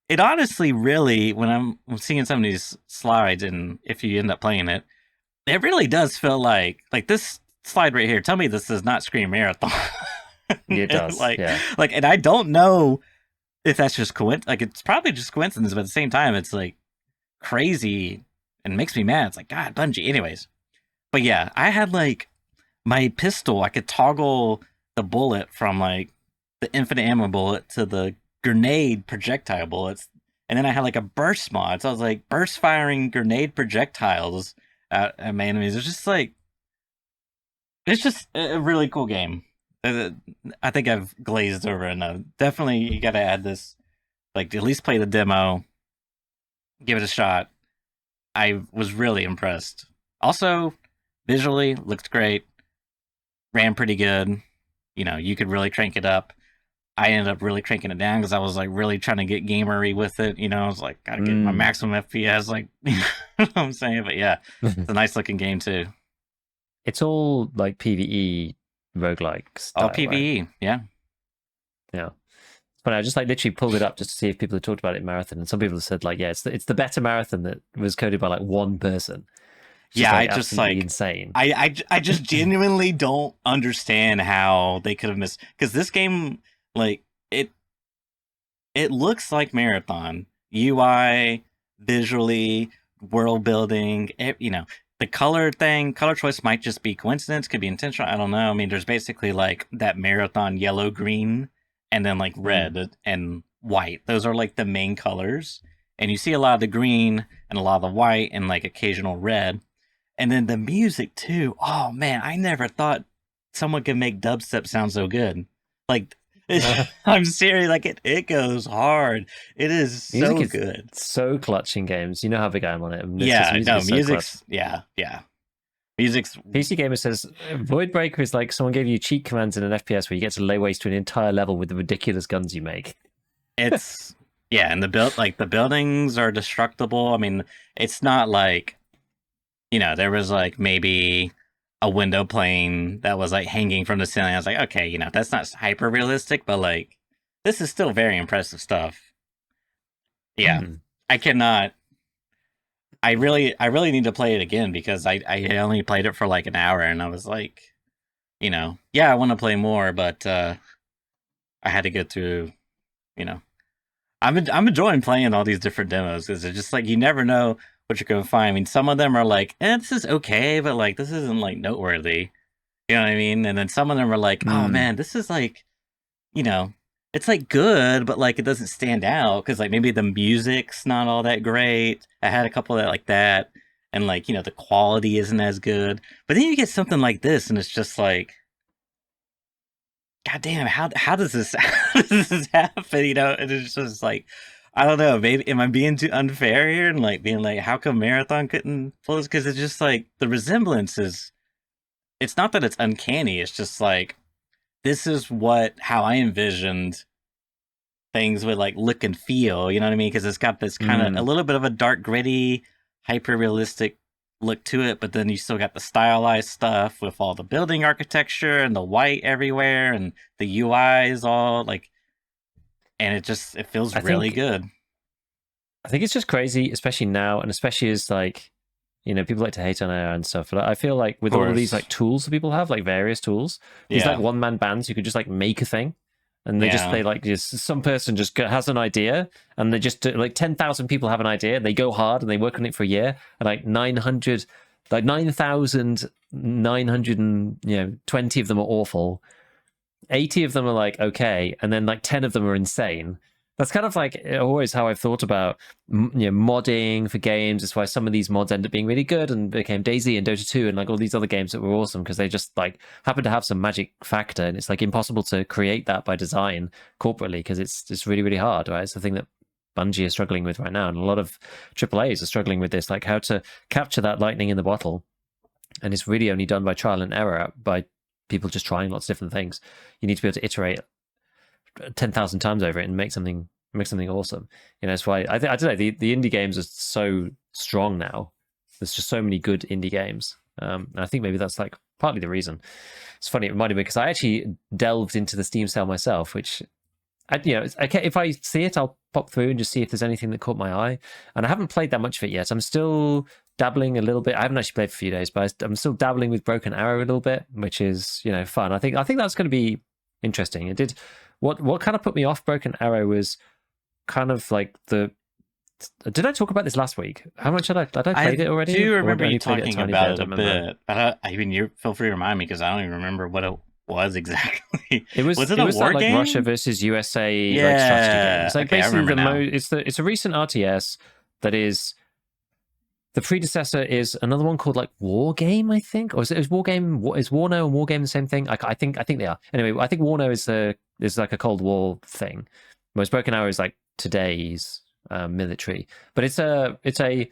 it honestly really, when I'm seeing some of these slides, and if you end up playing it, it really does feel like this slide right here. Tell me this does not scream Marathon. It does. like Yeah. and I don't know if that's just coincidence, like it's probably just coincidence, but at the same time, it's like crazy and makes me mad. It's like, God, Bungie. Anyways, but yeah, I had like my pistol. I could toggle the bullet from like the infinite ammo bullet to the grenade projectile bullets, and then I had like a burst mod. So I was like burst firing grenade projectiles at my enemies. It's just a really cool game. I think I've glazed over enough. Definitely, you got to add this. Like, at least play the demo, give it a shot. I was really impressed. Also, visually, looked great, ran pretty good. You know, you could really crank it up. I ended up really cranking it down because I was like really trying to get gamery with it. You know, I was like, gotta get my maximum FPS. Like, you know what I'm saying? But yeah, it's a nice looking game too. It's all like PvE roguelike style. All PvE, right? yeah. Yeah. But I just like literally pulled it up just to see if people had talked about it in Marathon, and some people have said like, yeah, it's the better Marathon that was coded by like one person. Yeah, like I just like insane. I just genuinely don't understand how they could have missed, because this game, like it looks like Marathon UI, visually, world building. You know, the color choice might just be coincidence, could be intentional. I don't know. I mean, there's basically like that Marathon yellow, green, and then like red and white. Those are like the main colors, and you see a lot of the green and a lot of the white and like occasional red. And then the music too. Oh man, I never thought someone could make dubstep sound so good. Like I'm serious, like it goes hard. It is so music good. So clutch in games. You know how big I am on it. Music's yeah. Music's PC Gamer says Void Breaker is like someone gave you cheat commands in an FPS where you get to lay waste to an entire level with the ridiculous guns you make. It's yeah, and the buildings are destructible. I mean, it's not like, you know, there was like maybe a window plane that was like hanging from the ceiling. I was like, okay, you know, that's not hyper realistic, but like this is still very impressive stuff. Yeah. I cannot I really need to play it again, because I only played it for like an hour and I was like, you know, yeah, I want to play more, but I had to get through, you know. I'm enjoying playing all these different demos because it's just like you never know what you're gonna find. I mean, some of them are like, this is okay, but like this isn't like noteworthy. You know what I mean? And then some of them are like, oh man, this is like, you know, it's like good, but like it doesn't stand out because like maybe the music's not all that great. I had a couple that like that, and like, you know, the quality isn't as good. But then you get something like this, and it's just like, God damn, how does this how does this happen? You know, and it's just like, I don't know, maybe am I being too unfair here and like being like, how come Marathon couldn't pull this? Because it's just like the resemblance is, it's not that it's uncanny, it's just like this is how I envisioned things would like look and feel, you know what I mean? Because it's got this kind of a little bit of a dark, gritty, hyper realistic look to it, but then you still got the stylized stuff with all the building architecture and the white everywhere, and the UI is all like, and it feels really good. I think it's just crazy, especially now, and especially as like, you know, people like to hate on AI and stuff, but I feel like with all of these like tools that people have, like various tools, these like one-man bands who could just like make a thing, and they just play like just some person just has an idea, and they just like 10,000 people have an idea, and they go hard and they work on it for a year, and like 9,920 of them are awful, 80 of them are like okay, and then like 10 of them are insane. That's kind of like always how I've thought about, you know, modding for games. That's why some of these mods end up being really good and became DayZ and Dota 2 and like all these other games that were awesome because they just like happen to have some magic factor, and it's like impossible to create that by design corporately because it's really, really hard, right? It's the thing that Bungie is struggling with right now, and a lot of AAAs are struggling with this, like how to capture that lightning in the bottle. And it's really only done by trial and error, by people just trying lots of different things. You need to be able to iterate 10,000 times over it and make something awesome. You know, that's why I don't know, the indie games are so strong now. There's just so many good indie games. And I think maybe that's like partly the reason. It's funny, it reminded me because I actually delved into the Steam sale myself, which you know, if I see it, I'll pop through and just see if there's anything that caught my eye. And I haven't played that much of it yet. I'm still dabbling a little bit. I haven't actually played for a few days, but I'm still dabbling with Broken Arrow a little bit, which is, you know, fun. I think that's going to be interesting. It did what kind of put me off Broken Arrow was kind of like the. Did I talk about this last week? How much had I played it already? I do Or remember only you played talking tiny about bit? it a bit, but I mean, you feel free to remind me because I don't even remember what it was exactly. It was it a war that, like, game? Russia versus USA Yeah. like strategy game. It's like Okay, I basically remember now. it's a recent RTS that is the predecessor is another one called like War Game, I think, or is War Game? Is Warno and War Game the same thing? I think they are. Anyway, I think Warno is like a Cold War thing, whereas Broken Arrow is like today's military, but it's a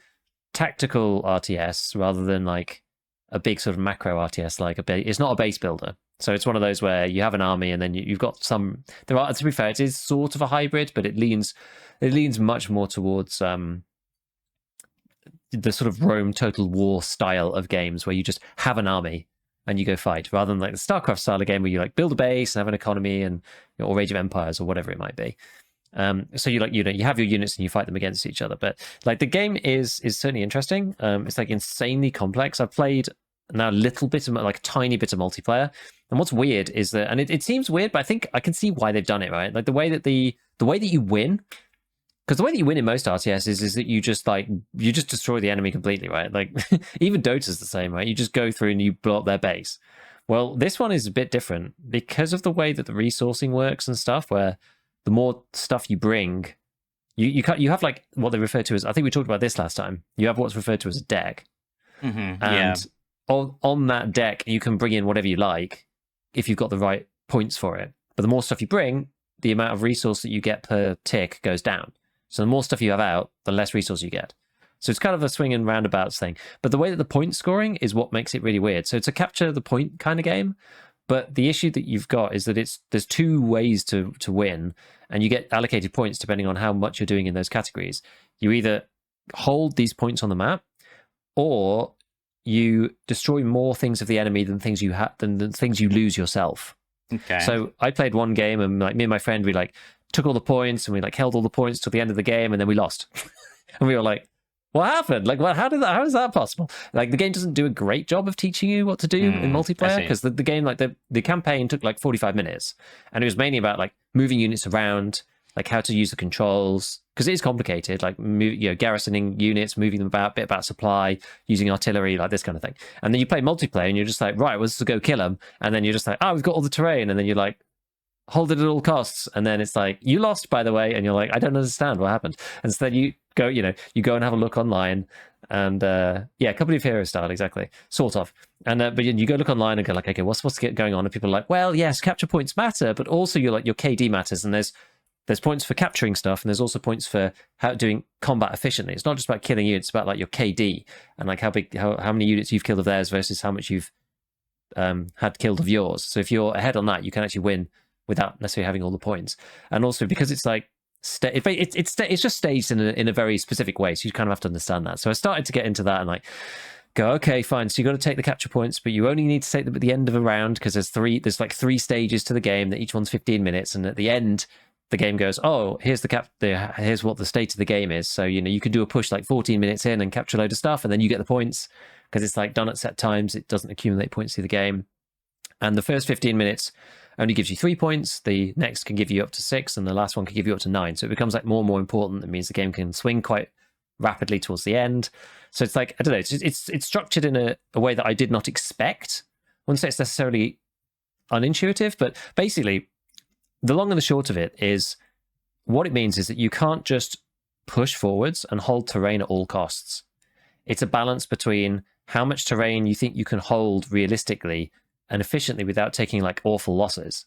tactical RTS rather than like a big sort of macro RTS. Like it's not a base builder, so it's one of those where you have an army and then you've got some. There are, to be fair, it is sort of a hybrid, but it leans much more towards the sort of Rome Total War style of games where you just have an army and you go fight, rather than like the StarCraft style of game where you like build a base and have an economy and or Age of Empires or whatever it might be. So you have your units and you fight them against each other. But like the game is certainly interesting. It's like insanely complex. I've played now a little bit of like a tiny bit of multiplayer, and what's weird is that, and it seems weird, but I think I can see why they've done it. Right, like the way that you win. Because the way that you win in most RTS is that you just destroy the enemy completely, right? Like even Dota's the same, right? You just go through and you blow up their base. Well, this one is a bit different because of the way that the resourcing works and stuff, where the more stuff you bring, you have like what they refer to as, I think we talked about this last time, you have what's referred to as a deck. Mm-hmm, and on that deck, you can bring in whatever you like if you've got the right points for it. But the more stuff you bring, the amount of resource that you get per tick goes down. So the more stuff you have out, the less resource you get. So it's kind of a swing and roundabouts thing. But the way that the point scoring is what makes it really weird. So it's a capture the point kind of game. But the issue that you've got is that there's two ways to win, and you get allocated points depending on how much you're doing in those categories. You either hold these points on the map, or you destroy more things of the enemy than things you than the things you lose yourself. Okay. So I played one game, and like me and my friend, we like took all the points and we like held all the points till the end of the game, and then we lost. And we were like, what happened? Like, how is that possible? Like, the game doesn't do a great job of teaching you what to do in multiplayer, because the game, like the campaign took like 45 minutes, and it was mainly about like moving units around, like how to use the controls, because it is complicated, like garrisoning units, moving them about, bit about supply, using artillery, like this kind of thing. And then you play multiplayer and you're just like, right, well, let's go kill them. And then you're just like, we've got all the terrain. And then you're like, hold it at all costs. And then it's like, you lost, by the way. And you're like, I don't understand what happened. And so then you go and have a look online, and Company of Heroes style, exactly, sort of. And but you go look online and go like, okay, what's going on? And people are like, well, yes, capture points matter, but also your KD matters. And there's points for capturing stuff, and there's also points for doing combat efficiently. It's not just about killing you; it's about like your KD and like how many units you've killed of theirs versus how much you've had killed of yours. So if you're ahead on that, you can actually win without necessarily having all the points. And also because it's like it's just staged in a very specific way, so you kind of have to understand that. So I started to get into that and like go, okay, fine. So you got to take the capture points, but you only need to take them at the end of a round, because there's like 3 stages to the game that each one's 15 minutes, and at the end the game goes, oh, here's here's what the state of the game is. So you can do a push like 14 minutes in and capture a load of stuff, and then you get the points because it's like done at set times. It doesn't accumulate points through the game, and the first 15 minutes only gives you 3 points. The next can give you up to 6, and the last one can give you up to 9. So it becomes like more and more important. That means the game can swing quite rapidly towards the end. So it's like, I don't know, it's structured in a way that I did not expect. I wouldn't say it's necessarily unintuitive, but basically the long and the short of it is, what it means is that you can't just push forwards and hold terrain at all costs. It's a balance between how much terrain you think you can hold realistically and efficiently without taking like awful losses.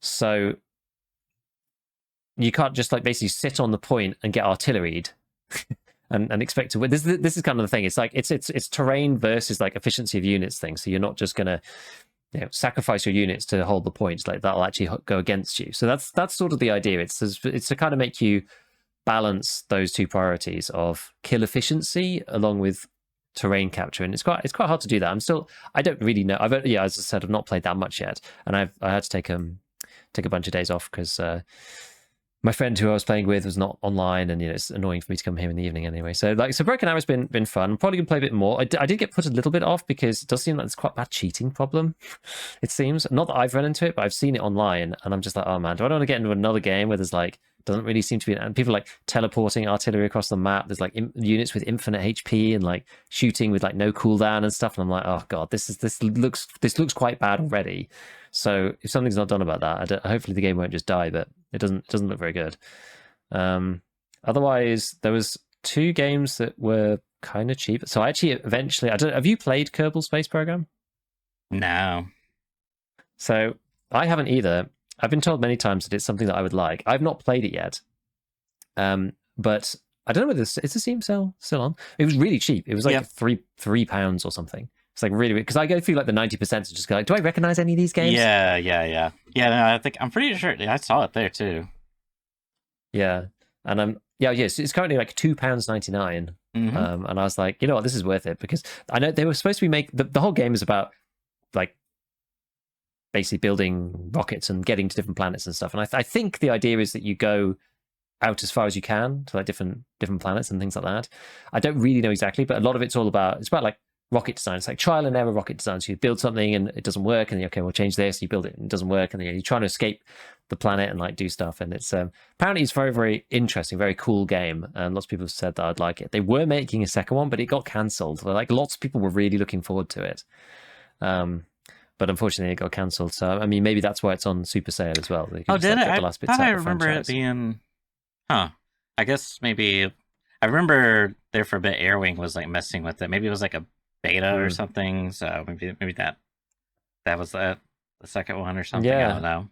So you can't just like basically sit on the point and get artilleried and expect to win. This is kind of the thing. It's like it's terrain versus like efficiency of units thing. So you're not just gonna sacrifice your units to hold the points. Like that'll actually go against you. So that's sort of the idea. It's to kind of make you balance those two priorities of kill efficiency along with terrain capture, and it's quite hard to do that. I don't really know. As I said, I've not played that much yet, and I had to take a bunch of days off because my friend who I was playing with was not online, and it's annoying for me to come here in the evening anyway. So Broken Arrow's been fun. I'm probably gonna play a bit more. I did get put a little bit off because it does seem like it's quite a bad cheating problem. It seems, not that I've run into it, but I've seen it online, and I'm just like, oh man, do I want to get into another game where there's like doesn't really seem to be, and people like teleporting artillery across the map. There's like units with infinite HP and like shooting with like no cooldown and stuff. And I'm like, oh god, this looks quite bad already. So if something's not done about that, hopefully the game won't just die. But it doesn't look very good. Otherwise, there was 2 games that were kind of cheap. So I actually eventually, have you played Kerbal Space Program? No. So I haven't either. I've been told many times that it's something that I would like. I've not played it yet. But I don't know whether is the Steam sale still on. It was really cheap. It was like £3 or something. It's like really, because I go through like the 90% and just go like, do I recognize any of these games? Yeah. No, I'm pretty sure I saw it there too. Yeah, and it's currently like £2.99. And I was like, you know what, this is worth it, because I know they were supposed to be the whole game is about like basically building rockets and getting to different planets and stuff. And I think the idea is that you go out as far as you can to like different planets and things like that. I don't really know exactly, but a lot of it's about like rocket design. It's like trial and error rocket design. So you build something and it doesn't work, and okay, we'll change this. You build it and it doesn't work, and you're trying to escape the planet and like do stuff. And it's apparently it's very, very interesting, very cool game. And lots of people have said that I'd like it. They were making a second one, but it got cancelled. Like lots of people were really looking forward to it. But unfortunately, it got cancelled. So I mean, maybe that's why it's on super sale as well. Oh, did it? I thought I remember it being. Huh. I guess maybe I remember there for a bit. Airwing was like messing with it. Maybe it was like a beta or something. So maybe that was the second one or something. Yeah. I don't know.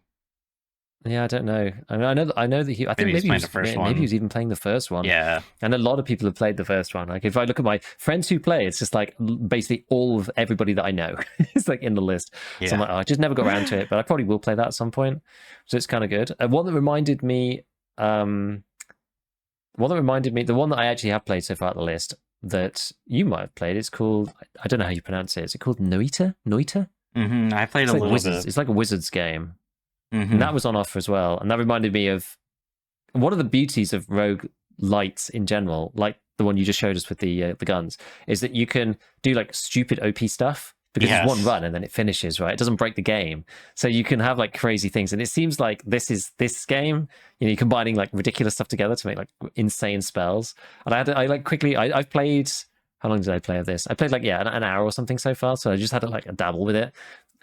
Yeah, I don't know. I mean, I know that he. I think maybe he was the first one. Maybe he was even playing the first one. Yeah. And a lot of people have played the first one. Like if I look at my friends who play, it's just like basically all of everybody that I know is like in the list. Yeah. So I'm like, I just never got around to it, but I probably will play that at some point. So it's kind of good. One that reminded me, the one that I actually have played so far at the list that you might have played, it's called, I don't know how you pronounce it. Is it called Noita? I played a little bit. It's like a Wizards game. And that was on offer as well. And that reminded me of one of the beauties of rogue lights in general, like the one you just showed us with the guns, is that you can do like stupid OP stuff because it's one run and then it finishes, right? It doesn't break the game. So you can have like crazy things. And it seems like this game, you're combining like ridiculous stuff together to make like insane spells. And I've played, how long did I play of this? I played like, an hour or something so far. So I just had to like dabble with it.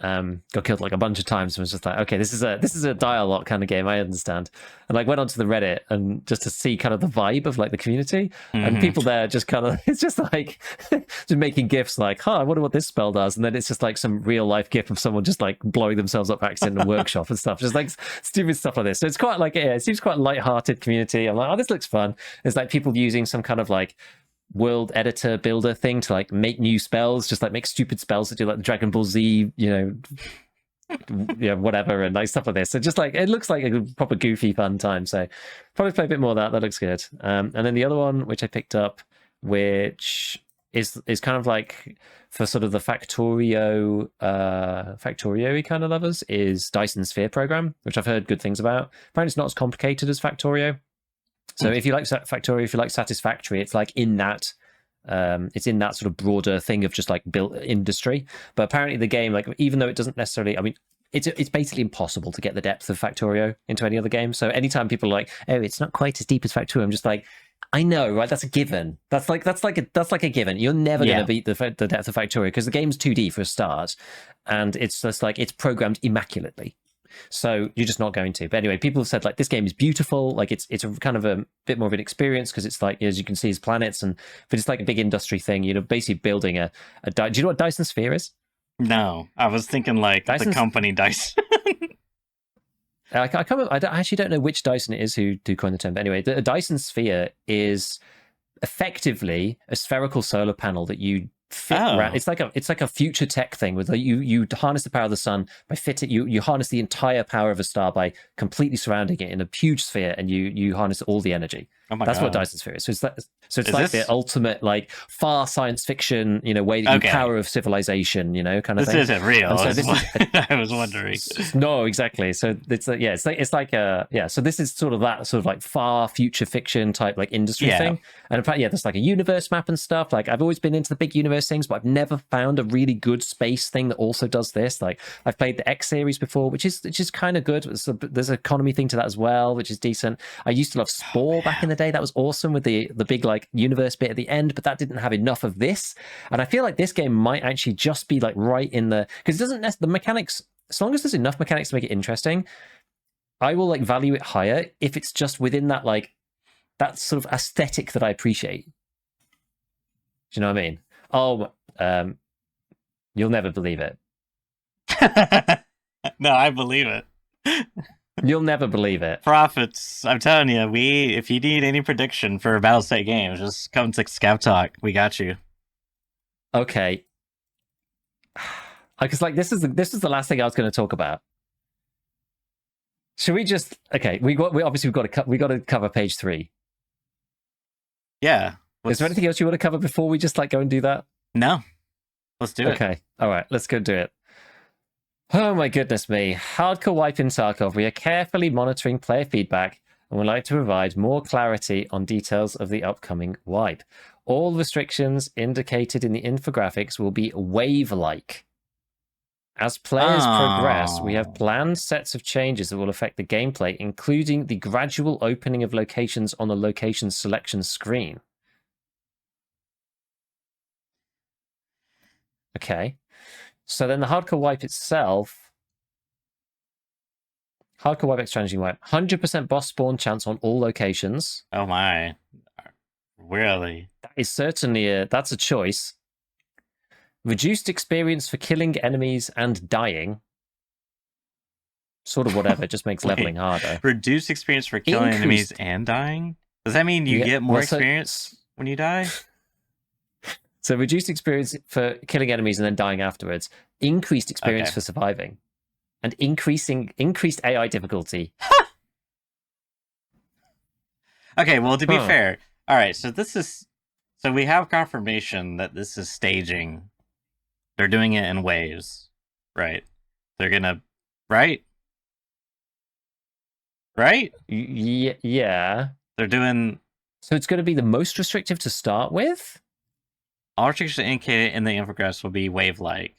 Got killed like a bunch of times and was just like, okay, this is a dialogue kind of game, I understand. And like went onto the Reddit and just to see kind of the vibe of like the community and people there just kind of, it's just like just making gifs like, I wonder what this spell does, and then it's just like some real life gif of someone just like blowing themselves up accident in a workshop and stuff, just like stupid stuff like this. So it's quite like, it seems quite a light-hearted community. I'm like, oh, this looks fun. There's like people using some kind of like world editor builder thing to like make new spells, just like make stupid spells that do like the Dragon Ball Z, whatever, and like stuff like this. So just like it looks like a proper goofy fun time. So probably play a bit more of that. That looks good. And then the other one which I picked up, which is kind of like for sort of the Factorio kind of lovers, is Dyson Sphere Program, which I've heard good things about. Apparently it's not as complicated as Factorio. So if you like Factorio, if you like Satisfactory, it's like in that, it's in that sort of broader thing of just like built industry. But apparently the game, like even though it doesn't necessarily, I mean, it's basically impossible to get the depth of Factorio into any other game. So anytime people are like, oh, it's not quite as deep as Factorio, I'm just like, I know, right? That's a given. That's like a given. You're never going to beat the depth of Factorio because the game's 2D for a start, and it's just like it's programmed immaculately. So you're just not going to. But anyway, people have said like this game is beautiful. Like it's a kind of a bit more of an experience because it's like, as you can see, it's planets, but it's like a big industry thing. Basically building do you know what Dyson Sphere is? No, I was thinking like the company Dyson. I actually don't know which Dyson it is who coined the term. But anyway, the Dyson Sphere is effectively a spherical solar panel that you fit around. It's like a future tech thing with you harness the power of the sun by you harness the entire power of a star by completely surrounding it in a huge sphere, and you harness all the energy. Oh my That's what god. Dyson Sphere is. So it's Is like the this ultimate like far science fiction, way that you okay? power of civilization, kind of This thing. isn't real. And so Is this what is I was wondering. no, exactly. So it's like so this is sort of that sort of like far future fiction type like industry Yeah. thing. And in fact, there's like a universe map and stuff. Like I've always been into the big universe things, but I've never found a really good space thing that also does this. Like I've played the X series before, which is kind of good. So there's an economy thing to that as well, which is decent. I used to love Spore back in the day. That was awesome with the big like universe bit at the end, but that didn't have enough of this. And I feel like this game might actually just be like right in the, because it doesn't the mechanics, as long as there's enough mechanics to make it interesting, I will like value it higher if it's just within that like that sort of aesthetic that I appreciate. Do you know what I mean? Oh, you'll never believe it. No, I believe it. You'll never believe it. Profits. I'm telling you, if you need any prediction for Battlestate games, just come to Scav Talk. We got you. Okay. Because like this is the last thing I was going to talk about. Should we just we got to cover page 3. Yeah. Is there anything else you want to cover before we just like go and do that? No. Let's do it. Okay. All right. Let's go do it. Oh my goodness me. Hardcore wipe in Tarkov. We are carefully monitoring player feedback and would like to provide more clarity on details of the upcoming wipe. All restrictions indicated in the infographics will be wave-like. As players progress, we have planned sets of changes that will affect the gameplay, including the gradual opening of locations on the location selection screen. Okay. So then the hardcore wipe itself, hardcore wipe exchanging wipe, 100% boss spawn chance on all locations. Oh my. Really? That is certainly that's a choice. Reduced experience for killing enemies and dying. Sort of whatever, it just makes leveling harder. Reduced experience for killing enemies and dying? Does that mean you get more experience when you die? So reduced experience for killing enemies and then dying afterwards. Increased experience for surviving. And increased AI difficulty. Okay, well, to be fair, all right, so we have confirmation that this is staging. They're doing it in waves, right? They're gonna, right? Right? Yeah. They're doing. So it's going to be the most restrictive to start with? All restrictions indicated in the infographics will be wave-like.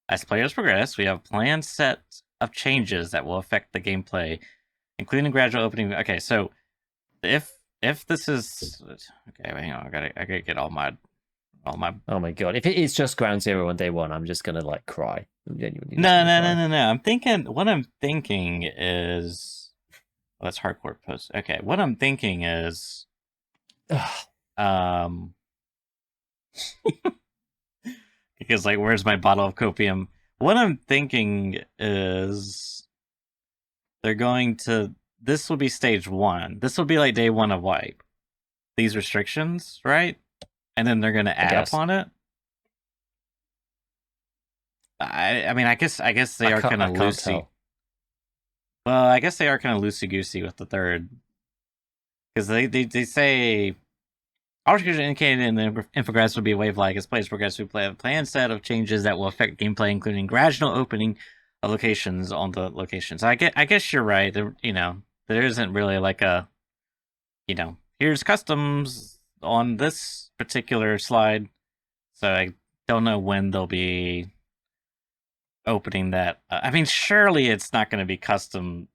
As players progress, we have a planned set of changes that will affect the gameplay, including gradual opening. Okay, so if this is hang on, I gotta get all my. Oh my god! If it is just Ground Zero on day one, I'm just gonna like cry. Genuinely. No. What I'm thinking is, well, that's hardcore post. Okay, what I'm thinking is, because like, where's my bottle of copium? What I'm thinking is, they're going to. This will be stage 1. This will be like day 1 of wipe. These restrictions, right? And then they're going to add up on it. I mean, I guess they are kind of loosey. Well, I guess they are kind of loosey goosey with the third, because they say all restrictions indicated in the infographics will be wave-like. As players progress, we play a planned set of changes that will affect gameplay, including gradual opening of locations on the locations. I guess you're right. There isn't really like a, here's customs on this particular slide. So I don't know when they'll be opening that. I mean, surely it's not going to be custom.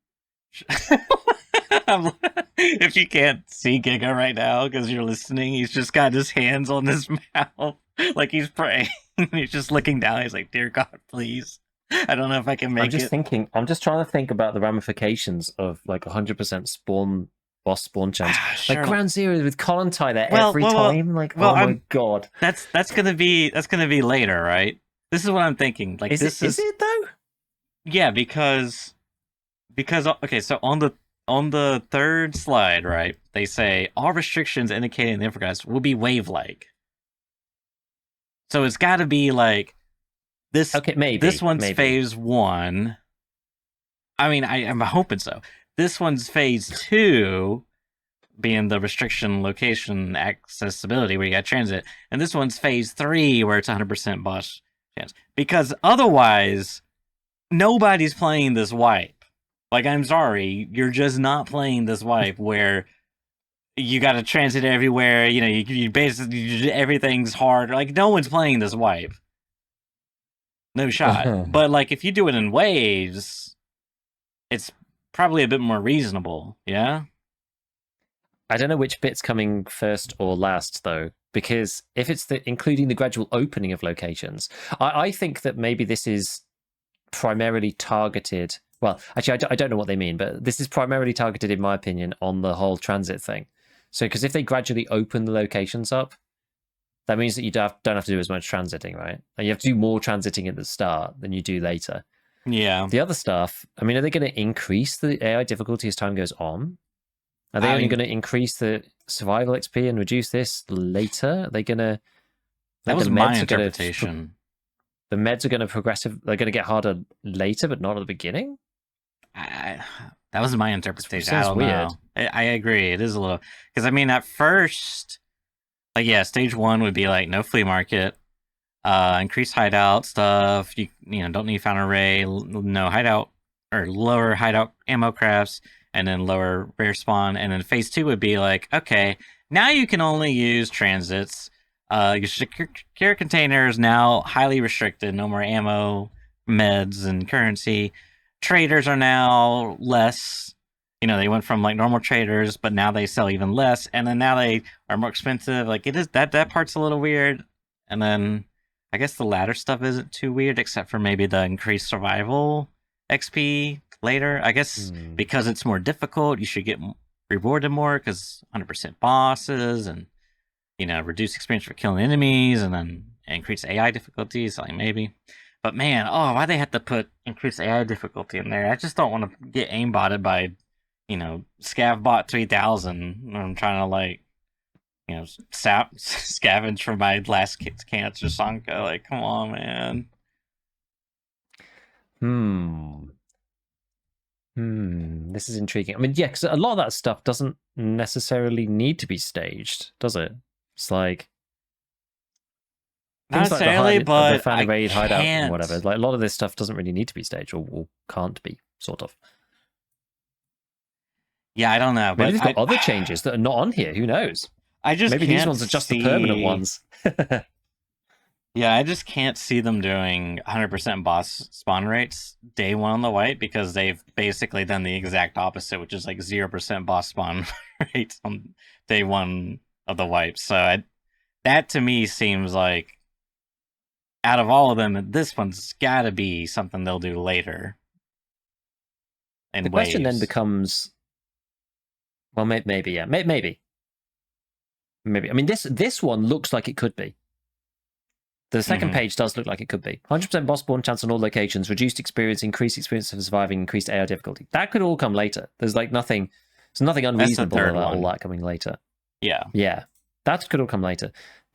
If you can't see Giga right now because you're listening, he's just got his hands on his mouth like he's praying. He's just looking down. He's like, "Dear God, please." I don't know if I can make it. I'm just trying to think about the ramifications of like 100% boss spawn chance. Like Ground Zero with Kollontai there every time. Oh my god. That's gonna be later, right? This is what I'm thinking. Like, is it though? Yeah, because okay, so on the third slide, right? They say all restrictions indicated in the infographics will be wave-like. So it's got to be like this. Okay, maybe this one's phase 1. I mean, I'm hoping so. This one's phase 2. being the restriction location accessibility where you got transit, and this one's phase 3 where it's 100% boss chance. Because otherwise, nobody's playing this wipe. Like, I'm sorry, you're just not playing this wipe where you got to transit everywhere. You know, you basically everything's hard. Like, no one's playing this wipe. No shot. But like, if you do it in waves, it's probably a bit more reasonable. Yeah. I don't know which bit's coming first or last, though, because if it's including the gradual opening of locations, I think that maybe this is primarily targeted. Well, actually, I don't know what they mean, but this is primarily targeted, in my opinion, on the whole transit thing. So, because if they gradually open the locations up, that means that you don't have to do as much transiting, right? And you have to do more transiting at the start than you do later. Yeah. The other stuff, I mean, are they going to increase the AI difficulty as time goes on? Are they only going to increase the survival XP and reduce this later? Are they going to... That was my interpretation. The meds are going to they're going to get harder later, but not at the beginning? That was my interpretation. I don't know. I agree. It is a little... Because, I mean, at first... Like, yeah, stage 1 would be, like, no flea market. Increased hideout stuff. You know, don't need found array. No hideout... Or lower hideout ammo crafts. And then lower rare spawn. And then phase 2 would be like, okay, now you can only use transits. Your secure containers now highly restricted. No more ammo, meds, and currency. Traders are now less. You know, they went from like normal traders, but now they sell even less. And then now they are more expensive. Like, it is that part's a little weird. And then I guess the latter stuff isn't too weird, except for maybe the increased survival XP later. I guess because it's more difficult, you should get rewarded more because 100% bosses and, you know, reduce experience for killing enemies and then increase AI difficulties, like maybe. But man, why they have to put increased AI difficulty in there? I just don't want to get aimbotted by, you know, Scavbot 3000. I'm trying to, like, you know, scavenge for my last cancer Sanka. Like, come on, man. This is intriguing. I mean, yeah, because a lot of that stuff doesn't necessarily need to be staged, does it? It's like not necessarily, like but the fan raid hideout and whatever. Like, a lot of this stuff doesn't really need to be staged, or can't be, sort of. Yeah, I don't know. Maybe they've got other changes that are not on here. Who knows? Maybe these ones are just the permanent ones. Yeah, I just can't see them doing 100% boss spawn rates day 1 on the wipe, because they've basically done the exact opposite, which is like 0% boss spawn rates on day 1 of the wipe. So that to me seems like, out of all of them, this one's got to be something they'll do later. The question then becomes, well, maybe, yeah, maybe. I mean, this one looks like it could be. The second page does look like it could be. 100% boss spawn chance on all locations, reduced experience, increased experience of surviving, increased AI difficulty. That could all come later. There's like nothing unreasonable about all that coming later. Yeah. Yeah. That could all come later.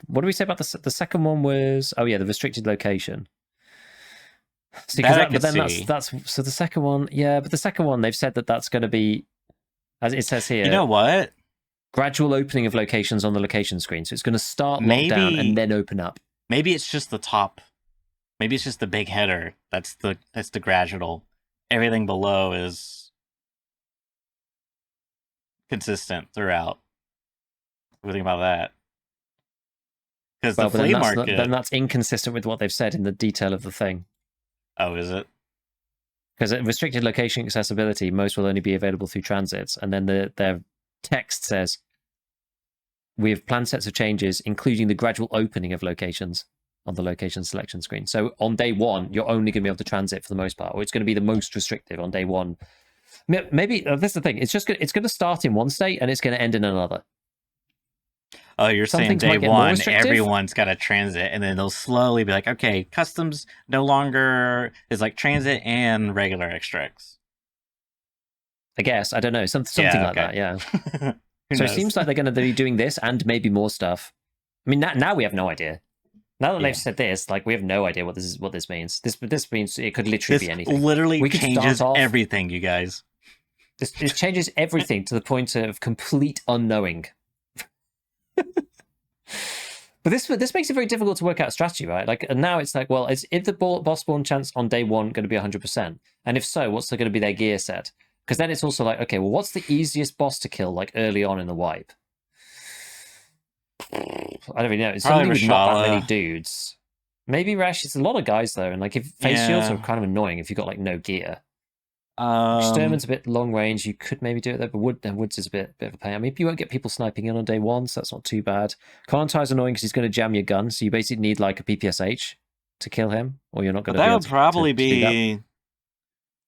What do we say about the second one was, the restricted location. See, that's so the second one, but the second one, they've said that that's going to be, as it says here. You know what? Gradual opening of locations on the location screen. So it's going to start lockdown and then open up. Maybe it's just the top. Maybe it's just the big header. That's the gradual. Everything below is consistent throughout. What do you think about that? Because the flea market... then that's inconsistent with what they've said in the detail of the thing. Oh, is it? Because restricted location accessibility, most will only be available through transits. And then their text says, we have planned sets of changes, including the gradual opening of locations on the location selection screen. So on day 1, you're only going to be able to transit for the most part, or it's going to be the most restrictive on day 1. Maybe that's the thing. It's going to start in one state and it's going to end in another. Oh, you're saying day 1, everyone's got to transit, and then they'll slowly be like, okay, customs no longer is like transit and regular extracts. I guess. I don't know. Something like that, yeah. So it seems like they're going to be doing this and maybe more stuff. I mean, now we have no idea. Now that they've said this, like, we have no idea what this means. This means it could literally be anything. Literally changes everything, you guys. This changes everything to the point of complete unknowing. But this makes it very difficult to work out strategy, right? Like, and now it's like, well, is the boss spawn chance on day one going to be 100%? And if so, what's going to be their gear set? Because then it's also like, okay, well, what's the easiest boss to kill, like, early on in the wipe? I don't really know. It's somebody with not that many dudes. Maybe Rash. It's a lot of guys, though. And, like, if face shields are kind of annoying if you've got, like, no gear. Sturman's a bit long range. You could maybe do it there, but Woods is a bit of a pain. I mean, you won't get people sniping in on day one, so that's not too bad. Kantar's annoying because he's going to jam your gun, so you basically need like a PPSH to kill him, or you're not going to. That would probably be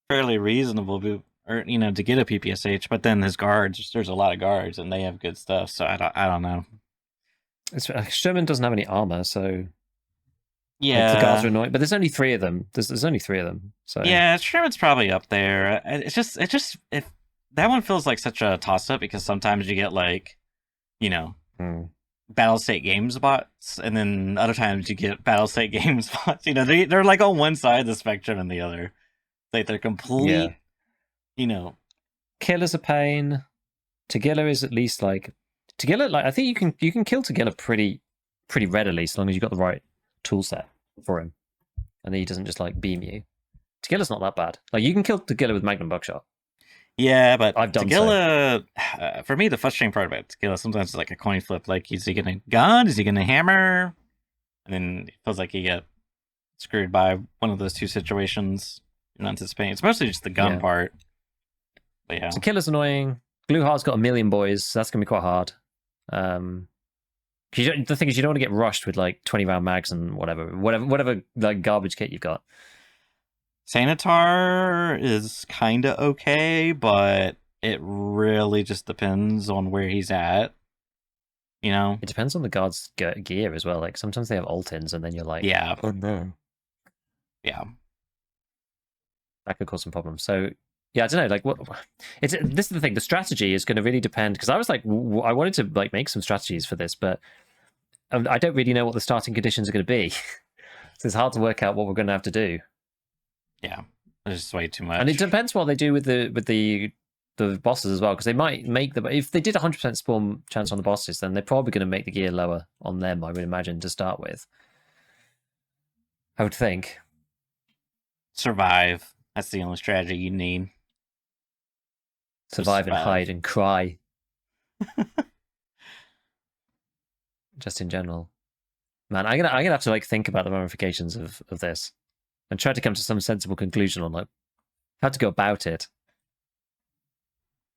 fairly reasonable, or to get a PPSH. But then his guards, there's a lot of guards, and they have good stuff. So I don't know. Sturman doesn't have any armor, so. Yeah, like, the guards are annoying, but there's only 3 of them. There's only 3 of them. So yeah, Sherman's probably up there. It's just if that one feels like such a toss up because sometimes you get like, Battle State Games bots, and then other times you get Battle State Games bots. They're like on one side of the spectrum and the other. Like they're complete. Killer's a pain. Tagilla is at least like Tagilla. Like I think you can kill Tagilla pretty readily as long as you've got the right tool set for him, and then he doesn't just like beam you. Tagilla's not that bad. Like you can kill Tagilla with Magnum Buckshot. Yeah, but I've done Tagilla. For me, the frustrating part about Tagilla sometimes it's like a coin flip. Like, is he gonna gun? Is he gonna hammer? And then it feels like you get screwed by one of those two situations you're not anticipating. It's mostly just the gun part. But yeah, Tagilla's annoying. Gluhar's got a million boys, so that's gonna be quite hard. The thing is, you don't want to get rushed with like 20-round mags and whatever like garbage kit you've got. Sanitar is kind of okay, but it really just depends on where he's at. It depends on the guard's gear as well. Like sometimes they have alt-ins, and then you're like, yeah, oh no, yeah, that could cause some problems. So yeah, I don't know. Like, this is the thing. The strategy is going to really depend because I was like, I wanted to like make some strategies for this, but I don't really know what the starting conditions are going to be. So it's hard to work out what we're going to have to do. Yeah, there's just way too much, and it depends what they do with the bosses as well, because they might make them. If they did 100% spawn chance on the bosses, then they're probably going to make the gear lower on them. I would imagine to start with. I would think. Survive. That's the only strategy you need. Survive and hide and cry. Just in general, man, I'm gonna have to like think about the ramifications of this and try to come to some sensible conclusion on like how to go about it.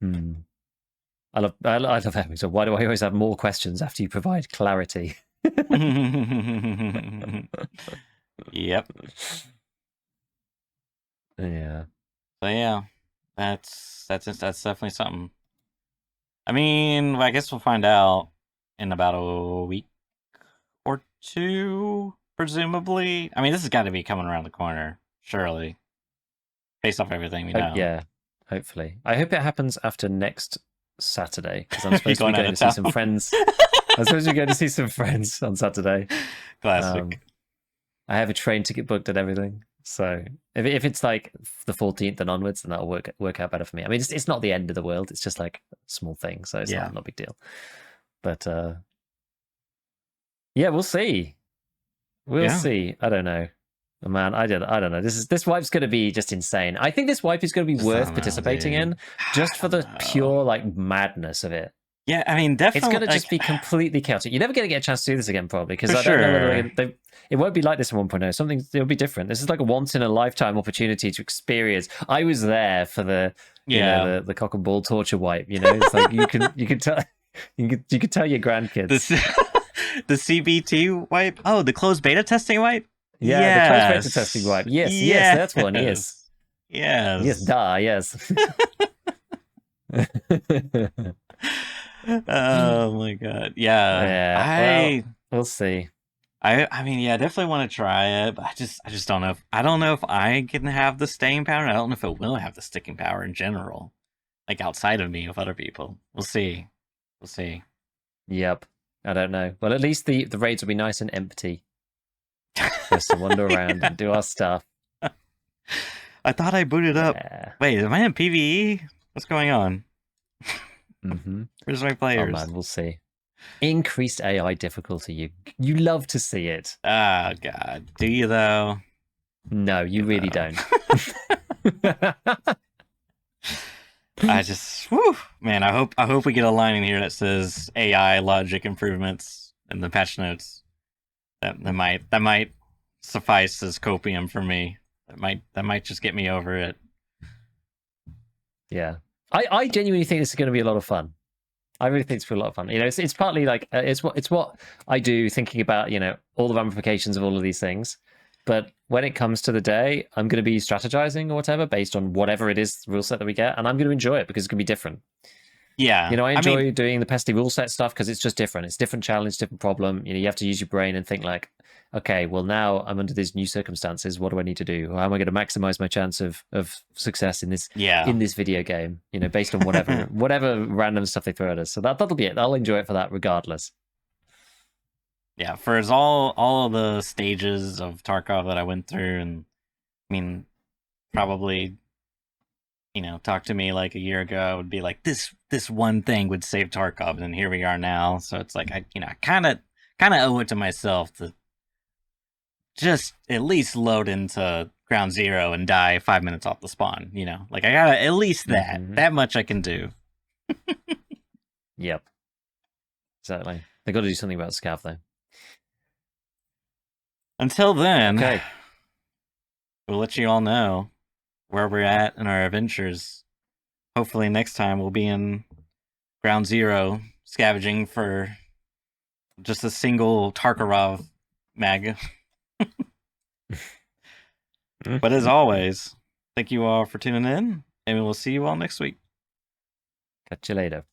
I love having. So why do I always have more questions after you provide clarity? Yep. Yeah. So yeah, that's definitely something. I mean, I guess we'll find out in about a week or two, presumably. I mean, this has got to be coming around the corner, surely, based off everything we know. Yeah, hopefully. I hope it happens after next Saturday because I'm supposed to be going to see some friends. I'm supposed to be going to see some friends on Saturday. Classic. I have a train ticket booked and everything. So if it's like the 14th and onwards, then that'll work out better for me. I mean, it's not the end of the world. It's just like a small thing, so it's not a big deal. But yeah, we'll see. We'll see. I don't know, man. I don't know. This wipe's going to be just insane. I think this wipe is going to be worth participating in, just for the pure like madness of it. Yeah, I mean, definitely. It's going to just be completely chaotic. You're never going to get a chance to do this again, probably, because I don't know whether it won't be like this in 1.0. It'll be different. This is like a once in a lifetime opportunity to experience. I was there for the the cock and ball torture wipe. It's like you can tell you can tell your grandkids the CBT wipe. Oh, the closed beta testing wipe. Yeah, the closed beta testing wipe. Yes, that's one. Yes. Yes. Oh my god. Yeah. We'll see. I mean, yeah, I definitely want to try it, but I just don't know. I don't know if I can have the staying power. I don't know if it will have the sticking power in general, like outside of me with other people. We'll see. Yep. I don't know. Well, at least the raids will be nice and empty. Just to wander around and do our stuff. I thought I booted up. Wait, am I in PvE? What's going on? Mm-hmm. Where's my Oh players? man, we'll see. Increased AI difficulty. You love to see it. Oh god, do you though? No, you really don't. I just, whew, man. I hope we get a line in here that says AI logic improvements in the patch notes. That might suffice as copium for me. That might just get me over it. Yeah, I genuinely think this is going to be a lot of fun. I really think it's going to be a lot of fun. You know, it's partly like it's what I do, thinking about all the ramifications of all of these things. But when it comes to the day, I'm going to be strategizing or whatever based on whatever it is rule set that we get, and I'm going to enjoy it because it's going to be different. Yeah, I I mean, enjoy doing the pesty rule set stuff because it's just different. It's different challenge, different problem. You have to use your brain and think like, okay, well now I'm under these new circumstances. What do I need to do? How am I going to maximize my chance of success in this yeah, video game? Based on whatever random stuff they throw at us. So that'll be it. I'll enjoy it for that regardless. yeah. For as all of the stages of Tarkov that I went through, and I mean, probably talk to me like a year ago, I would be like, this one thing would save Tarkov, and here we are now. So it's like I kind of owe it to myself to just at least load into ground zero and die 5 minutes off the spawn. Like I gotta at least that much I can do. Yep, exactly. They got to do something about Scav though. Until then, okay, we'll let you all know where we're at in our adventures. Hopefully next time we'll be in ground zero scavenging for just a single Tarkarov mag. But as always, thank you all for tuning in, and we will see you all next week. catch you later.